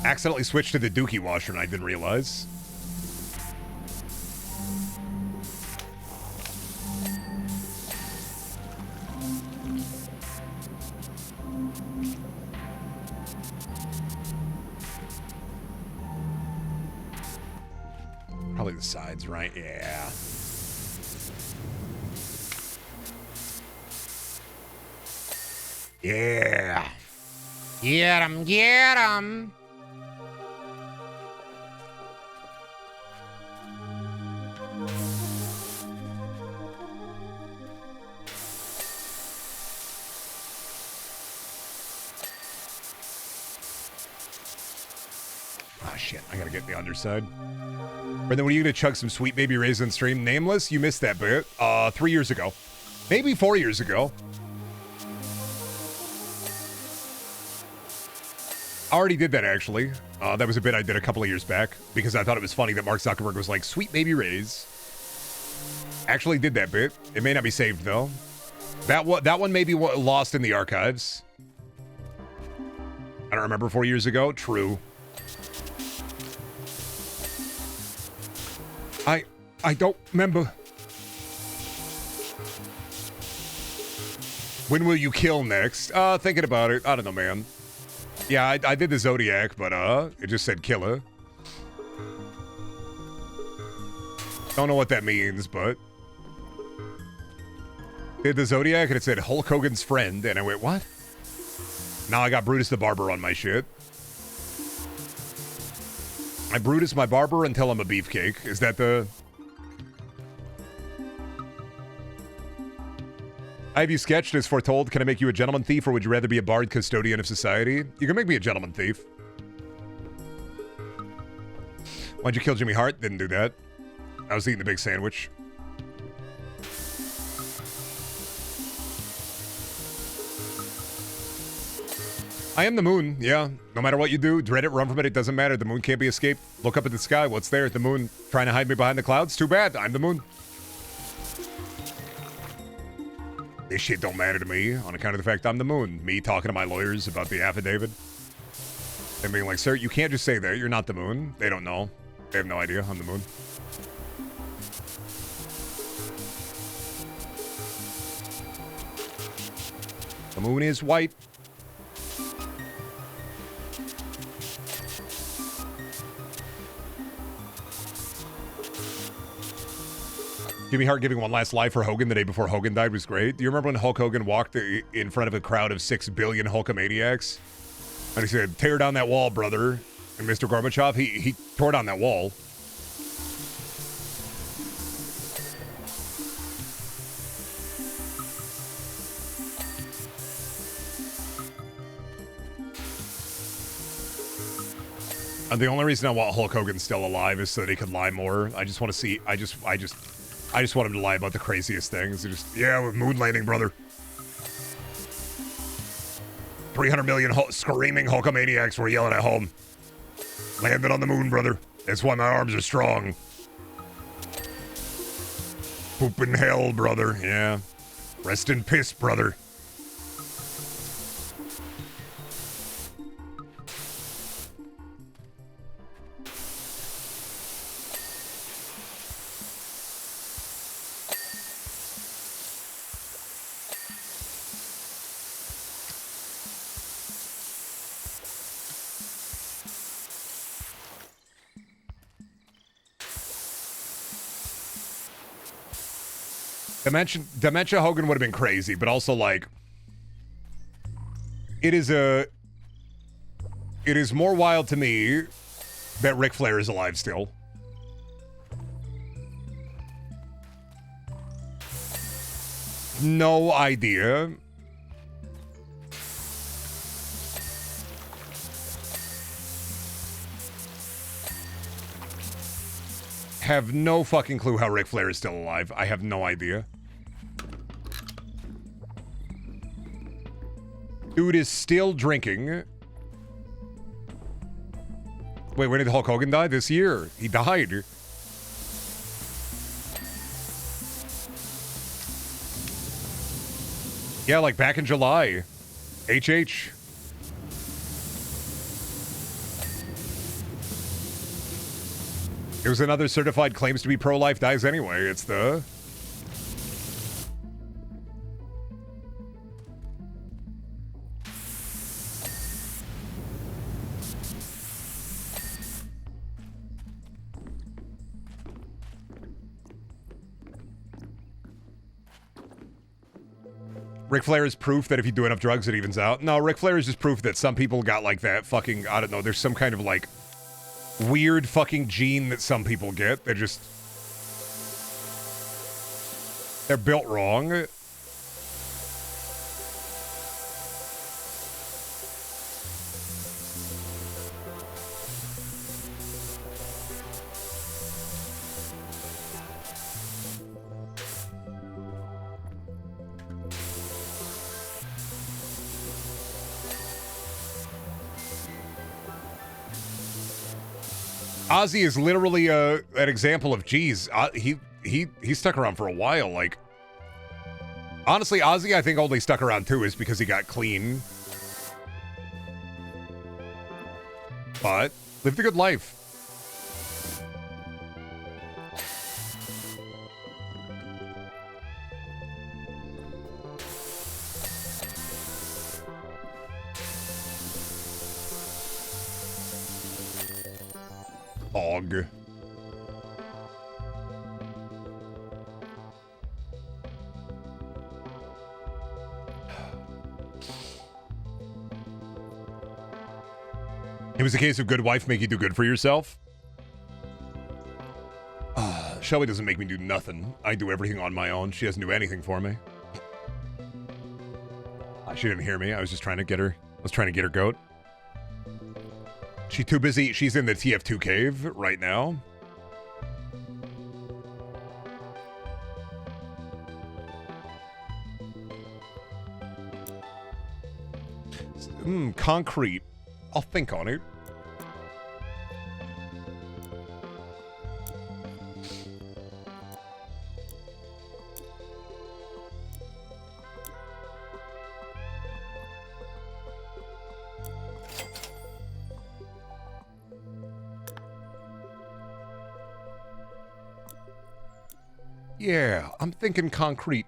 Accidentally switched to the Dookie washer and I didn't realize. Probably the sides, right? Yeah. Yeah. Get 'em, get 'em. Oh, shit. I gotta get the underside. Brendan, when are you gonna chug some Sweet Baby Raisin stream? Nameless? You missed that bit. 3 years ago. Maybe 4 years ago. I already did that, actually. That was a bit I did a couple of years back because I thought it was funny that Mark Zuckerberg was like, Sweet Baby Raise. Actually did that bit. It may not be saved, though. That one may be lost in the archives. I don't remember 4 years ago. True. I don't remember. When will you kill next? Thinking about it. I don't know, man. Yeah, I did the Zodiac, but it just said killer. Don't know what that means, but did the Zodiac and it said Hulk Hogan's friend, and I went, what? Now I got Brutus the Barber on my shit. I Brutus my barber until I'm a beefcake. Is that the... I have you sketched as foretold. Can I make you a gentleman thief, or would you rather be a bard custodian of society? You can make me a gentleman thief. Why'd you kill Jimmy Hart? Didn't do that. I was eating the big sandwich. I am the moon, yeah. No matter what you do, dread it, run from it, it doesn't matter. The moon can't be escaped. Look up at the sky. What's there? The moon trying to hide me behind the clouds? Too bad. I'm the moon. This shit don't matter to me on account of the fact I'm the moon. Me talking to my lawyers about the affidavit. And being like, sir, you can't just say that. You're not the moon. They don't know. They have no idea I'm the moon. The moon is white. Jimmy Hart giving one last live for Hogan the day before Hogan died was great. Do you remember when Hulk Hogan walked in front of a crowd of 6 billion Hulkamaniacs? And he said, tear down that wall, brother. And Mr. Gorbachev, he tore down that wall. And the only reason I want Hulk Hogan still alive is so that he could lie more. I just want to see, I just want him to lie about the craziest things. Just, yeah, with moon landing, brother. 300 million screaming Hulkamaniacs were yelling at home. Landed on the moon, brother. That's why my arms are strong. Poop in hell, brother. Yeah. Rest in piss, brother. Dementia Hogan would have been crazy, but also like it is more wild to me that Ric Flair is alive still. No idea. Have no fucking clue how Ric Flair is still alive. I have no idea. Dude is still drinking. Wait, when did Hulk Hogan die? This year. He died. Yeah, like back in July. HH. It was another certified claims to be pro-life dies anyway. It's the... Ric Flair is proof that if you do enough drugs, it evens out. No, Ric Flair is just proof that some people got like that fucking, I don't know, there's some kind of like weird fucking gene that some people get. They're just... They're built wrong. Ozzy is literally an example of, geez, he stuck around for a while. Like, honestly, Ozzy, I think only stuck around too is because he got clean. But lived a good life. Og. It was a case of good wife make you do good for yourself. Shelby doesn't make me do nothing. I do everything on my own. She doesn't do anything for me. She didn't hear me. I was just trying to get her. I was trying to get her goat. She's too busy. She's in the TF2 cave right now. Concrete. I'll think on it. Yeah, I'm thinking concrete.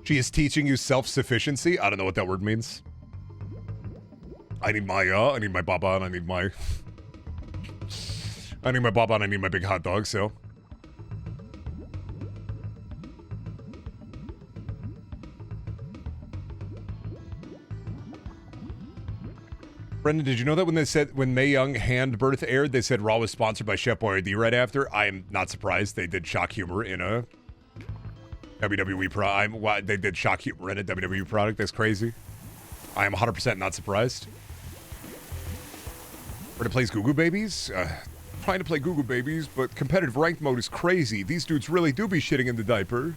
She is teaching you self-sufficiency? I don't know what that word means. I need my baba, and I need my... I need my baba, and I need my big hot dog, so... Brendan, did you know that when Mae Young Hand Birth aired, they said Raw was sponsored by Chef Boyardee right after? I am not surprised. They did shock humor in a WWE product. They did shock humor in a WWE product. That's crazy. I am 100% not surprised. Where to play Goo Goo Babies? Trying to play Goo Goo Babies, but competitive ranked mode is crazy. These dudes really do be shitting in the diaper.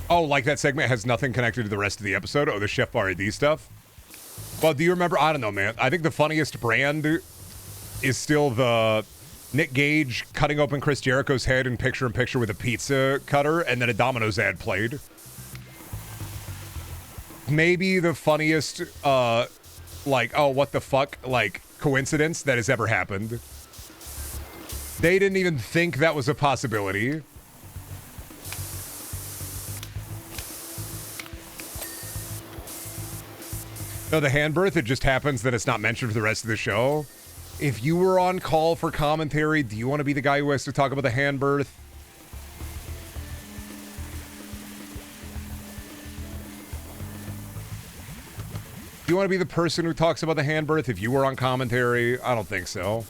Oh, like that segment has nothing connected to the rest of the episode? Oh, the Chef Boyardee stuff? Well, do you remember? I don't know, man. I think the funniest brand is still the Nick Gage cutting open Chris Jericho's head in picture with a pizza cutter, and then a Domino's ad played. Maybe the funniest, like, oh, what the fuck, like, coincidence that has ever happened. They didn't even think that was a possibility. No, the hand birth, it just happens that it's not mentioned for the rest of the show. If you were on call for commentary, do you want to be the guy who has to talk about the hand birth? Do you want to be the person who talks about the hand birth if you were on commentary? I don't think so.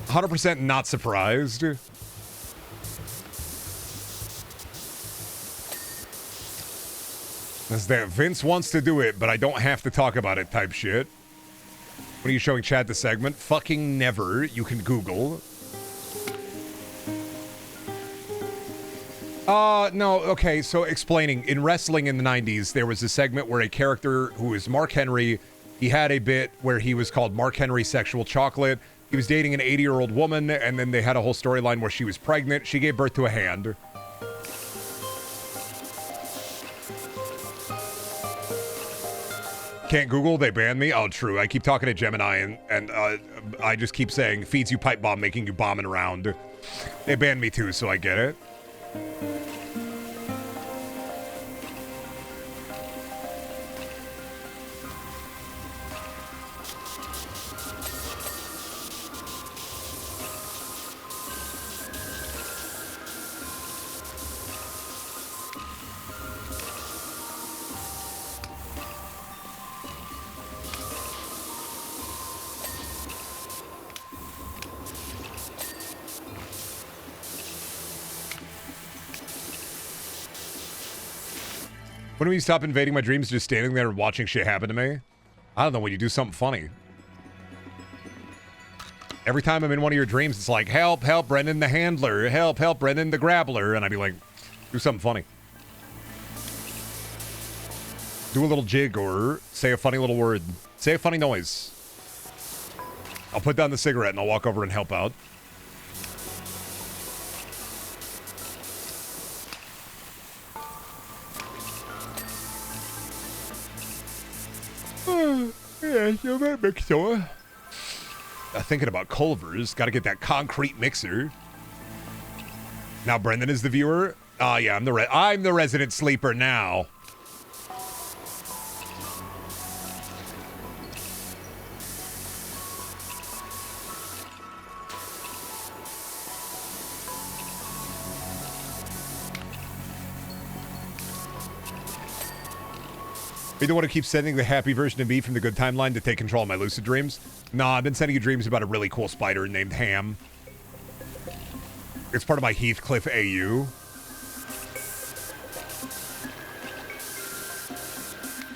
100% not surprised. Is that Vince wants to do it, but I don't have to talk about it type shit. When are you showing Chad the segment? Fucking never. You can Google. No, okay, so explaining. In wrestling in the 90s, there was a segment where a character who was Mark Henry, he had a bit where he was called Mark Henry Sexual Chocolate. He was dating an 80-year-old woman, and then they had a whole storyline where she was pregnant. She gave birth to a hand. Can't Google, they banned me. Oh, true. I keep talking to Gemini, and I just keep saying, feeds you pipe bomb, making you bombing around. They banned me too, so I get it. When do you stop invading my dreams, just standing there and watching shit happen to me? I don't know, when you do something funny. Every time I'm in one of your dreams, it's like, help, help, Brendan the handler. Help, help, Brendan the grabbler. And I'd be like, do something funny. Do a little jig or say a funny little word. Say a funny noise. I'll put down the cigarette and I'll walk over and help out. Yeah, so that mixer. Thinking about Culver's. Got to get that concrete mixer. Now Brendan is the viewer. Yeah, I'm the resident sleeper now. Are you the one who keeps sending the happy version of me from the good timeline to take control of my lucid dreams? Nah, I've been sending you dreams about a really cool spider named Ham. It's part of my Heathcliff AU.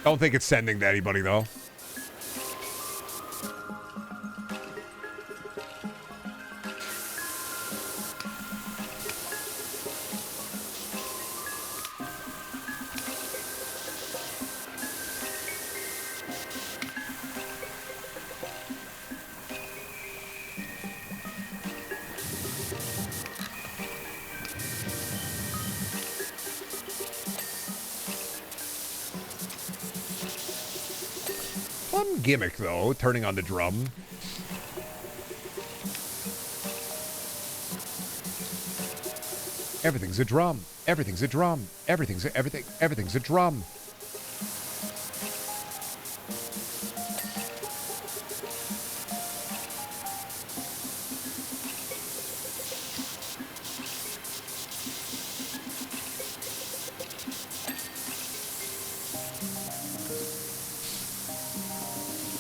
Don't think it's sending to anybody, though. Fun gimmick, though, turning on the drum. Everything's a drum. Everything's a drum. Everything's a drum.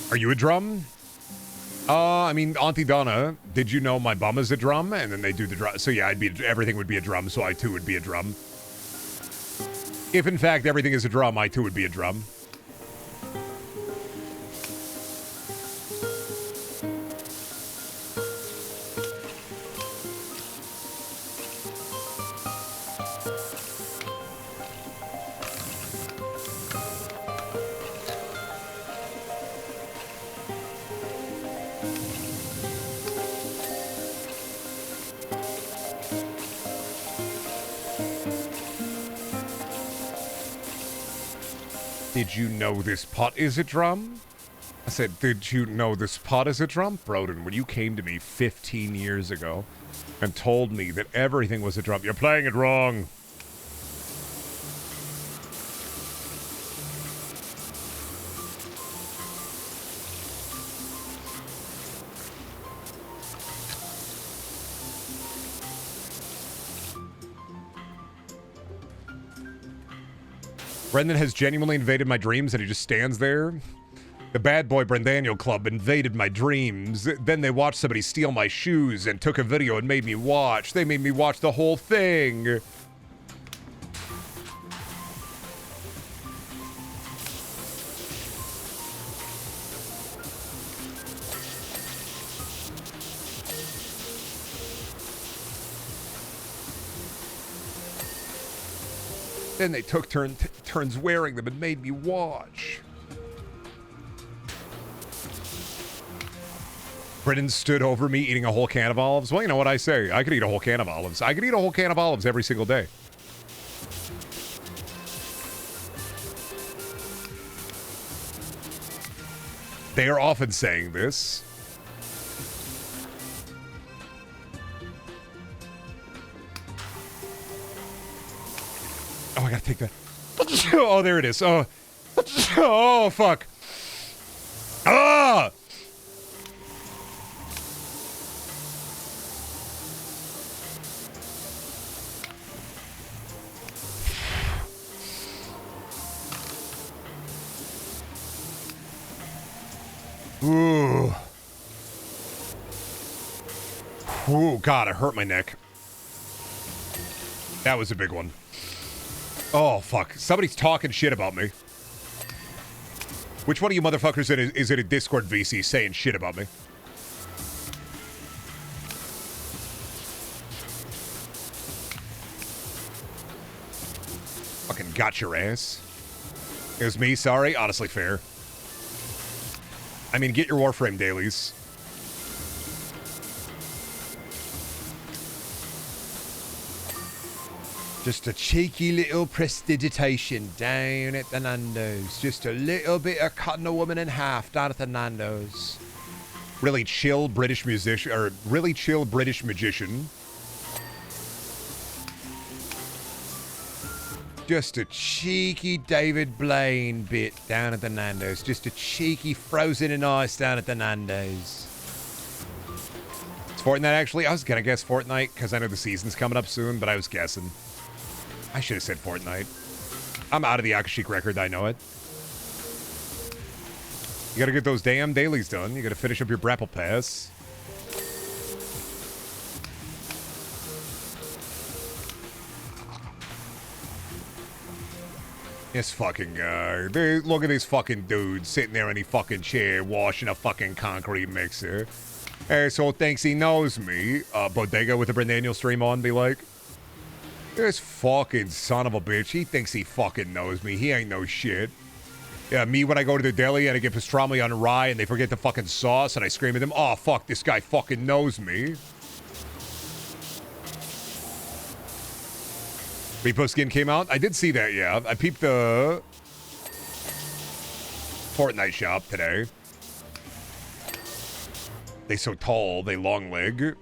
Are you a drum? I mean, Auntie Donna, did you know my bum is a drum? And then they do the drum. So yeah, everything would be a drum, so I too would be a drum. If in fact everything is a drum, I too would be a drum. Did you know this pot is a drum? I said, did you know this pot is a drum? Broden, when you came to me 15 years ago and told me that everything was a drum, you're playing it wrong. Brendan has genuinely invaded my dreams and he just stands there. The bad boy Brendaniel club invaded my dreams. Then they watched somebody steal my shoes and took a video and made me watch. They made me watch the whole thing. Then they took turns wearing them and made me watch. Brendan stood over me eating a whole can of olives. Well, you know what I say. I could eat a whole can of olives. I could eat a whole can of olives every single day. They are often saying this. Oh, I gotta take that. Oh, there it is. Oh, oh, fuck. Ah! Ooh. Ooh, God, I hurt my neck. That was a big one. Oh, fuck. Somebody's talking shit about me. Which one of you motherfuckers is in a Discord VC saying shit about me? Fucking got your ass. It was me, sorry. Honestly, fair. I mean, get your Warframe dailies. Just a cheeky little prestidigitation down at the Nando's. Just a little bit of cutting a woman in half down at the Nando's. Really chill British musician, or really chill British magician. Just a cheeky David Blaine bit down at the Nando's. Just a cheeky frozen in ice down at the Nando's. It's Fortnite, actually. I was going to guess Fortnite because I know the season's coming up soon, but I was guessing. I should have said Fortnite. I'm out of the Akashic record, I know it. You got to get those damn dailies done. You got to finish up your Brapple Pass. This fucking guy. Look at this fucking dude sitting there in the fucking chair washing a fucking concrete mixer. Asshole thinks he knows me. Bodega with the Brendaniel stream on be like, this fucking son of a bitch. He thinks he fucking knows me. He ain't no shit. Yeah, me when I go to the deli and I get pastrami on rye and they forget the fucking sauce and I scream at them, oh fuck, this guy fucking knows me. Repo skin came out? I did see that, yeah. I peeped the Fortnite shop today. They so tall, they long leg.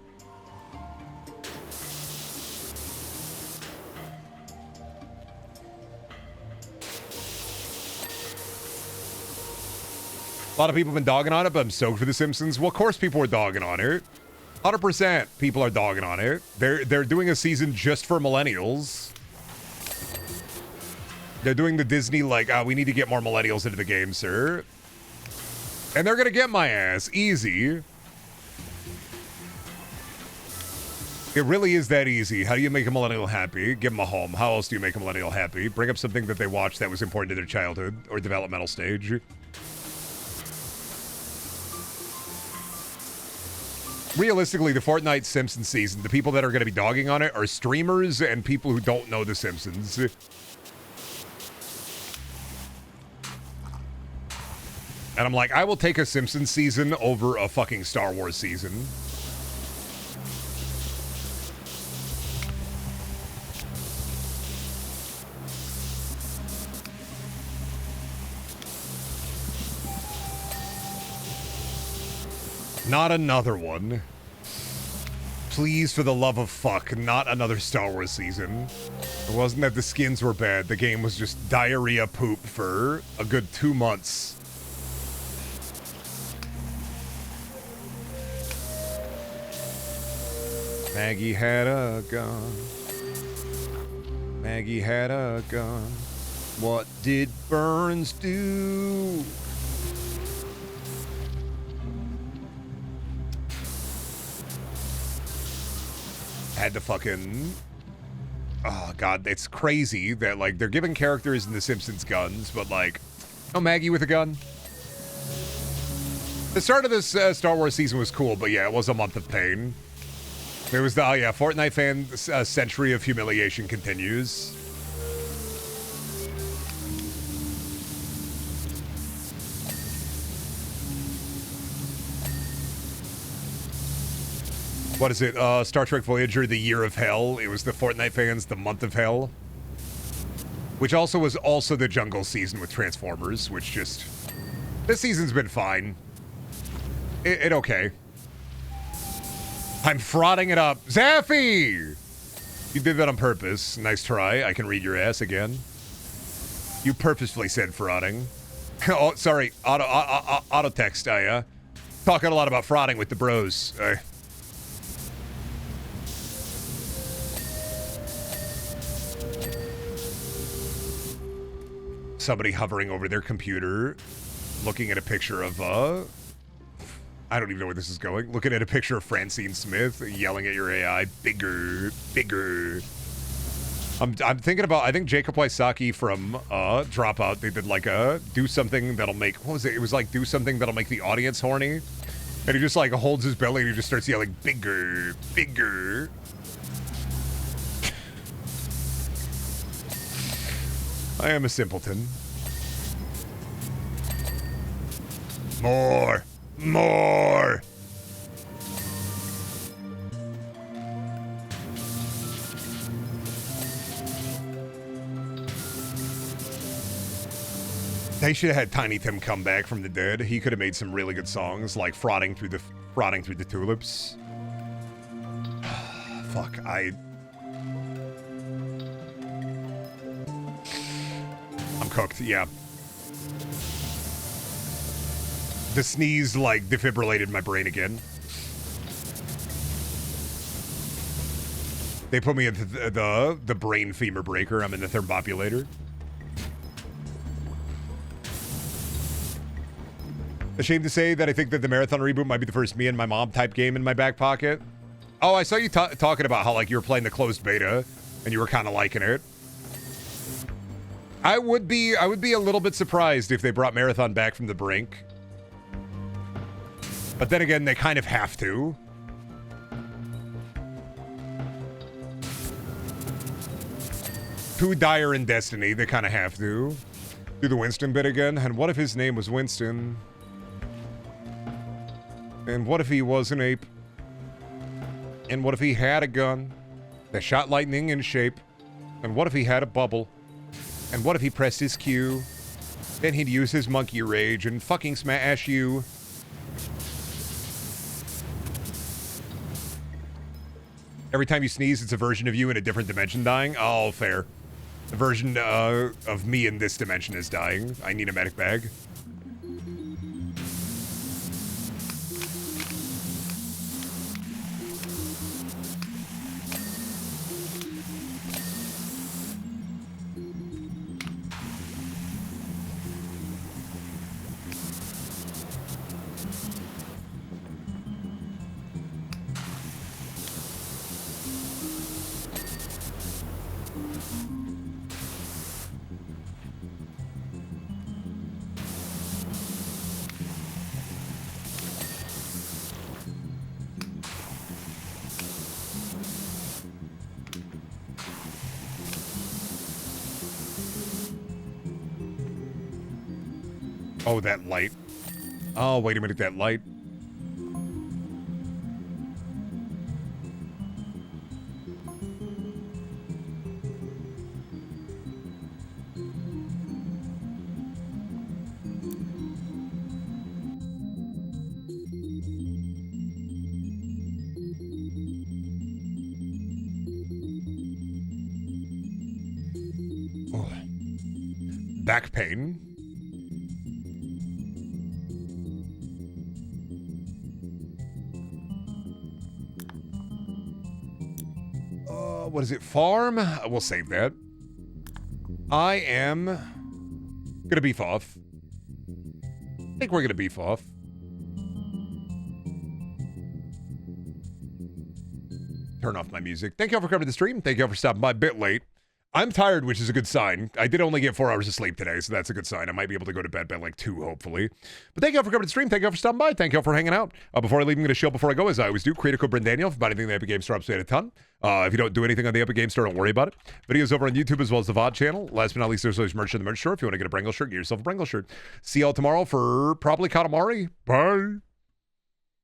A lot of people have been dogging on it, but I'm stoked for The Simpsons. Well, of course people are dogging on it. 100% people are dogging on it. They're doing a season just for millennials. They're doing the Disney, like, we need to get more millennials into the game, sir. And they're gonna get my ass. Easy. It really is that easy. How do you make a millennial happy? Give them a home. How else do you make a millennial happy? Bring up something that they watched that was important to their childhood or developmental stage. Realistically, the Fortnite Simpsons season, the people that are going to be dogging on it are streamers and people who don't know The Simpsons. And I'm like, I will take a Simpsons season over a fucking Star Wars season. Not another one. Please, for the love of fuck, not another Star Wars season. It wasn't that the skins were bad. The game was just diarrhea poop for a good 2 months. Maggie had a gun. Maggie had a gun. What did Burns do? Had to fucking... Oh, God, it's crazy that, like, they're giving characters in The Simpsons guns, but, like, no Maggie with a gun. The start of this Star Wars season was cool, but yeah, it was a month of pain. There was the, oh yeah, Fortnite fan century of humiliation continues. What is it? Star Trek Voyager, The Year of Hell. It was the Fortnite fans, The Month of Hell. Which also was also the jungle season with Transformers, which just... This season's been fine. It okay. I'm frauding it up. Zaffy! You did that on purpose. Nice try. I can read your ass again. You purposefully said frauding. Oh, sorry. Auto text. Talking a lot about frauding with the bros. Somebody hovering over their computer, looking at a picture of, I don't even know where this is going. Looking at a picture of Francine Smith, yelling at your AI, bigger, bigger. I'm thinking about, I think Jacob Wysocki from Dropout, they did like a, do something that'll make, what was it? It was like, do something that'll make the audience horny. And he just like holds his belly and he just starts yelling, bigger, bigger. I am a simpleton. More. More. They should have had Tiny Tim come back from the dead. He could have made some really good songs, like frauding through the tulips. Fuck, I'm cooked, yeah. The sneeze, like, defibrillated my brain again. They put me in the brain femur breaker. I'm in the thermopulator. Ashamed to say that I think that the Marathon reboot might be the first me and my mom type game in my back pocket. Oh, I saw you talking about how, like, you were playing the closed beta and you were kind of liking it. I would be a little bit surprised if they brought Marathon back from the brink. But then again, they kind of have to. Too dire in Destiny, they kind of have to. Do the Winston bit again. And what if his name was Winston? And what if he was an ape? And what if he had a gun that shot lightning in shape? And what if he had a bubble? And what if he pressed his Q? Then he'd use his monkey rage and fucking smash you. Every time you sneeze, it's a version of you in a different dimension dying. Oh, fair. The version of me in this dimension is dying. I need a medic bag. Oh, that light. Oh, wait a minute, that light. Oh. Back pain. What is it? Farm? We'll save that. I am gonna beef off. I think we're gonna beef off. Turn off my music. Thank you all for coming to the stream. Thank you all for stopping by a bit late. I'm tired, which is a good sign. I did only get 4 hours of sleep today, so that's a good sign. I might be able to go to bed by like 2, hopefully. But thank you all for coming to the stream. Thank you all for stopping by. Thank you all for hanging out. Before I leave, I'm going to show before I go, as I always do, create a code Brendaniel. If you buy anything on the Epic Game Store, upstate a ton. If you don't do anything on the Epic Game Store, don't worry about it. Videos over on YouTube as well as the VOD channel. Last but not least, there's always merch in the merch store. If you want to get a Brendaniel shirt, get yourself a Brendaniel shirt. See y'all tomorrow for probably Katamari. Bye.